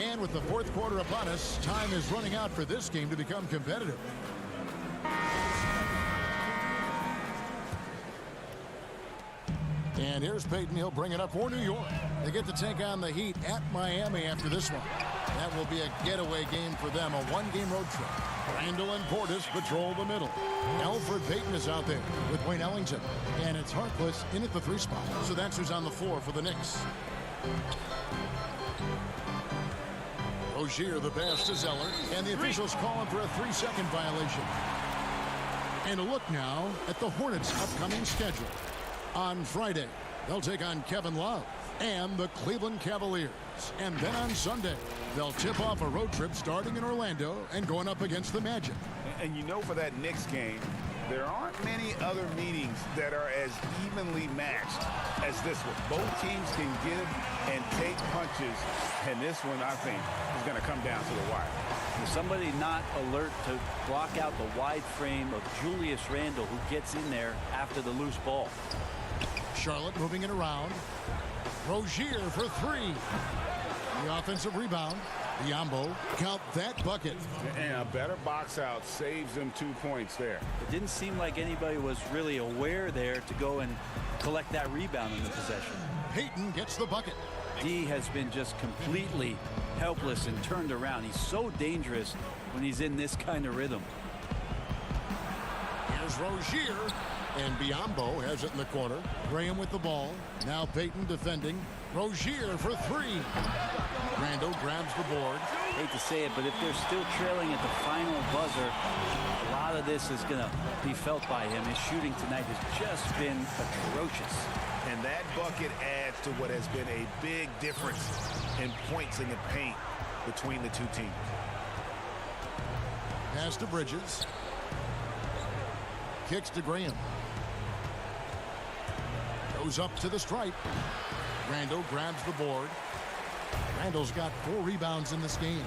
And with the fourth quarter upon us, time is running out for this game to become competitive. And here's Payton. He'll bring it up for New York. They get to take on the Heat at Miami after this one. That will be a getaway game for them, a one-game road trip. Randall and Portis patrol the middle. Elfrid Payton is out there with Wayne Ellington. And it's Harkless in at the 3 spot. So that's who's on the floor for the Knicks. Rozier the pass to Zeller. And the officials calling for a 3-second violation. And a look now at the Hornets' upcoming schedule. On Friday, they'll take on Kevin Love and the Cleveland Cavaliers. And then on Sunday, they'll tip off a road trip starting in Orlando and going up against the Magic. And you know, for that Knicks game, there aren't many other meetings that are as evenly matched as this one. Both teams can give and take punches, and this one, I think, is going to come down to the wire. Is somebody not alert to block out the wide frame of Julius Randle, who gets in there after the loose ball? Charlotte moving it around. Rozier for three. The offensive rebound. Biyombo, count that bucket. And a better box out saves them 2 points there. It didn't seem like anybody was really aware there to go and collect that rebound in the possession. Payton gets the bucket. D has been just completely helpless and turned around. He's so dangerous when he's in this kind of rhythm. Here's Rozier. And Biyombo has it in the corner. Graham with the ball. Now Payton defending. Rozier for three. Randle grabs the board. Hate to say it, but if they're still trailing at the final buzzer, a lot of this is going to be felt by him. His shooting tonight has just been atrocious. And that bucket adds to what has been a big difference in points in the paint between the two teams. Pass to Bridges. Kicks to Graham. Goes up to the stripe. Randle grabs the board. Randle's got 4 rebounds in this game.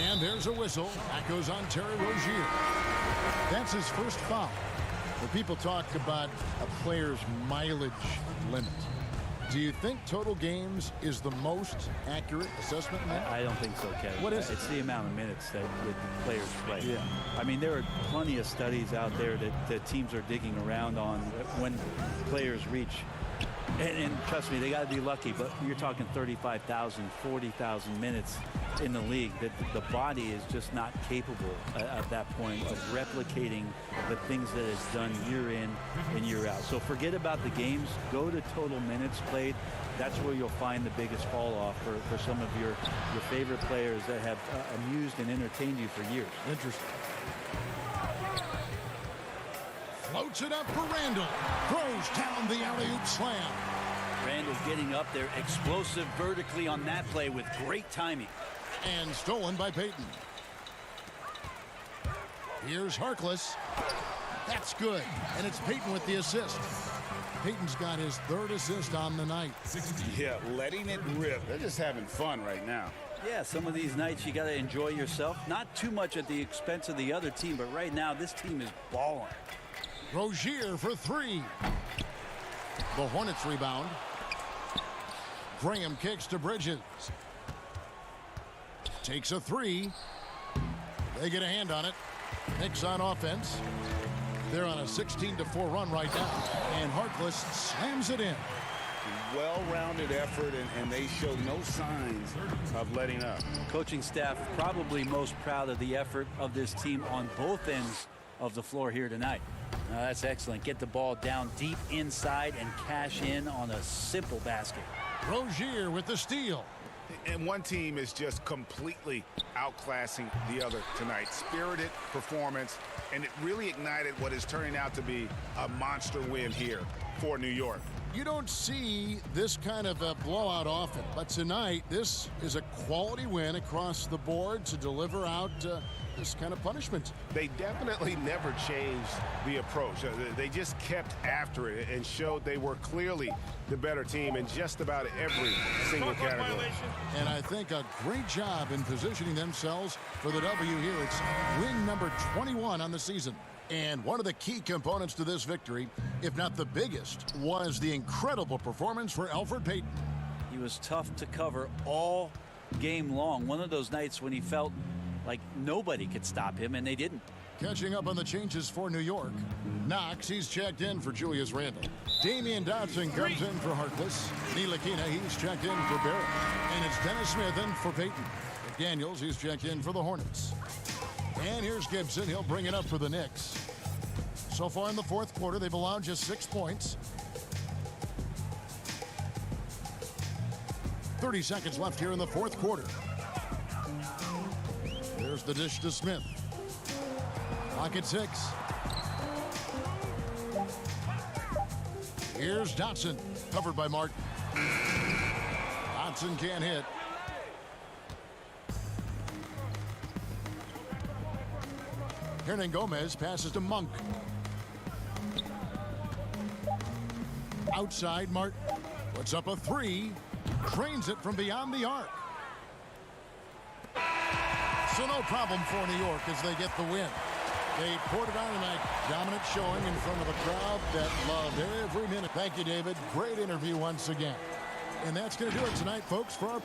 And there's a whistle. That goes on Terry Rozier. That's his first foul. When people talk about a player's mileage limit, do you think total games is the most accurate assessment? I don't think so, Kevin. What is it? It's the amount of minutes that players play. Yeah. I mean, there are plenty of studies out there that teams are digging around on when players reach. And trust me, they got to be lucky, but you're talking 35,000, 40,000 minutes in the league. That the body is just not capable at that point of replicating the things that it's done year in and year out. So forget about the games. Go to total minutes played. That's where you'll find the biggest fall off for some of your favorite players that have amused and entertained you for years. Interesting. Floats it up for Randle. Throws down the alley-oop slam. Randle getting up there, explosive vertically on that play with great timing. And stolen by Payton. Here's Harkless. That's good. And it's Payton with the assist. Payton's got his 3rd assist on the night. Yeah, letting it rip. They're just having fun right now. Yeah, some of these nights you got to enjoy yourself. Not too much at the expense of the other team, but right now this team is balling. Rozier for 3. The Hornets rebound. Graham kicks to Bridges. Takes a 3. They get a hand on it. Knicks on offense. They're on a 16-4 run right now. And Harkless slams it in. Well-rounded effort, and they show no signs of letting up. Coaching staff probably most proud of the effort of this team on both ends of the floor here tonight. That's excellent. Get the ball down deep inside and cash in on a simple basket. Rozier with the steal. And one team is just completely outclassing the other tonight. Spirited performance, and it really ignited what is turning out to be a monster win here for New York. You don't see this kind of a blowout often, but tonight this is a quality win across the board to deliver out this kind of punishment. They definitely never changed the approach. They just kept after it and showed they were clearly the better team in just about every single category. And I think a great job in positioning themselves for the W here. It's win number 21 on the season. And one of the key components to this victory, if not the biggest, was the incredible performance for Elfrid Payton. He was tough to cover all game long. One of those nights when he felt like nobody could stop him, and they didn't. Catching up on the changes for New York. Knox, he's checked in for Julius Randle. Damian Dotson comes in for Harkless. Ntilikina, he's checked in for Barrett. And it's Dennis Smith in for Payton. Daniels, he's checked in for the Hornets. And here's Gibson. He'll bring it up for the Knicks. So far in the 4th quarter, they've allowed just 6 points. 30 seconds left here in the 4th quarter. There's the dish to Smith. Clock at 6. Here's Dotson, covered by Martin. Dotson can't hit. Hernan Gomez passes to Monk. Outside, Martin puts up a three, drains it from beyond the arc. So no problem for New York as they get the win. They poured it on tonight. Dominant showing in front of a crowd that loved every minute. Thank you, David. Great interview once again. And that's going to do it tonight, folks, for our...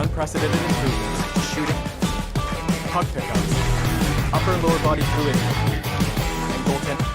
unprecedented improvements to shooting, puck pickups, upper and lower body fluidity, and goaltending.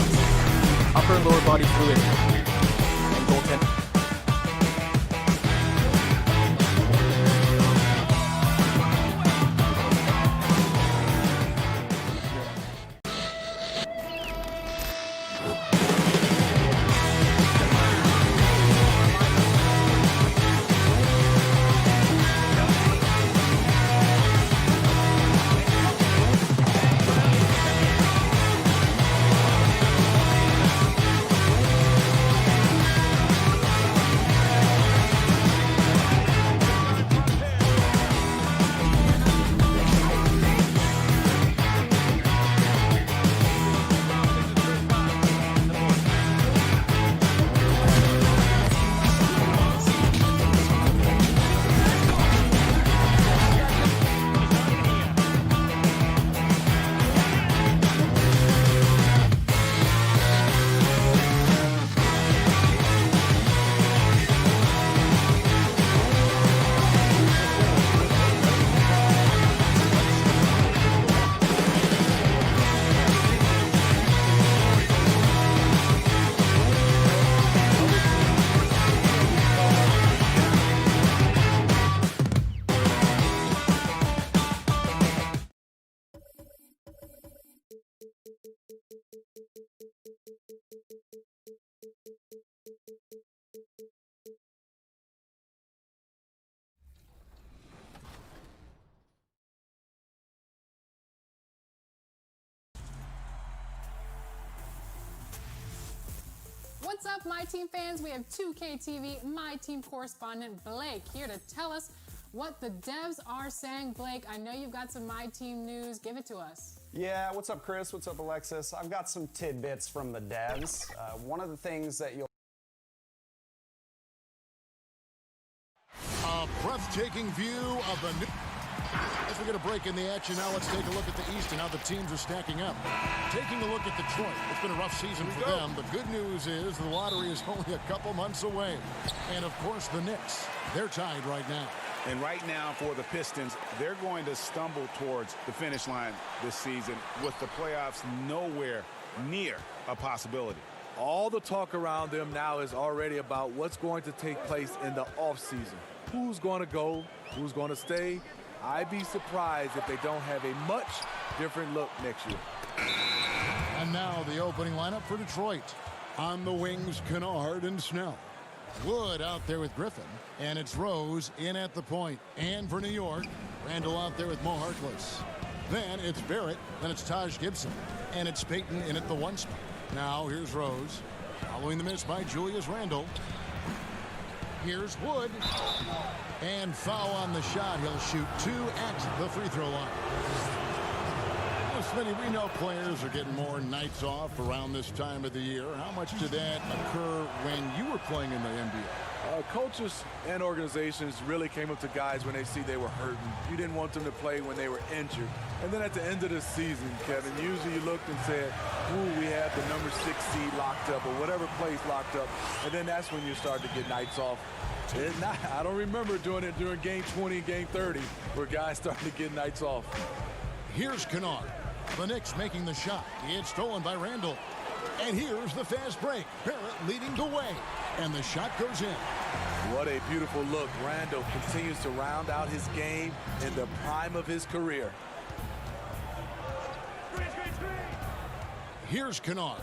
pickups, upper and lower body fluid, and goaltending. What's up, My Team fans? We have 2K TV My Team correspondent Blake here to tell us what the devs are saying. Blake, I know you've got some My Team news. Give it to us. Yeah, what's up, Chris? What's up, Alexis? I've got some tidbits from the devs. One of the things that you'll... A breathtaking view of the new... As we get a break in the action now, let's take a look at the East and how the teams are stacking up. Taking a look at Detroit, it's been a rough season for them. The good news is the lottery is only a couple months away. And, of course, the Knicks, they're tied right now. And right now for the Pistons, they're going to stumble towards the finish line this season with the playoffs nowhere near a possibility. All the talk around them now is already about what's going to take place in the offseason. Who's going to go? Who's going to stay? I'd be surprised if they don't have a much different look next year. And now the opening lineup for Detroit. On the wings, Kennard and Snell. Wood out there with Griffin. And it's Rose in at the point. And for New York, Randall out there with Mo Harkless. Then it's Barrett. Then it's Taj Gibson. And it's Payton in at the one spot. Now here's Rose. Following the miss by Julius Randle. Here's Wood. And foul on the shot. He'll shoot 2 at the free throw line. Smitty, we know players are getting more nights off around this time of the year. How much did that occur when you were playing in the NBA? Coaches and organizations really came up to guys when they see they were hurting. You didn't want them to play when they were injured. And then at the end of the season, Kevin, usually you looked and said, ooh, we have the number 6 seed locked up or whatever place locked up. And then that's when you start to get nights off. I don't remember doing it during game 20 and game 30 where guys started to get nights off. Here's Kennard. The Knicks making the shot. It's stolen by Randall. And here's the fast break. Barrett leading the way. And the shot goes in. What a beautiful look. Randall continues to round out his game in the prime of his career. Here's Kennard.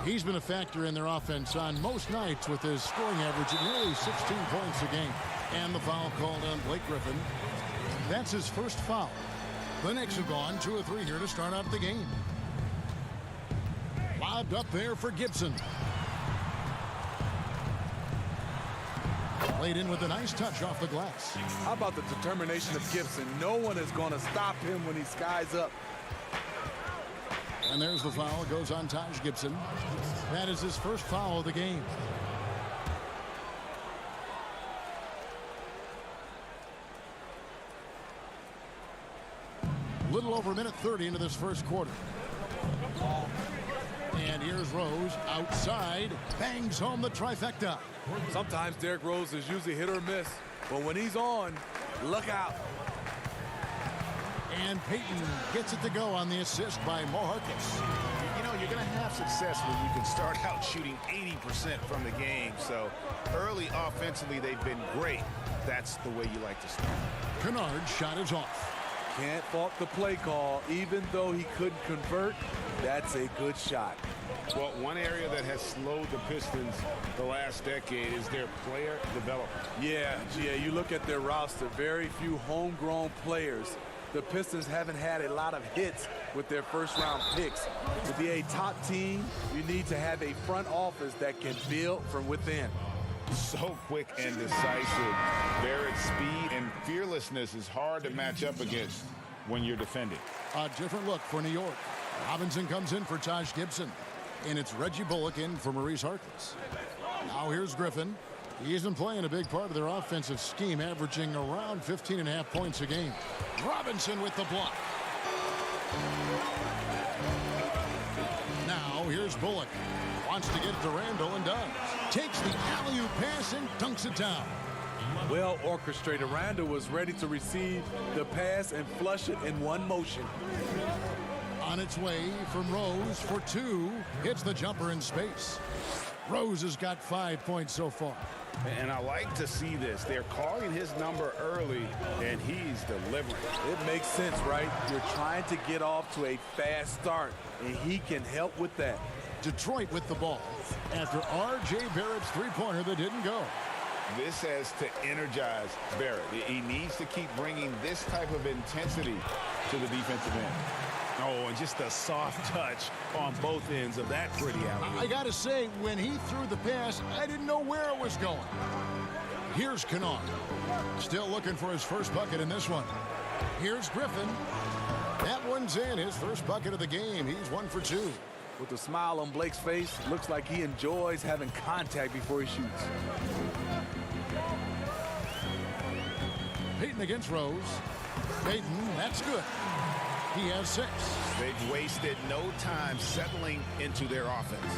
He's been a factor in their offense on most nights with his scoring average at nearly 16 points a game. And the foul called on Blake Griffin. That's his first foul. The Knicks have gone 2 of 3 here to start out the game. Lobbed up there for Gibson. Played in with a nice touch off the glass. How about the determination of Gibson? No one is going to stop him when he skies up. And there's the foul. It goes on Taj Gibson. That is his first foul of the game. Little over a minute 30 into this first quarter. And here's Rose outside. Bangs home the trifecta. Sometimes Derrick Rose is usually hit or miss. But when he's on, look out. And Payton gets it to go on the assist by Mo Harkless. You know, you going to have success when you can start out shooting 80% from the game. So early offensively, they've been great. That's the way you like to start. Kennard's shot is off. Can't fault the play call. Even though he couldn't convert, that's a good shot. Well, one area that has slowed the Pistons the last decade is their player development. Yeah, you look at their roster, very few homegrown players. The Pistons haven't had a lot of hits with their first-round picks. To be a top team, you need to have a front office that can build from within. So quick and decisive. Barrett's speed and fearlessness is hard to match up against when you're defending. A different look for New York. Robinson comes in for Taj Gibson. And it's Reggie Bullock in for Maurice Harkless. Now here's Griffin. He isn't playing a big part of their offensive scheme, averaging around 15.5 points a game. Robinson with the block. Now here's Bullock. Wants to get it to Randall and does. Takes the alley-oop pass and dunks it down. Well orchestrated. Randall was ready to receive the pass and flush it in one motion. On its way from Rose for two. Hits the jumper in space. Rose has got 5 points so far. And I like to see this. They're calling his number early, and he's delivering. It makes sense, right? You're trying to get off to a fast start, and he can help with that. Detroit with the ball after R.J. Barrett's three-pointer that didn't go. This has to energize Barrett. He needs to keep bringing this type of intensity to the defensive end. Oh, and just a soft touch on both ends of that pretty alley. I got to say, when he threw the pass, I didn't know where it was going. Here's Kennard. Still looking for his first bucket in this one. Here's Griffin. That one's in. His first bucket of the game. He's 1 for 2. With a smile on Blake's face, looks like he enjoys having contact before he shoots. Payton against Rose. Payton, that's good. He has 6. They've wasted no time settling into their offense.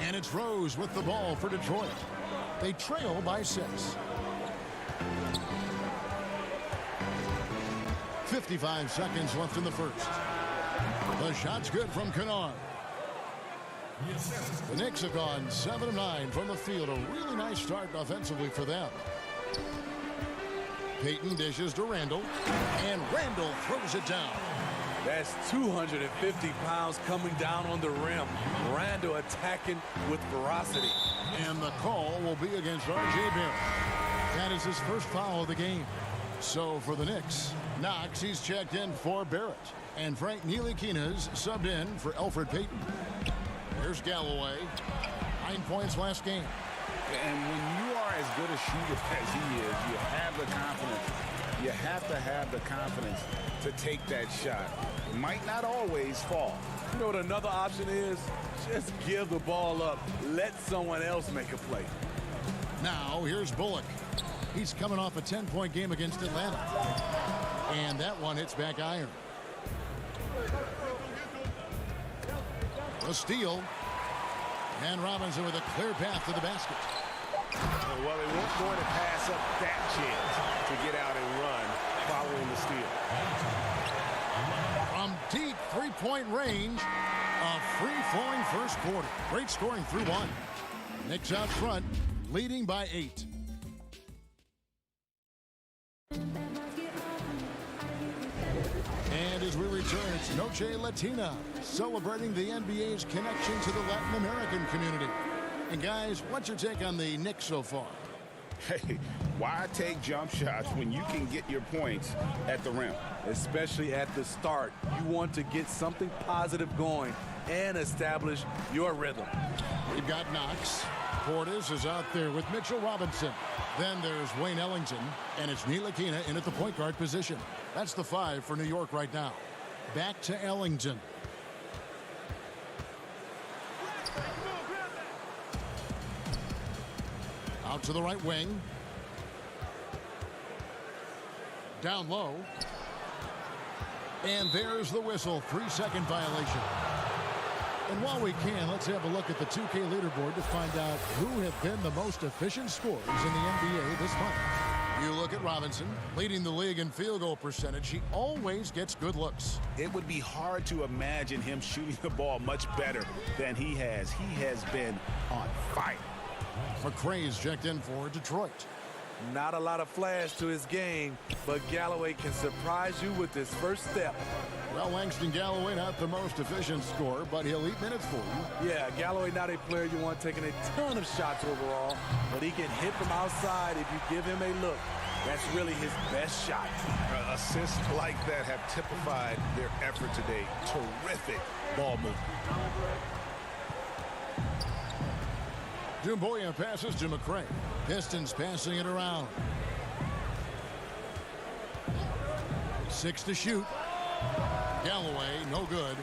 And it's Rose with the ball for Detroit. They trail by 6. 55 seconds left in the first. The shot's good from Kennard. The Knicks have gone 7 of 9 from the field. A really nice start offensively for them. Payton dishes to Randall, and Randall throws it down. That's 250 pounds coming down on the rim. Randall attacking with ferocity. And the call will be against R.J. Barrett. That is his first foul of the game. So for the Knicks, Knox, he's checked in for Barrett. And Frank Ntilikina's subbed in for Elfrid Payton. Here's Galloway. 9 points last game. And when you are as good a shooter as he is, you have the confidence. You have to have the confidence to take that shot. It might not always fall. You know what another option is? Just give the ball up. Let someone else make a play. Now, here's Bullock. He's coming off a 10-point game against Atlanta. And that one hits back iron. A steal. And Robinson with a clear path to the basket. Well, they weren't going to pass up that chance to get out and run following the steal. From deep three-point range, a free-flowing first quarter. Great scoring through 1. Knicks out front, leading by 8. And as we return, it's Noche Latina, celebrating the NBA's connection to the Latin American community. And guys, what's your take on the Knicks so far? Hey, why take jump shots when you can get your points at the rim? Especially at the start. You want to get something positive going and establish your rhythm. We've got Knox. Portis is out there with Mitchell Robinson. Then there's Wayne Ellington, and it's Ntilikina in at the point guard position. That's the 5 for New York right now. Back to Ellington. Out to the right wing. Down low. And there's the whistle. 3-second violation. And while we can, let's have a look at the 2K leaderboard to find out who have been the most efficient scorers in the NBA this month. You look at Robinson, leading the league in field goal percentage. He always gets good looks. It would be hard to imagine him shooting the ball much better than he has. He has been on fire. McCray's checked in for Detroit. Not a lot of flash to his game, but Galloway can surprise you with his first step. Well, Langston Galloway, not the most efficient scorer, but he'll eat minutes for you. Yeah, Galloway not a player you want taking a ton of shots overall, but he can hit from outside if you give him a look. That's really his best shot. Assists like that have typified their effort today. Terrific ball movement. Doumbouya passes to McCray. Pistons passing it around. 6 to shoot. Galloway, no good.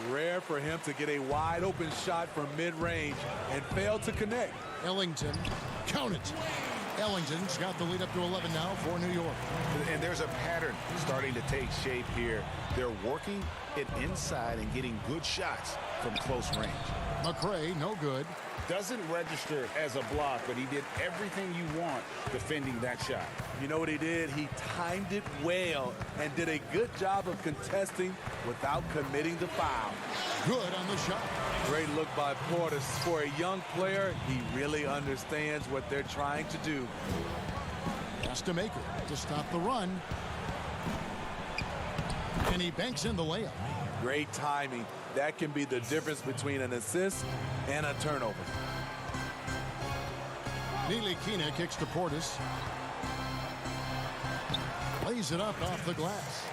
Rare for him to get a wide open shot from mid-range and fail to connect. Ellington, count it. Ellington's got the lead up to 11 now for New York. And there's a pattern starting to take shape here. They're working it inside and getting good shots from close range. McCray, no good. Doesn't register as a block, but he did everything you want defending that shot. You know what he did? He timed it well and did a good job of contesting without committing the foul. Good on the shot. Great look by Portis. For a young player, he really understands what they're trying to do. Has to make it to stop the run. And he banks in the layup. Great timing. That can be the difference between an assist and a turnover. Ntilikina kicks to Portis. Lays it up off the glass.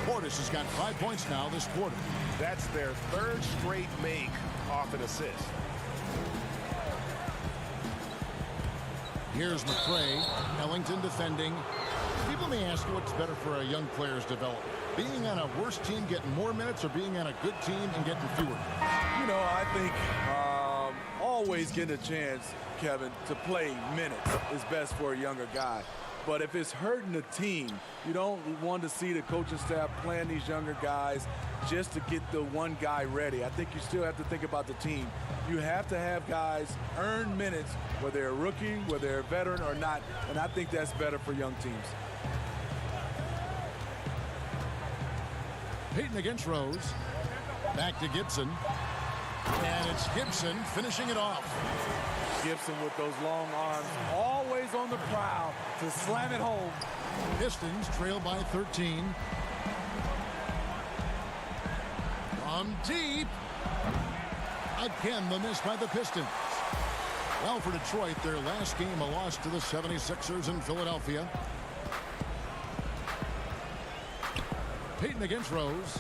Portis has got 5 points now this quarter. That's their third straight make off an assist. Here's McCray. Ellington defending. People may ask you what's better for a young player's development. Being on a worse team getting more minutes or being on a good team and getting fewer? You know, I think always getting a chance, Kevin, to play minutes is best for a younger guy. But if it's hurting the team, you don't want to see the coaching staff playing these younger guys just to get the one guy ready. I think you still have to think about the team. You have to have guys earn minutes, whether they're a rookie, whether they're a veteran or not, and I think that's better for young teams. Payton against Rose. Back to Gibson. And it's Gibson finishing it off. Gibson with those long arms, always on the prowl to slam it home. Pistons trail by 13. From deep. Again, the miss by the Pistons. Well, for Detroit, their last game, a loss to the 76ers in Philadelphia. Payton against Rose.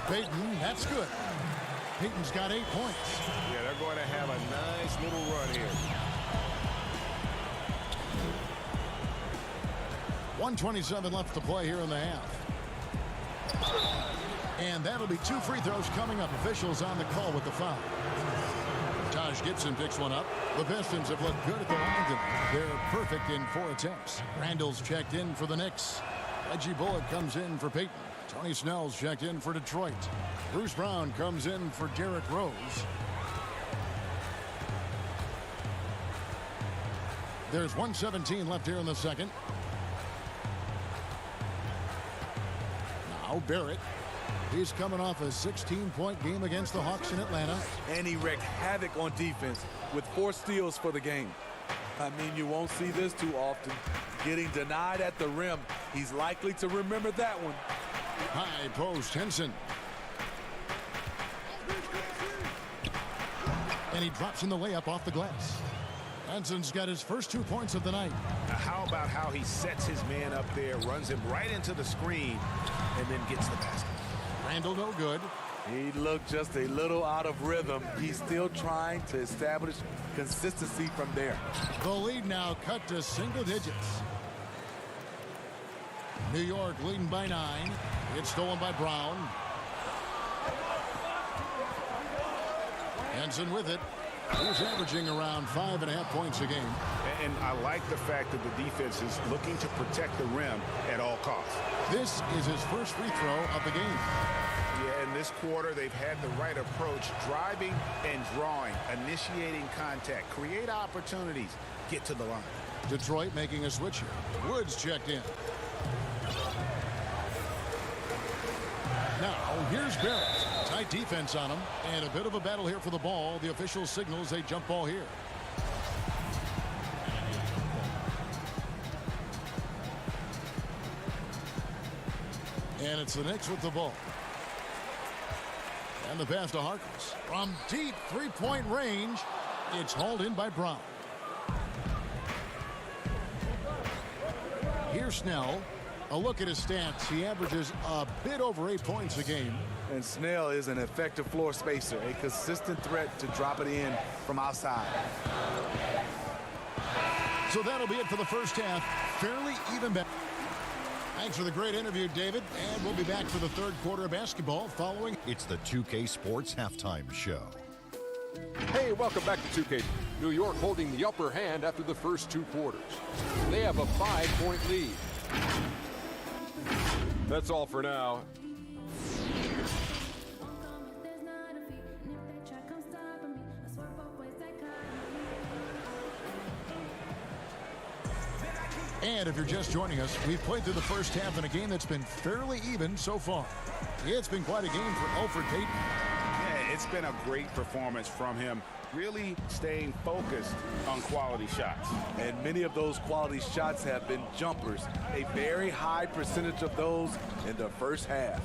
Payton, that's good. Payton's got 8 points. Yeah, they're going to have a nice little run here. 1:27 left to play here in the half. And that'll be 2 free throws coming up. Officials on the call with the foul. Taj Gibson picks one up. The Pistons have looked good at the line tonight. They're perfect in 4 attempts. Randall's checked in for the Knicks. Reggie Bullock comes in for Payton. Tony Snell's checked in for Detroit. Bruce Brown comes in for Derrick Rose. There's 1:17 left here in the second. Now Barrett. He's coming off a 16-point game against the Hawks in Atlanta. And he wreaked havoc on defense with 4 steals for the game. I mean, you won't see this too often. Getting denied at the rim. He's likely to remember that one. High post, Henson. And he drops in the layup off the glass. Henson's got his first 2 points of the night. Now, how about how he sets his man up there, runs him right into the screen, and then gets the basket? Randall, no good. He looked just a little out of rhythm. He's still trying to establish consistency from there. The lead now cut to single digits. New York leading by 9. It's stolen by Brown. Henson with it. He's averaging around 5.5 points a game. And I like the fact that the defense is looking to protect the rim at all costs. This is his first free throw of the game. Yeah, in this quarter, they've had the right approach, driving and drawing, initiating contact, create opportunities, get to the line. Detroit making a switch here. Woods checked in. Now, here's Barrett. Tight defense on him, and a bit of a battle here for the ball. The official signals a jump ball here. And it's the Knicks with the ball. And the pass to Harkless. From deep three-point range, it's hauled in by Brown. Here's Snell. A look at his stats. He averages a bit over 8 points a game. And Snell is an effective floor spacer, a consistent threat to drop it in from outside. So that'll be it for the first half. Fairly even bet. Thanks for the great interview, David. And we'll be back for the third quarter of basketball following. It's the 2K Sports Halftime Show. Hey, welcome back to 2K. New York holding the upper hand after the first 2 quarters. They have a 5-point lead. That's all for now. And if you're just joining us, we've played through the first half in a game that's been fairly even so far. It's been quite a game for Elfrid Payton. Yeah, it's been a great performance from him, really staying focused on quality shots. And many of those quality shots have been jumpers. A very high percentage of those in the first half.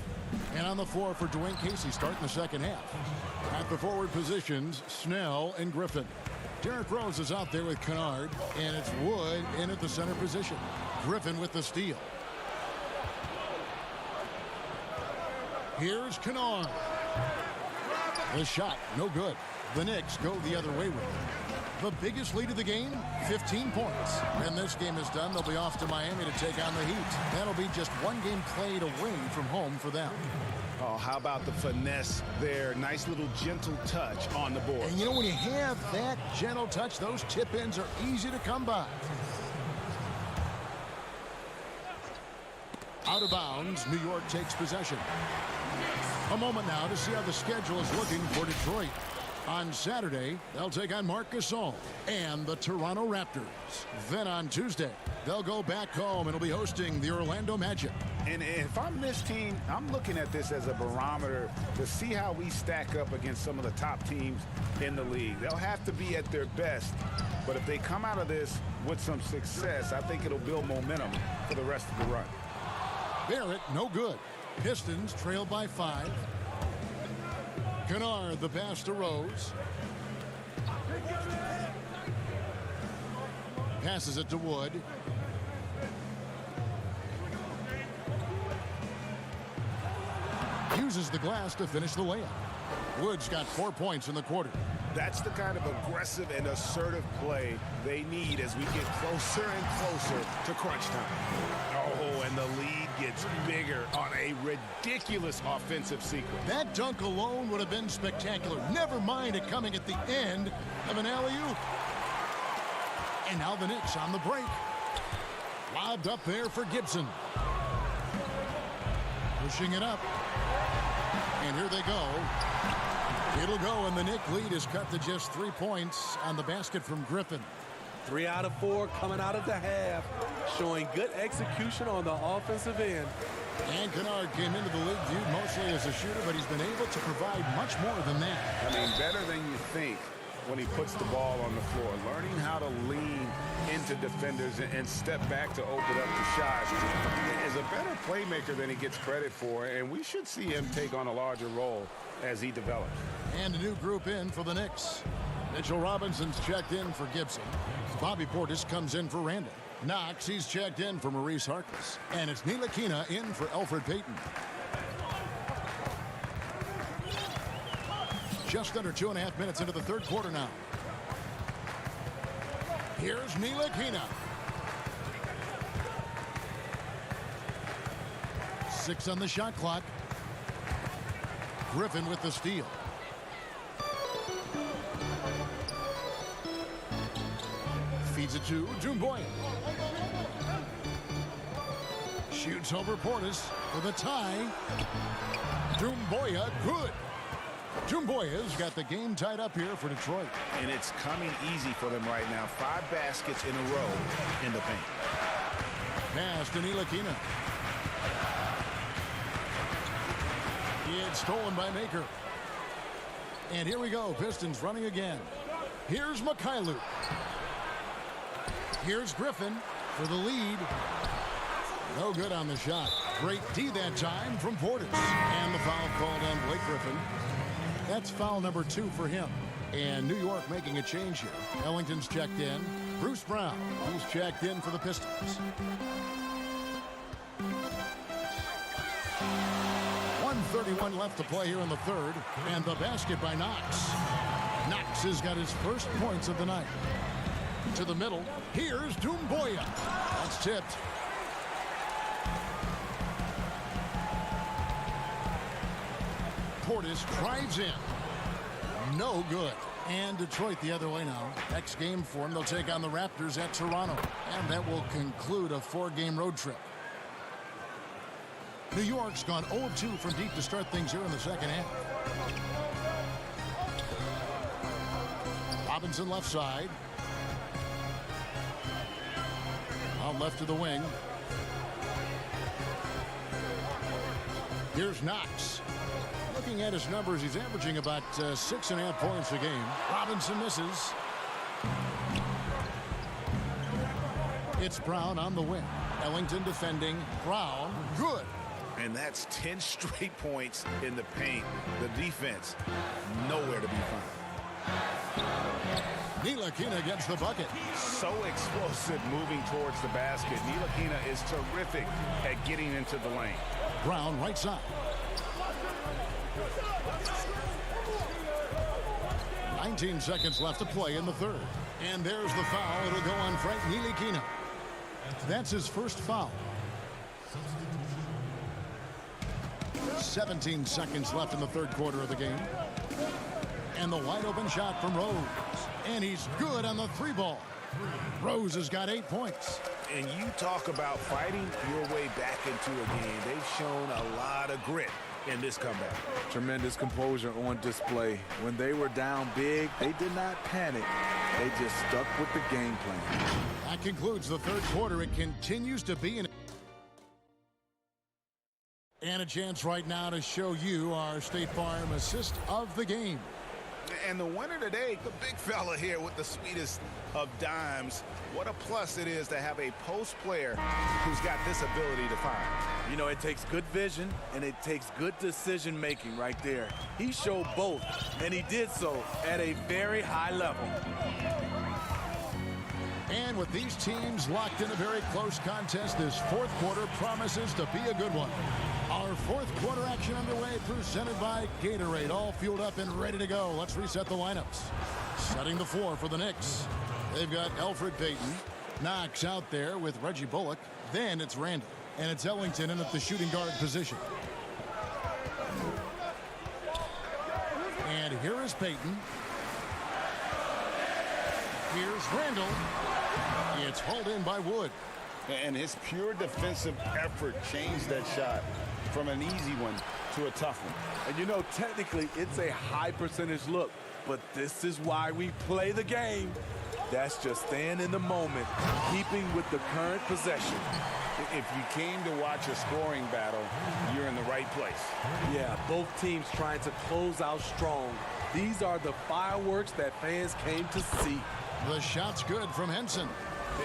And on the floor for Dwayne Casey starting the second half. At the forward positions, Snell and Griffin. Derrick Rose is out there with Kennard, and it's Wood in at the center position. Griffin with the steal. Here's Kennard. The shot, no good. The Knicks go the other way with it. The biggest lead of the game, 15 points. When this game is done, they'll be off to Miami to take on the Heat. That'll be just one game played away from home for them. Oh, how about the finesse there? Nice little gentle touch on the board. And you know, when you have that gentle touch, those tip-ins are easy to come by. Out of bounds, New York takes possession. A moment now to see how the schedule is looking for Detroit. On Saturday, they'll take on Marc Gasol and the Toronto Raptors. Then on Tuesday, they'll go back home and will be hosting the Orlando Magic. And if I'm this team, I'm looking at this as a barometer to see how we stack up against some of the top teams in the league. They'll have to be at their best, but if they come out of this with some success, I think it'll build momentum for the rest of the run. Barrett, no good. Pistons trail by 5. Kennard, the pass to Rose. Passes it to Wood. Uses the glass to finish the layup. Wood's got 4 points in the quarter. That's the kind of aggressive and assertive play they need as we get closer and closer to crunch time. Oh, and the lead gets bigger on a ridiculous offensive sequence. That dunk alone would have been spectacular. Never mind it coming at the end of an alley-oop. And now the Knicks on the break. Lobbed up there for Gibson. Pushing it up. And here they go. It'll go, and the Knicks lead is cut to just 3 points on the basket from Griffin. 3 out of 4 coming out of the half, showing good execution on the offensive end. And Kennard came into the league viewed mostly as a shooter, but he's been able to provide much more than that. I mean, better than you think when he puts the ball on the floor. Learning how to lean into defenders and step back to open up the shot is a better playmaker than he gets credit for, and we should see him take on a larger role as he develops. And a new group in for the Knicks. Mitchell Robinson's checked in for Gibson. Bobby Portis comes in for Randall. Knox, he's checked in for Maurice Harkless. And it's Ntilikina in for Elfrid Payton. Just under 2.5 minutes into the third quarter now. Here's Ntilikina. 6 on the shot clock. Griffin with the steal. Feeds it to Doumbouya. Shoots over Portis for the tie. Doumbouya, good. Doumbouya's got the game tied up here for Detroit. And it's coming easy for them right now. 5 baskets in a row in the paint. Pass to Ntilikina. It's stolen by Maker. And here we go. Pistons running again. Here's Mykhailiuk. Here's Griffin for the lead. No good on the shot. Great D that time from Portis. And the foul called on Blake Griffin. That's foul number 2 for him. And New York making a change here. Ellington's checked in. Bruce Brown, who's checked in for the Pistons. 1:31 left to play here in the third. And the basket by Knox. Knox has got his first points of the night. To the middle. Here's Doumbouya. That's tipped. Portis drives in. No good. And Detroit the other way now. Next game for them, they'll take on the Raptors at Toronto. And that will conclude a 4-game road trip. New York's gone 0-2 from deep to start things here in the second half. Robinson left side. Out left to the wing. Here's Knox. Looking at his numbers, he's averaging about 6.5 points a game. Robinson misses. It's Brown on the wing. Ellington defending. Brown, good. And that's 10 straight points in the paint. The defense, nowhere to be found. Ntilikina gets the bucket. So explosive moving towards the basket. Ntilikina is terrific at getting into the lane. Brown right side. 19 seconds left to play in the third. And there's the foul. It'll go on Frank Ntilikina. That's his first foul. 17 seconds left in the third quarter of the game. And the wide open shot from Rose. And he's good on the 3-ball. Rose has got 8 points. And you talk about fighting your way back into a game. They've shown a lot of grit in this comeback. Tremendous composure on display. When they were down big, they did not panic. They just stuck with the game plan. That concludes the third quarter. It continues to be an... And a chance right now to show you our State Farm assist of the game. And the winner today, the big fella here with the sweetest of dimes. What a plus it is to have a post player who's got this ability to find. You know, it takes good vision and it takes good decision making right there. He showed both, and he did so at a very high level. And with these teams locked in a very close contest, this fourth quarter promises to be a good one. Our fourth quarter action underway, presented by Gatorade. All fueled up and ready to go. Let's reset the lineups. Setting the floor for the Knicks. They've got Elfrid Payton. Knox out there with Reggie Bullock. Then it's Randall. And it's Ellington in at the shooting guard position. And here is Payton. Here's Randall. It's hauled in by Wood. And his pure defensive effort changed that shot from an easy one to a tough one. And you know, technically, it's a high percentage look, but this is why we play the game. That's just staying in the moment, keeping with the current possession. If you came to watch a scoring battle, you're in the right place. Yeah, both teams trying to close out strong. These are the fireworks that fans came to see. The shot's good from Henson.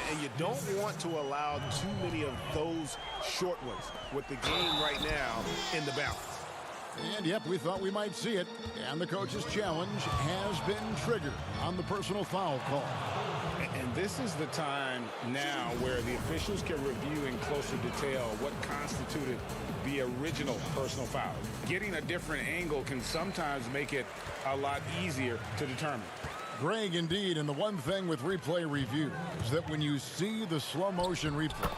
And you don't want to allow too many of those short ones with the game right now in the balance. And yep, we thought we might see it. And the coach's challenge has been triggered on the personal foul call. And this is the time now where the officials can review in closer detail what constituted the original personal foul. Getting a different angle can sometimes make it a lot easier to determine. Greg, indeed, and the one thing with replay review is that when you see the slow motion replay,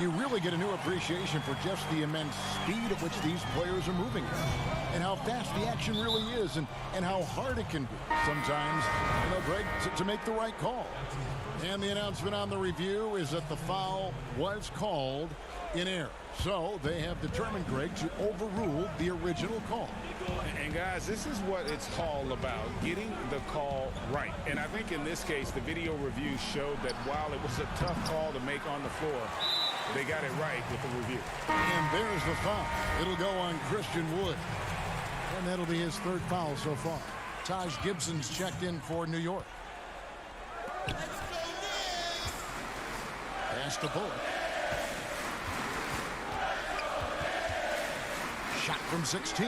you really get a new appreciation for just the immense speed at which these players are moving and how fast the action really is and how hard it can be sometimes, you know, Greg, to make the right call. And the announcement on the review is that the foul was called in air. So they have determined, Greg, to overrule the original call. And guys, this is what it's all about, getting the call right. And I think in this case, the video review showed that while it was a tough call to make on the floor, they got it right with the review. And there's the foul. It'll go on Christian Wood. And that'll be his third foul so far. Taj Gibson's checked in for New York. Pass to Bullock. Shot from 16.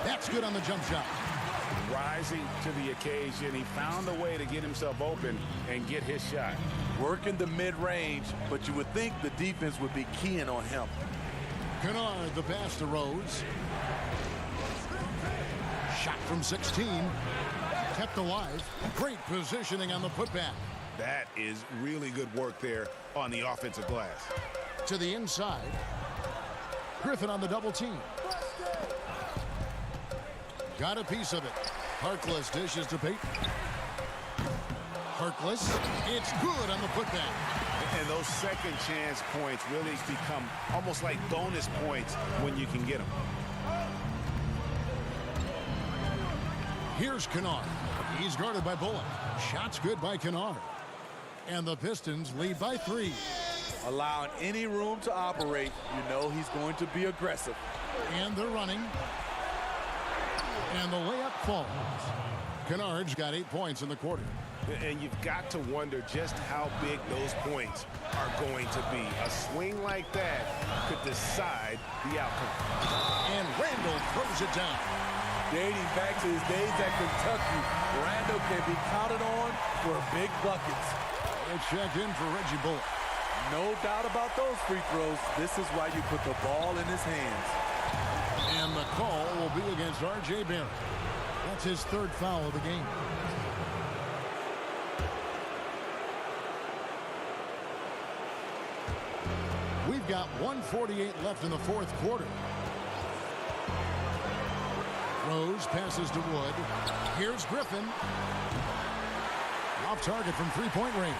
That's good on the jump shot. Rising to the occasion. He found a way to get himself open and get his shot. Working the mid-range, but you would think the defense would be keying on him. Kennard, the pass to Rose. Shot from 16. Kept alive. Great positioning on the putback. That is really good work there on the offensive glass. To the inside. Griffin on the double team. Got a piece of it. Harkless dishes to Payton. Harkless. It's good on the putback. And those second chance points really become almost like bonus points when you can get them. Here's Kennard. He's guarded by Bullock. Shot's good by Kennard. And the Pistons lead by 3. Allowing any room to operate, you know he's going to be aggressive. And they're running. And the layup falls. Kennard's got 8 points in the quarter. And you've got to wonder just how big those points are going to be. A swing like that could decide the outcome. And Randall throws it down. Dating back to his days at Kentucky, Randall can be counted on for big buckets. It's checked in for Reggie Bullock. No doubt about those free throws. This is why you put the ball in his hands. And the call will be against R.J. Barrett. That's his third foul of the game. We've got 1:48 left in the fourth quarter. Rose passes to Wood. Here's Griffin. Off target from three-point range.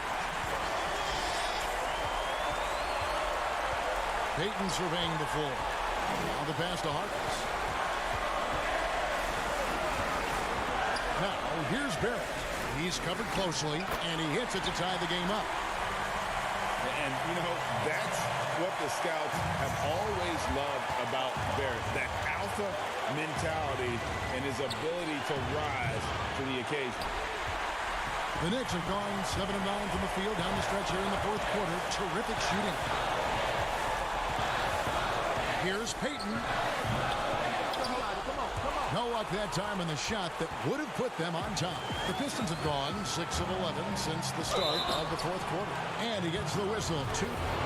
Payton surveying the floor. On the pass to Harkless. Now, here's Barrett. He's covered closely, and he hits it to tie the game up. And, you know, that's what the scouts have always loved about Barrett. That alpha mentality and his ability to rise to the occasion. The Knicks have gone 7 of 9 from the field down the stretch here in the fourth quarter. Terrific shooting. Here's Payton. No luck that time in the shot that would have put them on top. The Pistons have gone 6 of 11 since the start of the fourth quarter. And he gets the whistle.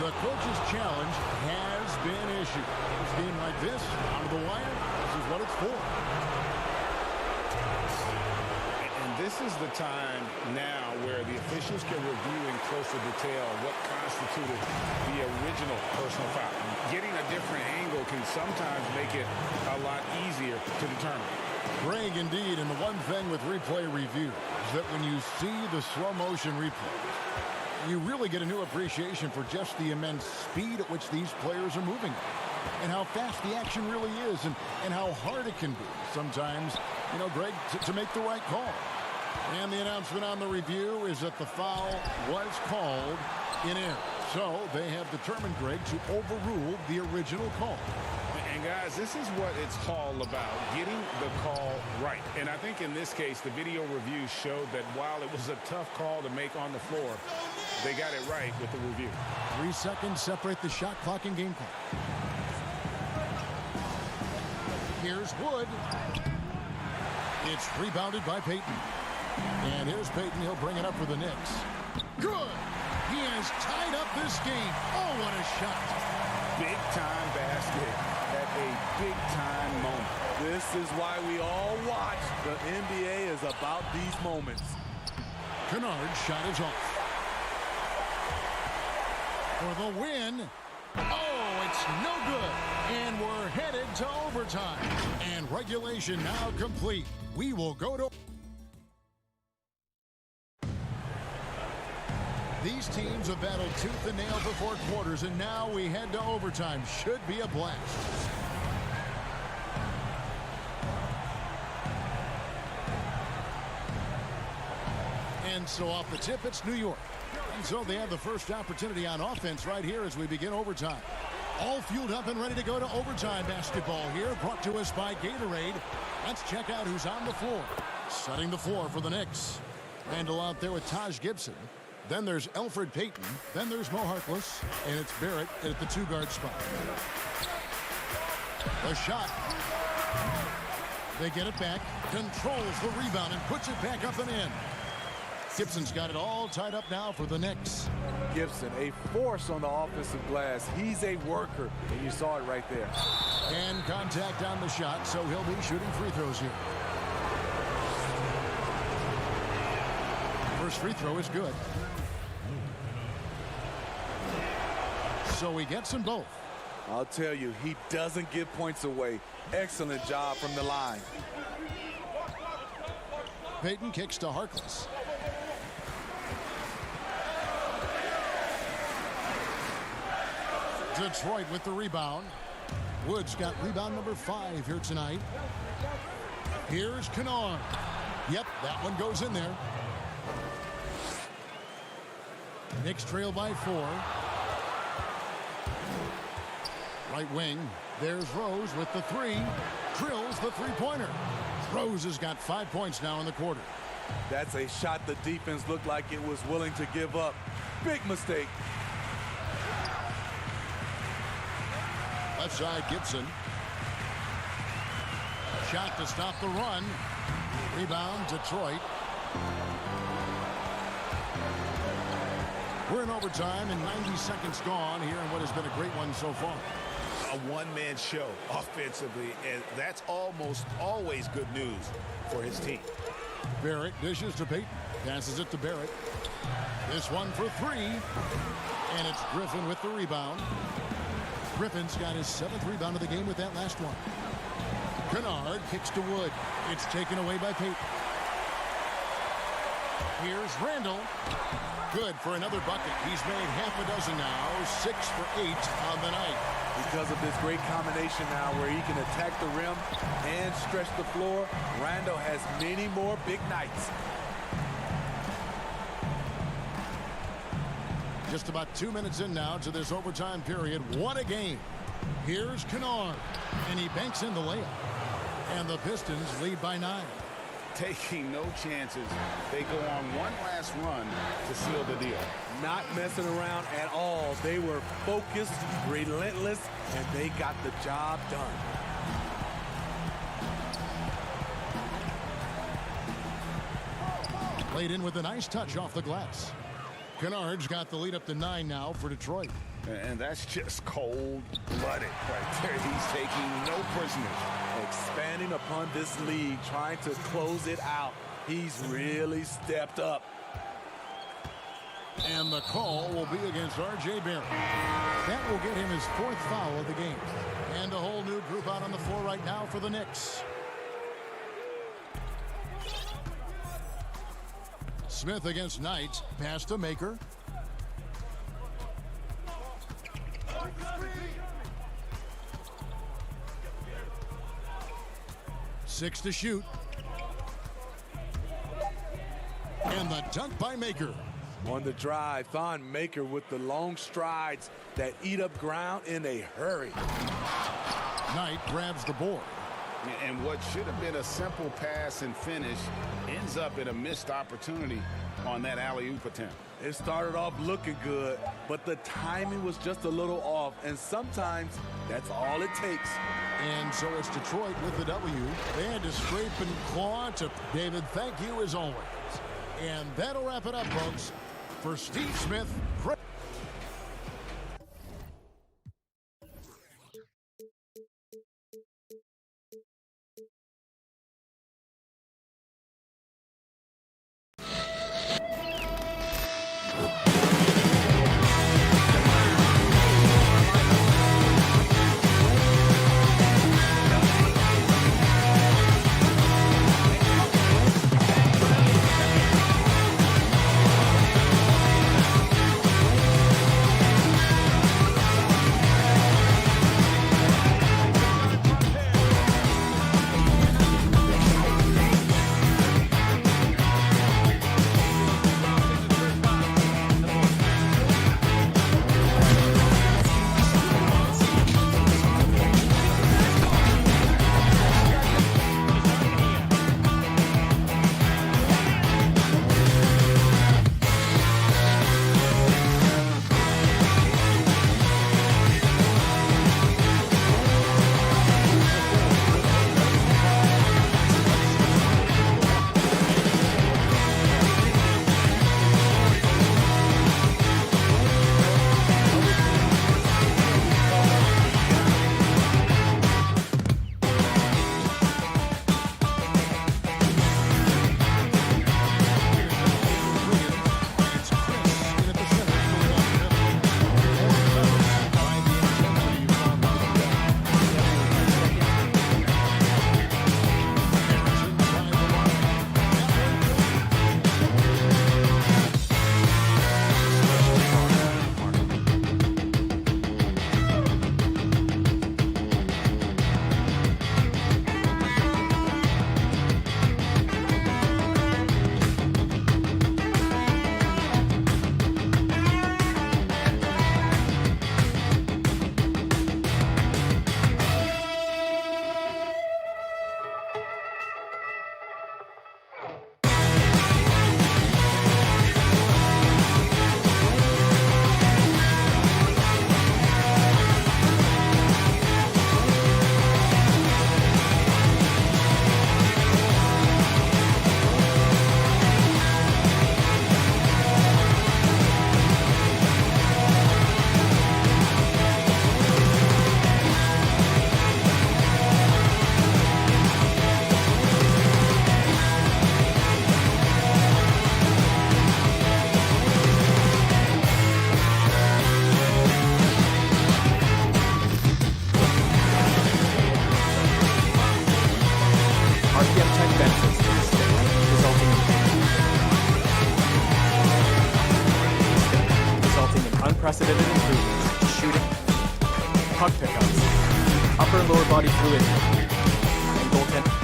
The coach's challenge has been issued. A game like this, out of the wire, this is what it's for. And this is the time now where the officials can review in closer detail what constituted the original personal foul. Getting a different angle can sometimes make it a lot easier to determine. Greg, indeed, and the one thing with replay review is that when you see the slow motion replays, you really get a new appreciation for just the immense speed at which these players are moving and how fast the action really is and how hard it can be sometimes, you know, Greg, to make the right call. And the announcement on the review is that the foul was called in error. So they have determined, Greg, to overrule the original call. And guys, this is what it's all about, getting the call right. And I think in this case, the video review showed that while it was a tough call to make on the floor, they got it right with the review. 3 seconds separate the shot clock and game clock. Here's Wood. It's rebounded by Payton. And here's Payton. He'll bring it up for the Knicks. Good. He has tied up this game. Oh, what a shot. Big-time basket at a big-time moment. This is why we all watch. The NBA is about these moments. Kennard's shot is off. For the win. Oh, it's no good. And we're headed to overtime. And regulation now complete. We will go to... These teams have battled tooth and nail for 4 quarters, and now we head to overtime. Should be a blast. And so off the tip, it's New York. And so they have the first opportunity on offense right here as we begin overtime. All fueled up and ready to go to overtime basketball here, brought to us by Gatorade. Let's check out who's on the floor. Setting the floor for the Knicks. Randall out there with Taj Gibson. Then there's Elfrid Payton. Then there's Mo Harkless. And it's Barrett at the 2-guard spot. The shot. They get it back. Controls the rebound and puts it back up and in. Gibson's got it all tied up now for the Knicks. Gibson, a force on the offensive glass. He's a worker, and you saw it right there. And contact on the shot, so he'll be shooting free throws here. First free throw is good. So he gets them both. I'll tell you, he doesn't give points away. Excellent job from the line. Payton kicks to Harkless. Detroit with the rebound. Woods got rebound number 5 here tonight. Here's Kennard. Yep, that one goes in there. Knicks trail by 4. Right wing. There's Rose with the 3. Drills the 3-pointer. Rose has got 5 points now in the quarter. That's a shot the defense looked like it was willing to give up. Big mistake. Left side, Gibson. Shot to stop the run. Rebound, Detroit. We're in overtime and 90 seconds gone here in what has been a great one so far. A one-man show offensively, and that's almost always good news for his team. Barrett dishes to Payton. Passes it to Barrett. This one for 3. And it's Griffin with the rebound. Griffin's got his 7th rebound of the game with that last one. Kennard kicks to Wood. It's taken away by Payton. Here's Randall. Good for another bucket. He's made half a dozen now. 6 for 8 on the night. Because of this great combination now where he can attack the rim and stretch the floor, Randall has many more big nights. Just about 2 minutes in now to this overtime period. What a game. Here's Kennard. And he banks in the layup. And the Pistons lead by 9. Taking no chances. They go on one last run to seal the deal. Not messing around at all. They were focused, relentless, and they got the job done. Played in with a nice touch off the glass. Kennard's got the lead up to 9 now for Detroit. And that's just cold-blooded right there. He's taking no prisoners. Expanding upon this lead, trying to close it out. He's really stepped up. And the call will be against R.J. Barrett. That will get him his 4th foul of the game. And a whole new group out on the floor right now for the Knicks. Smith against Knight. Pass to Maker. Six to shoot. And the dunk by Maker. On the drive, Thon Maker with the long strides that eat up ground in a hurry. Knight grabs the board. And what should have been a simple pass and finish ends up in a missed opportunity on that alley-oop attempt. It started off looking good, but the timing was just a little off, and sometimes that's all it takes. And so it's Detroit with the W. They had to scrape and claw to David. Thank you as always. And that'll wrap it up, folks. For Steve Smith, unprecedented improvements to shooting, puck pickups, upper and lower body fluidity, and goaltending.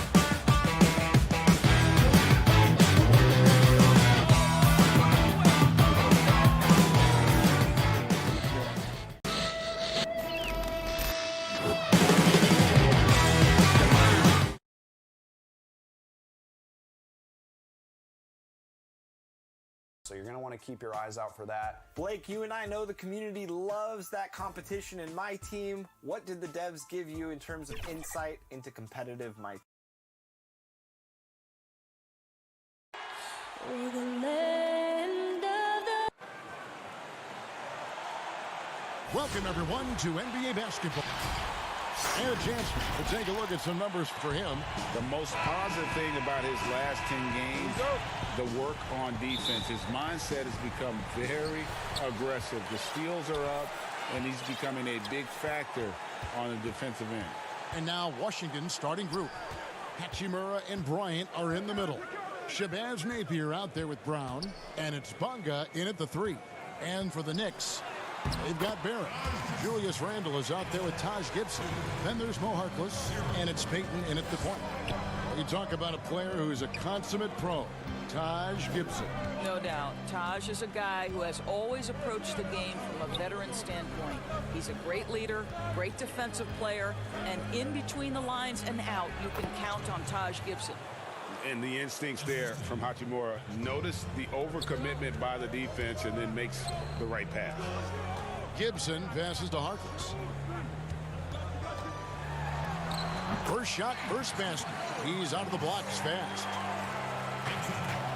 So you're going to want to keep your eyes out for that. Blake, you and I know the community loves that competition in My Team. What did the devs give you in terms of insight into competitive My Welcome, everyone, to NBA basketball. And a chance to take a look at some numbers for him. The most positive thing about his last 10 games, the work on defense. His mindset has become very aggressive. The steals are up, and he's becoming a big factor on the defensive end. And now Washington's starting group. Hachimura and Bryant are in the middle. Shabazz Napier out there with Brown, and it's Bonga in at the 3. And for the Knicks, they've got Barrett. Julius Randle is out there with Taj Gibson. Then there's Mo Harkless, and it's Payton in at the point. You talk about a player who is a consummate pro, Taj Gibson. No doubt. Taj is a guy who has always approached the game from a veteran standpoint. He's a great leader, great defensive player, and in between the lines and out, you can count on Taj Gibson. And the instincts there from Hachimura. Notice the overcommitment by the defense and then makes the right pass. Gibson passes to Harkless. First shot, first basket. He's out of the blocks fast.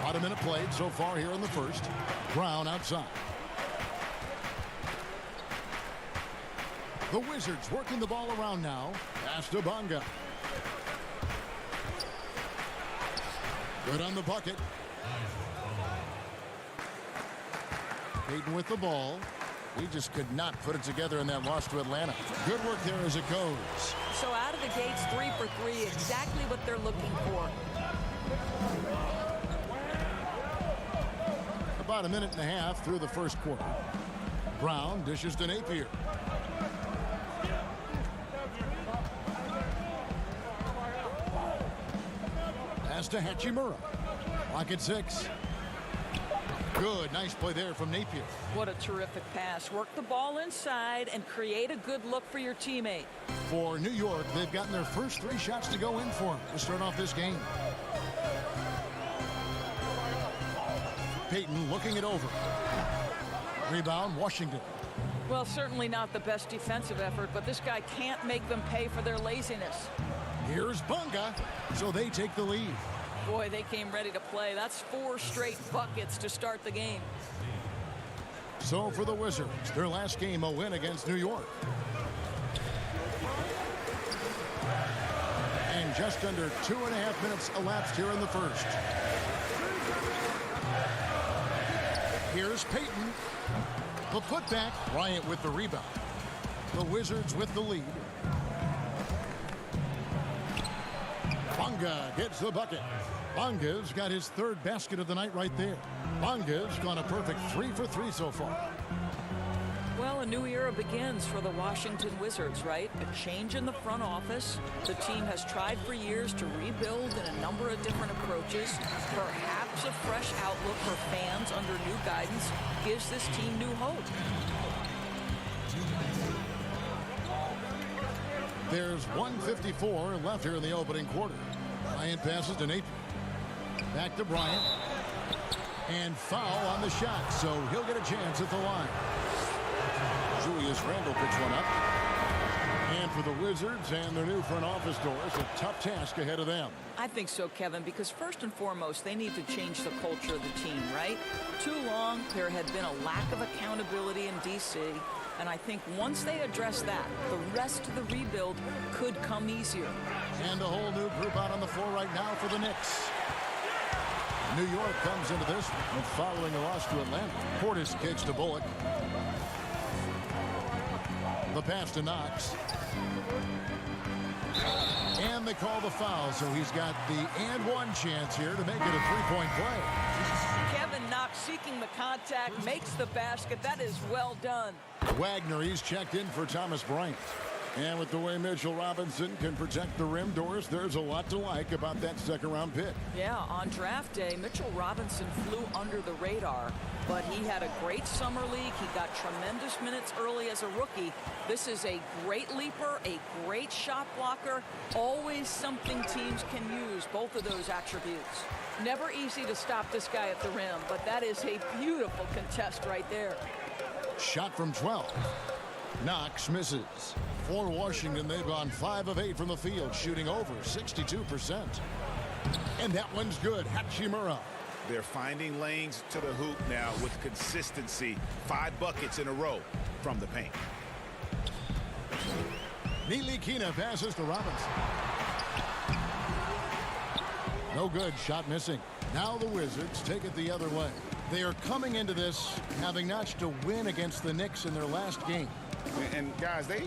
About a minute played so far here in the first. Brown outside. The Wizards working the ball around now. Pass to Bonga. Good on the bucket. Payton with the ball. He just could not put it together in that loss to Atlanta. Good work there as it goes. So out of the gates, 3 for 3, exactly what they're looking for. About a minute and a half through the first quarter. Brown dishes to Napier. Pass to Hachimura. Lock at 6. Good, nice play there from Napier. What a terrific pass. Work the ball inside and create a good look for your teammate. For New York, they've gotten their first 3 shots to go in for them to start off this game. Payton looking it over. Rebound, Washington. Well, certainly not the best defensive effort, but this guy can't make them pay for their laziness. Here's Bonga, so they take the lead. Boy, they came ready to play. That's 4 straight buckets to start the game. So for the Wizards, their last game a win against New York. And just under 2.5 minutes elapsed here in the first. Here's Payton. The putback. Bryant with the rebound. The Wizards with the lead. Bonga gets the bucket. Bonga's got his 3rd basket of the night right there. Bonga's gone a perfect 3 for 3 so far. Well, a new era begins for the Washington Wizards, right? A change in the front office. The team has tried for years to rebuild in a number of different approaches. Perhaps a fresh outlook for fans under new guidance gives this team new hope. There's 1:54 left here in the opening quarter. Bryant passes to Napier. Back to Bryant. And foul on the shot, so he'll get a chance at the line. Julius Randle picks one up. And for the Wizards and their new front office doors, a tough task ahead of them. I think so, Kevin, because first and foremost, they need to change the culture of the team, right? Too long, there had been a lack of accountability in D.C., and I think once they address that, the rest of the rebuild could come easier. And a whole new group out on the floor right now for the Knicks. New York comes into this one following a loss to Atlanta. Portis kicks to Bullock. The pass to Knox. And they call the foul, so he's got the and one chance here to make it a 3-point play. Kevin Knox seeking the contact, makes the basket. That is well done. Wagner, he's checked in for Thomas Bryant. And with the way Mitchell Robinson can protect the rim, Doris, there's a lot to like about that second-round pick. Yeah, on draft day, Mitchell Robinson flew under the radar, but he had a great summer league. He got tremendous minutes early as a rookie. This is a great leaper, a great shot blocker, always something teams can use, both of those attributes. Never easy to stop this guy at the rim, but that is a beautiful contest right there. Shot from 12. Knox misses. For Washington, they've gone 5 of 8 from the field, shooting over 62%. And that one's good. Hachimura. They're finding lanes to the hoop now with consistency. 5 buckets in a row from the paint. Ntilikina passes to Robinson. No good. Shot missing. Now the Wizards take it the other way. They are coming into this having notched a win against the Knicks in their last game. And guys, they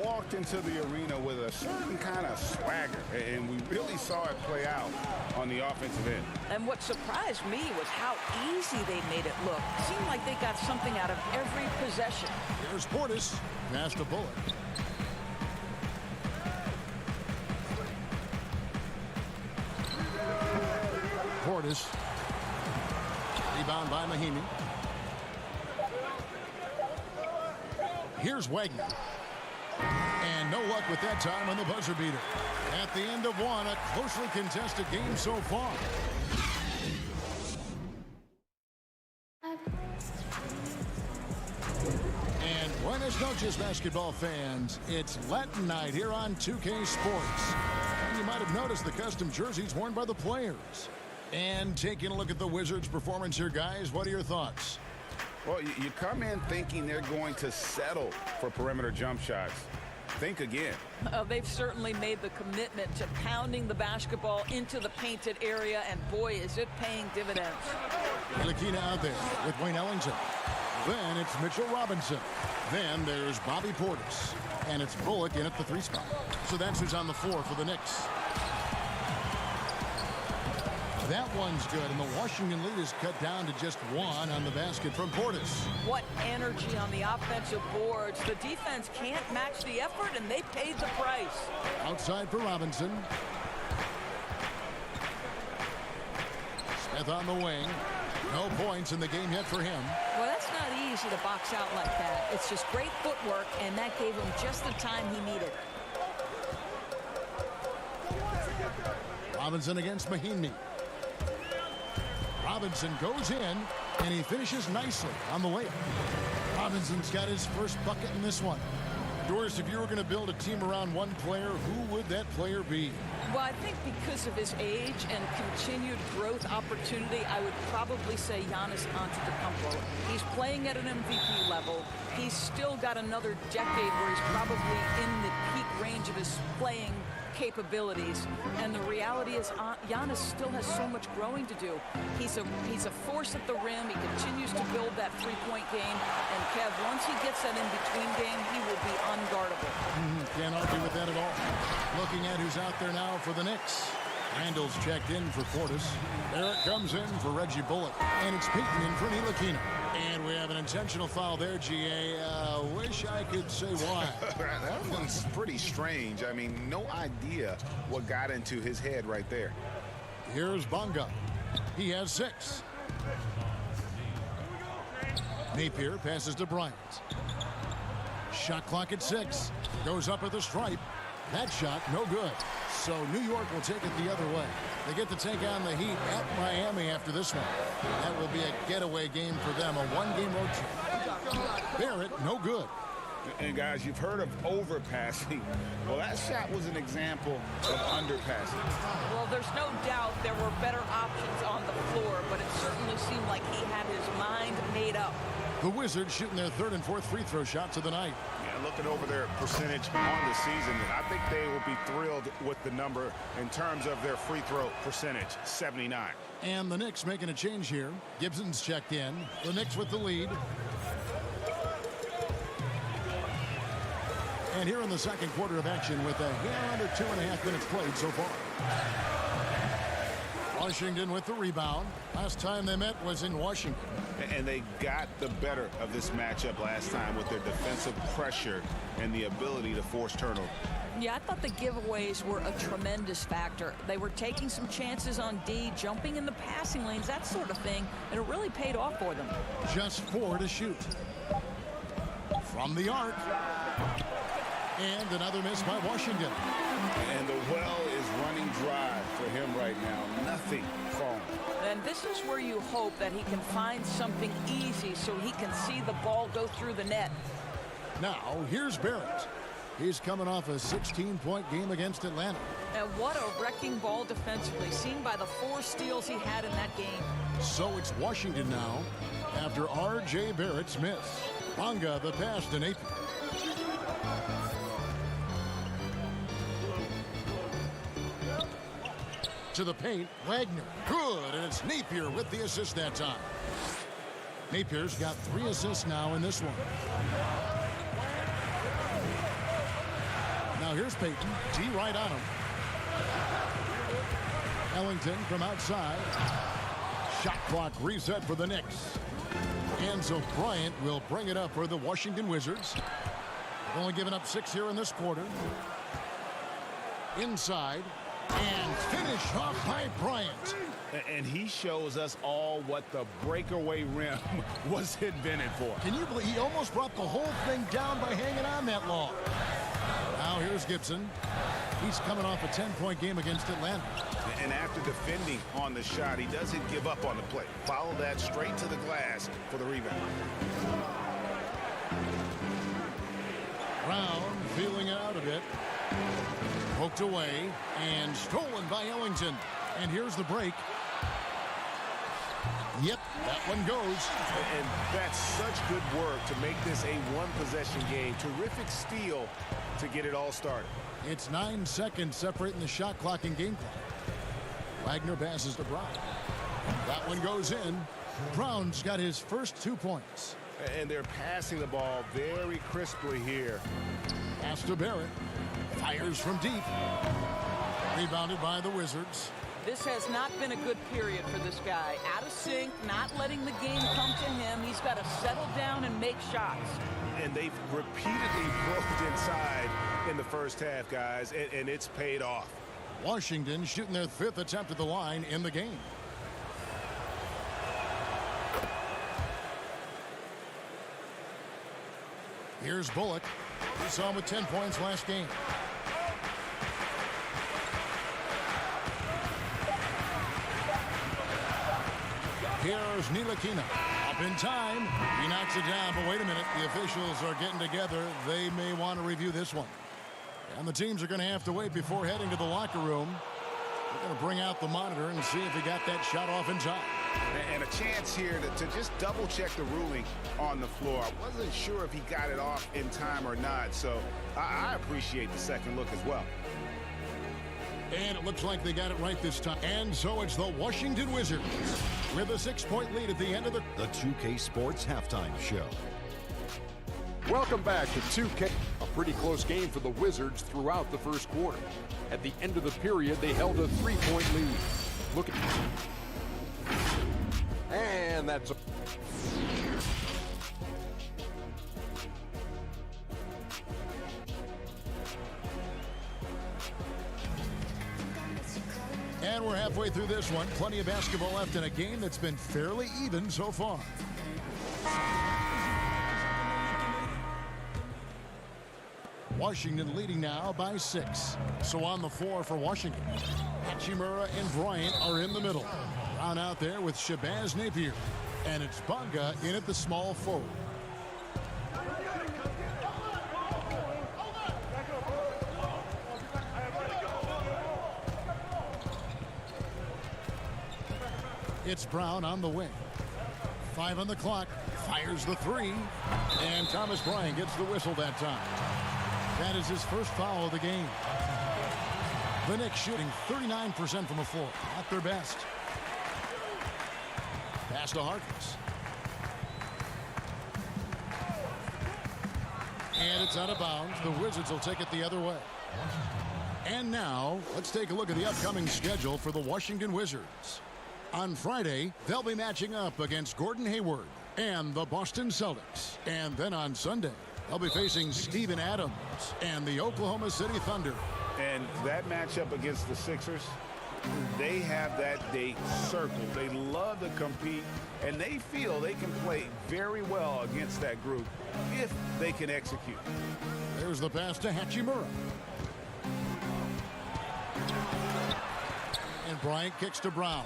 walked into the arena with a certain kind of swagger, and we really saw it play out on the offensive end. And what surprised me was how easy they made it look. It seemed like they got something out of every possession. Here's Portis. Pass to Bullock. Portis. Rebound by Mahinmi. Here's Wagner. And no luck with that time on the buzzer beater. At the end of one, a closely contested game so far. And buenas noches, basketball fans. It's Latin night here on 2K Sports. And you might have noticed the custom jerseys worn by the players. And taking a look at the Wizards' performance here, guys, what are your thoughts? Well, you come in thinking they're going to settle for perimeter jump shots. Think again. They've certainly made the commitment to pounding the basketball into the painted area, and boy, is it paying dividends. Ntilikina out there with Wayne Ellington. Then it's Mitchell Robinson. Then there's Bobby Portis. And it's Bullock in at the 3 spot. So that's who's on the floor for the Knicks. That one's good, and the Washington lead is cut down to just 1 on the basket from Portis. What energy on the offensive boards. The defense can't match the effort, and they paid the price. Outside for Robinson. Smith on the wing. No points in the game yet for him. Well, that's not easy to box out like that. It's just great footwork, and that gave him just the time he needed. Robinson against Mahinmi. Robinson goes in, and he finishes nicely on the layup. Robinson's got his first bucket in this one. Doris, if you were going to build a team around one player, who would that player be? Well, I think because of his age and continued growth opportunity, I would probably say Giannis Antetokounmpo. He's playing at an MVP level. He's still got another decade where he's probably in the peak range of his playing capabilities, and the reality is Giannis still has so much growing to do. He's a force at the rim. He continues to build that three-point game, and Kev, once he gets that in-between game, he will be unguardable. Can't argue with that at all. Looking at who's out there now for the Knicks. Randall's checked in for Portis. Barrett comes in for Reggie Bullock, and it's Payton in for Ntilikina. And we have an intentional foul there, GA. Wish I could say why. That one's pretty strange. I mean, no idea what got into his head right there. Here's Bonga. He has 6. Napier passes to Bryant. Shot clock at 6. Goes up at the stripe. That shot, no good. So New York will take it the other way. They get to take on the Heat at Miami after this one. That will be a getaway game for them, a one-game road trip. Barrett, no good. And guys, you've heard of overpassing. Well, that shot was an example of underpassing. Well, there's no doubt there were better options on the floor, but it certainly seemed like he had his mind made up. The Wizards shooting their 3rd and 4th free throw shots of the night. Yeah, looking over their percentage on the season, I think they will be thrilled with the number in terms of their free throw percentage, 79. And the Knicks making a change here. Gibson's checked in. The Knicks with the lead. And here in the second quarter of action with a hair under 2.5 minutes played so far. Washington with the rebound. Last time they met was in Washington. And they got the better of this matchup last time with their defensive pressure and the ability to force turnover. Yeah, I thought the giveaways were a tremendous factor. They were taking some chances on D, jumping in the passing lanes, that sort of thing, and it really paid off for them. Just 4 to shoot. From the arc. And another miss by Washington. And the well is running dry for him right now. Nothing falling. And this is where you hope that he can find something easy so he can see the ball go through the net. Now, here's Barrett. He's coming off a 16-point game against Atlanta. And what a wrecking ball defensively, seen by the 4 steals he had in that game. So it's Washington now after R.J. Barrett's miss. Bonga the pass to Napier. To the paint, Wagner. Good, and it's Napier with the assist that time. Napier's got 3 assists now in this one. Now here's Payton. D right on him. Ellington from outside. Shot clock reset for the Knicks. Enzo Bryant will bring it up for the Washington Wizards. They've only given up 6 here in this quarter. Inside. And finish off by Bryant. And he shows us all what the breakaway rim was invented for. Can you believe he almost brought the whole thing down by hanging on that long? Now here's Gibson. He's coming off a 10-point game against Atlanta. And after defending on the shot, he doesn't give up on the play. Follow that straight to the glass for the rebound. Brown feeling it out a bit. Poked away and stolen by Ellington. And here's the break. Yep, that one goes. And that's such good work to make this a one-possession game. Terrific steal to get it all started. It's 9 seconds separating the shot clock and game clock. Wagner passes to Brown. That one goes in. Brown's got his first 2 points. And they're passing the ball very crisply here. Pass to Barrett. Fires from deep. Rebounded by the Wizards. This has not been a good period for this guy. Out of sync, not letting the game come to him. He's got to settle down and make shots. And they've repeatedly broke inside in the first half, guys, and it's paid off. Washington shooting their 5th attempt at the line in the game. Here's Bullock. We saw him with 10 points last game. Here's Ntilikina. Up in time. He knocks it down, but wait a minute. The officials are getting together. They may want to review this one. And the teams are going to have to wait before heading to the locker room. They're going to bring out the monitor and see if he got that shot off in time. And a chance here to just double-check the ruling on the floor. I wasn't sure if he got it off in time or not, so I appreciate the second look as well. And it looks like they got it right this time. And so it's the Washington Wizards with a 6-point lead at the end of the 2K Sports Halftime Show. Welcome back to 2K. A pretty close game for the Wizards throughout the first quarter. At the end of the period, they held a 3-point lead. Look at... And that's... And we're halfway through this one. Plenty of basketball left in a game that's been fairly even so far. Washington leading now by 6. So on the floor for Washington, Hachimura and Bryant are in the middle. Brown out there with Shabazz Napier. And it's Bonga in at the small forward. It's Brown on the wing. 5 on the clock. Fires the 3. And Thomas Bryant gets the whistle that time. That is his first foul of the game. The Knicks shooting 39% from the floor. Not their best. Pass to Harkless. And it's out of bounds. The Wizards will take it the other way. And now, let's take a look at the upcoming schedule for the Washington Wizards. On Friday, they'll be matching up against Gordon Hayward and the Boston Celtics. And then on Sunday, they'll be facing Steven Adams and the Oklahoma City Thunder. And that matchup against the Sixers, they have that date circled. They love to compete, and they feel they can play very well against that group if they can execute. There's the pass to Hachimura. And Bryant kicks to Brown.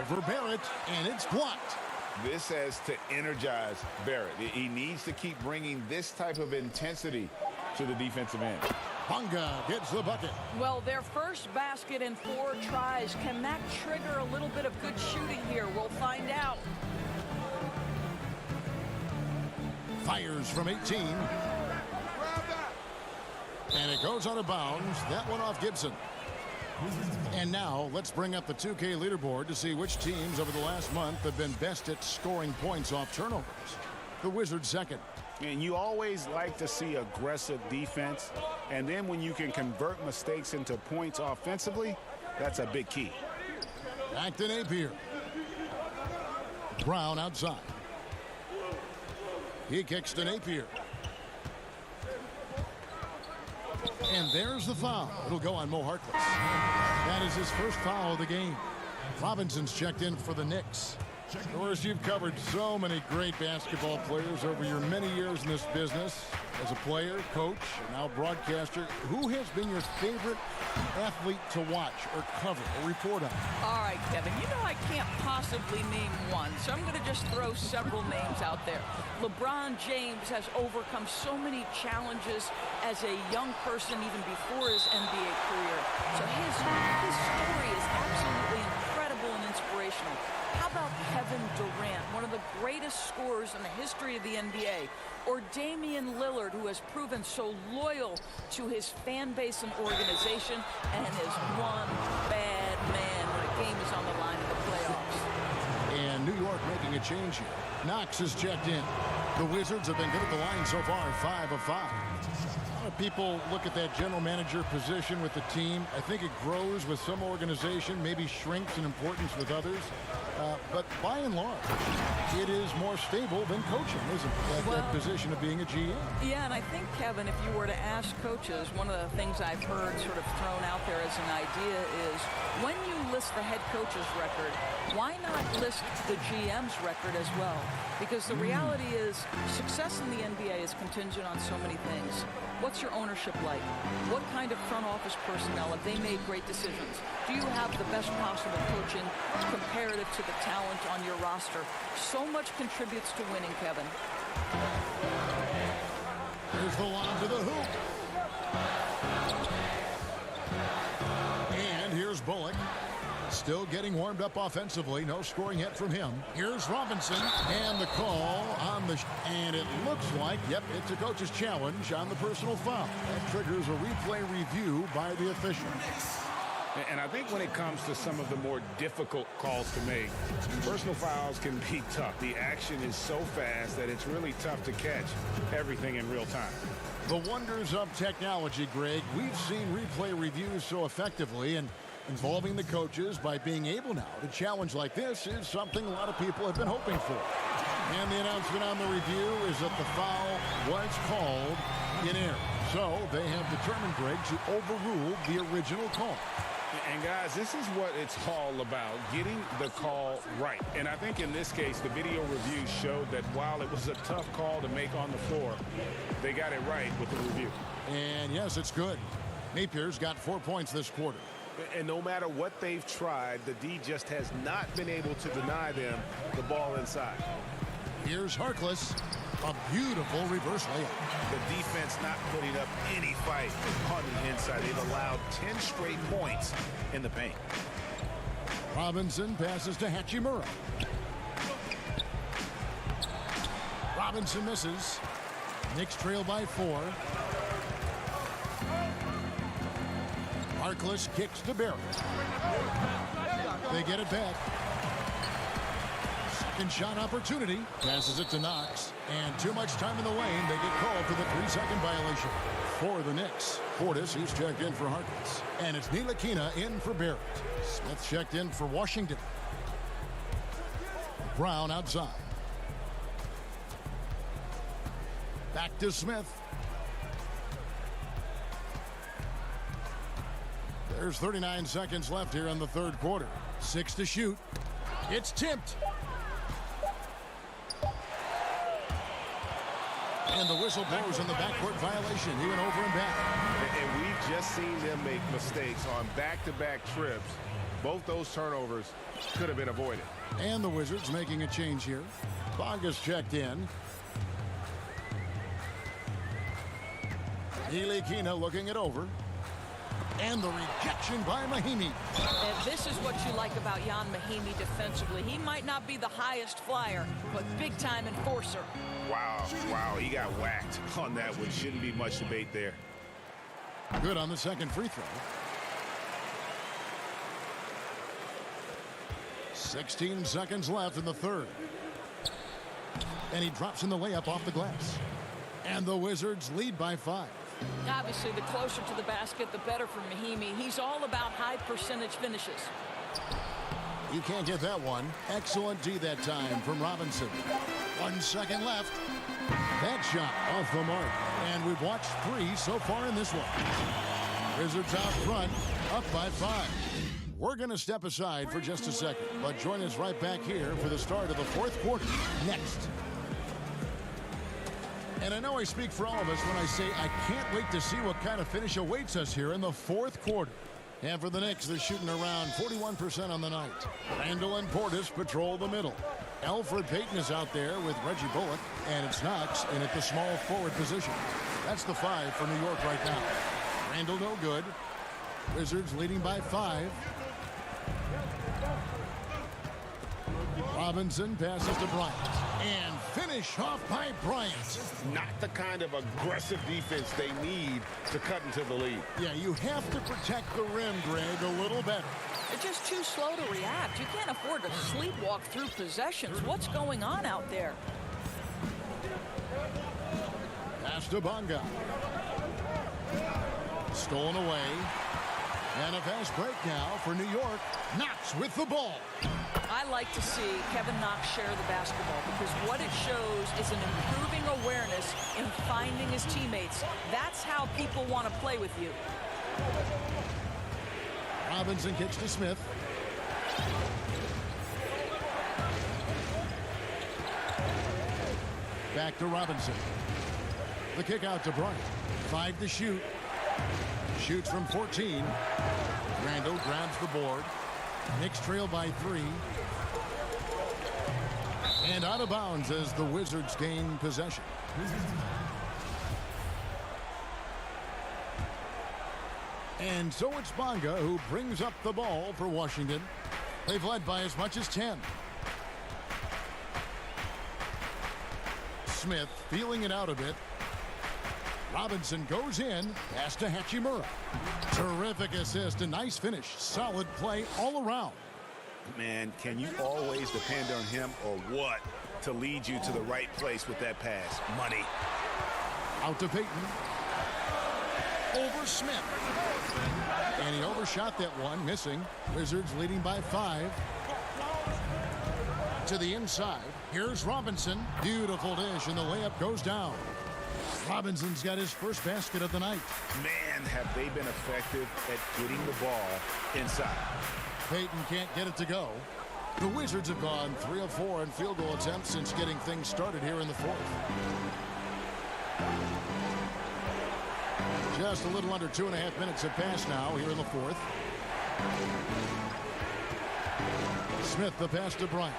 Over Barrett, and it's blocked. This has to energize Barrett. He needs to keep bringing this type of intensity to the defensive end. Bonga gets the bucket. Well, their first basket in 4 tries. Can that trigger a little bit of good shooting here? We'll find out. Fires from 18. And it goes out of bounds. That one off Gibson. And now let's bring up the 2K leaderboard to see which teams over the last month have been best at scoring points off turnovers. The Wizards second. And you always like to see aggressive defense. And then when you can convert mistakes into points offensively, that's a big key. Back to Napier. Brown outside. He kicks to Napier. And there's the foul. It'll go on Mo Harkless. That is his first foul of the game. Robinson's checked in for the Knicks. Of course, you've covered so many great basketball players over your many years in this business. As a player, coach, and now broadcaster, who has been your favorite athlete to watch or cover or report on? All right, Kevin, you know I can't possibly name one, so I'm going to just throw several names out there. LeBron James has overcome so many challenges as a young person even before his NBA career. So his story is absolutely incredible and inspirational. How about Kevin Durant, one of the greatest scorers in the history of the NBA? Or Damian Lillard, who has proven so loyal to his fan base and organization and is one bad man when a game is on the line in the playoffs. And New York making a change here. Knox is checked in. The Wizards have been good at the line so far, 5 of 5. A lot of people look at that general manager position with the team. I think it grows with some organization, maybe shrinks in importance with others. But by and large, it is more stable than coaching, isn't it? That position of being a GM. Yeah, and I think, Kevin, if you were to ask coaches, one of the things I've heard sort of thrown out there as an idea is when you list the head coach's record, why not list the GM's record as well? Because the reality is success in the NBA is contingent on so many things. What's your ownership like? What kind of front office personnel? Have they made great decisions? Do you have the best possible coaching comparative to the talent on your roster? So much contributes to winning, Kevin. Here's the lob to the hoop. And here's Bullock. Still getting warmed up offensively. No scoring yet from him. Here's Robinson. And the call on the... And it looks like, yep, it's a coach's challenge on the personal foul. That triggers a replay review by the official. And I think when it comes to some of the more difficult calls to make, personal fouls can be tough. The action is so fast that it's really tough to catch everything in real time. The wonders of technology, Greg. We've seen replay reviews so effectively, and involving the coaches by being able now to challenge like this is something a lot of people have been hoping for. And the announcement on the review is that the foul was called in error. So they have determined, Greg, to overrule the original call. And guys, this is what it's all about, getting the call right. And I think in this case, the video review showed that while it was a tough call to make on the floor, they got it right with the review. And yes, it's good. Napier's got 4 points this quarter. And no matter what they've tried, the D just has not been able to deny them the ball inside. Here's Harkless. A beautiful reverse layup. The defense not putting up any fight on the inside. They've allowed 10 straight points in the paint. Robinson passes to Hachimura. Robinson misses. Knicks trail by 4. Harkless kicks to Barrett. They get it back. Second shot opportunity. Passes it to Knox. And too much time in the lane. They get called for the 3-second violation. For the Knicks, Portis, he's checked in for Harkless. And it's Ntilikina in for Barrett. Smith checked in for Washington. Brown outside. Back to Smith. There's 39 seconds left here in the third quarter. 6 to shoot. It's tipped. And the whistle blows on the backcourt violation. He went over and back. And we've just seen them make mistakes on back-to-back trips. Both those turnovers could have been avoided. And the Wizards making a change here. Bonga's checked in. Ntilikina looking it over. And the rejection by Mahinmi. And this is what you like about Ian Mahinmi defensively. He might not be the highest flyer, but big-time enforcer. Wow, he got whacked on that one. Shouldn't be much debate there. Good on the second free throw. 16 seconds left in the third. And he drops in the layup off the glass. And the Wizards lead by 5. Obviously, the closer to the basket, the better for Mahinmi. He's all about high percentage finishes. You can't get that one. Excellent D that time from Robinson. 1 second left. That shot off the mark. And we've watched 3 so far in this one. Wizards out front, up by 5. We're going to step aside for just a second, but join us right back here for the start of the fourth quarter next. And I know I speak for all of us when I say I can't wait to see what kind of finish awaits us here in the fourth quarter. And for the Knicks, they're shooting around 41% on the night. Randall and Portis patrol the middle. Elfrid Payton is out there with Reggie Bullock, and it's Knox in at the small forward position. That's the 5 for New York right now. Randall no good. Wizards leading by 5. Robinson passes to Bryant. And finish off by Bryant. Not the kind of aggressive defense they need to cut into the lead. Yeah, you have to protect the rim, Greg, a little better. They're just too slow to react. You can't afford to sleepwalk through possessions. What's going on out there? Pass to Bonga. Stolen away. And a fast break now for New York. Knox with the ball. I like to see Kevin Knox share the basketball because what it shows is an improving awareness in finding his teammates. That's how people want to play with you. Robinson kicks to Smith. Back to Robinson. The kick out to Bryant. 5 to shoot. Shoots from 14. Randall grabs the board. Knicks trail by 3. And out of bounds as the Wizards gain possession. And so it's Bonga who brings up the ball for Washington. They've led by as much as 10. Smith feeling it out a bit. Robinson goes in. Pass to Hachimura. Terrific assist. A nice finish. Solid play all around. Man, can you always depend on him or what to lead you to the right place with that pass? Money. Out to Payton. Over Smith. And he overshot that one, missing. Wizards leading by 5. To the inside. Here's Robinson. Beautiful dish, and the layup goes down. Robinson's got his first basket of the night. Man, have they been effective at getting the ball inside. Payton can't get it to go. The Wizards have gone 3 of 4 in field goal attempts since getting things started here in the fourth. Just a little under 2.5 minutes have passed now here in the fourth. Smith the pass to Bryant.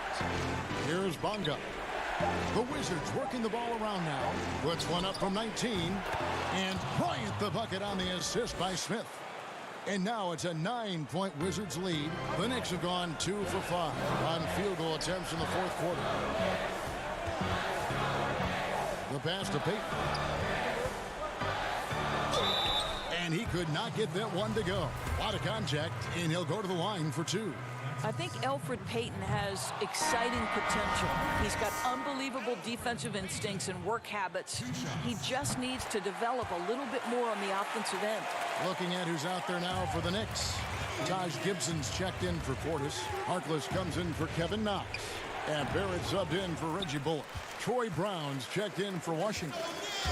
Here's Bonga. The Wizards working the ball around now. Puts one up from 19. And Bryant the bucket on the assist by Smith. And now it's a 9-point Wizards lead. The Knicks have gone 2 for 5 on field goal attempts in the fourth quarter. The pass to Payton. And he could not get that one to go. A lot of contact, and he'll go to the line for 2. I think Elfrid Payton has exciting potential. He's got unbelievable defensive instincts and work habits. He just needs to develop a little bit more on the offensive end. Looking at who's out there now for the Knicks. Taj Gibson's checked in for Portis. Harkless comes in for Kevin Knox. And Barrett subbed in for Reggie Bullock. Troy Brown's checked in for Washington.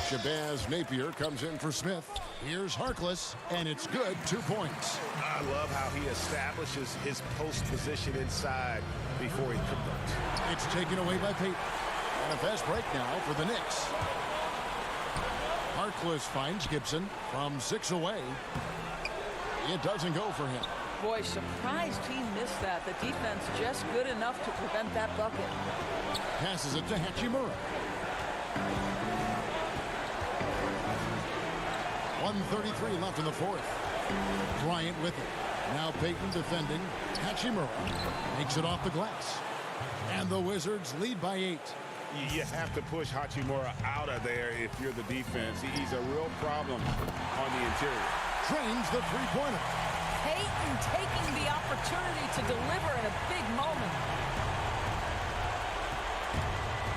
Shabazz Napier comes in for Smith. Here's Harkless, and it's good, 2 points. I love how he establishes his post position inside before he converts. It's taken away by Payton. And a fast break now for the Knicks. Harkless finds Gibson from 6 away. It doesn't go for him. Boy, surprised he missed that. The defense just good enough to prevent that bucket. Passes it to Hachimura. 1:33 left in the fourth. Bryant with it. Now Payton defending. Hachimura makes it off the glass. And the Wizards lead by 8. You have to push Hachimura out of there if you're the defense. He's a real problem on the interior. Drains the three-pointer. Payton taking the opportunity to deliver in a big moment.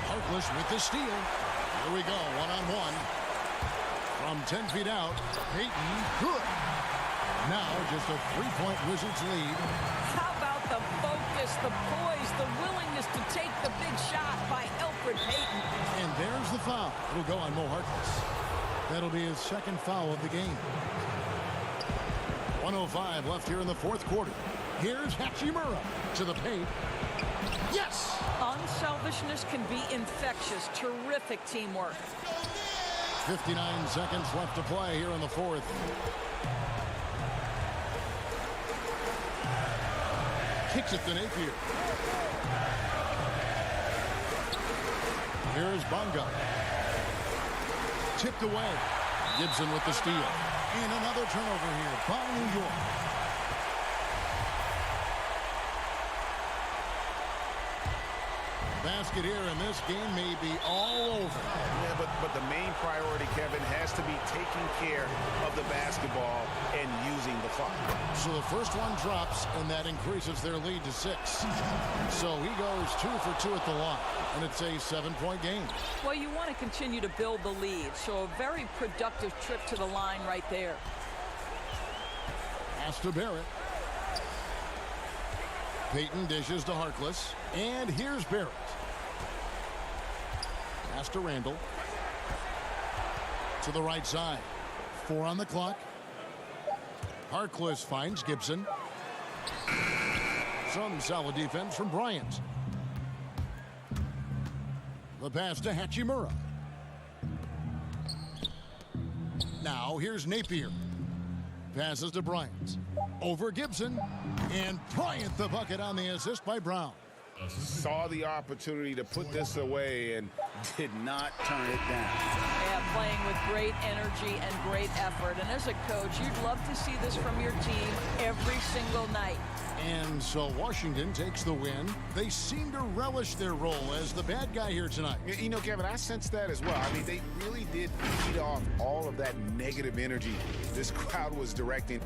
Harkless with the steal. Here we go, one-on-one. From 10 feet out, Payton, good. Now just a 3-point Wizards lead. How about the focus, the poise, the willingness to take the big shot by Elfrid Payton. And there's the foul. It'll go on Mo Harkless. That'll be his second foul of the game. 1:05 left here in the fourth quarter. Here's Hachimura to the paint. Yes! Unselfishness can be infectious. Terrific teamwork. 59 seconds left to play here in the fourth. Kicks it to Napier. Here's Bonga. Tipped away. Gibson with the steal. And another turnover here by New York. Basket here, and this game may be all over. Yeah, but the main priority, Kevin, has to be taking care of the basketball and using the clock. So the first one drops, and that increases their lead to 6. So he goes 2 for 2 at the line, and it's a 7-point game. Well, you want to continue to build the lead, so a very productive trip to the line right there. Pass to Barrett. Payton dishes to Harkless, and here's Barrett. Pass to Randall. To the right side. 4 on the clock. Harkless finds Gibson. Some solid defense from Bryant. The pass to Hachimura. Now here's Napier. Passes to Bryant. Over Gibson. And Bryant the bucket on the assist by Brown. Saw the opportunity to put this away and did not turn it down. Yeah, playing with great energy and great effort. And as a coach, you'd love to see this from your team every single night. And so Washington takes the win. They seem to relish their role as the bad guy here tonight. You know, Kevin, I sense that as well. I mean, they really did feed off all of that negative energy this crowd was directing.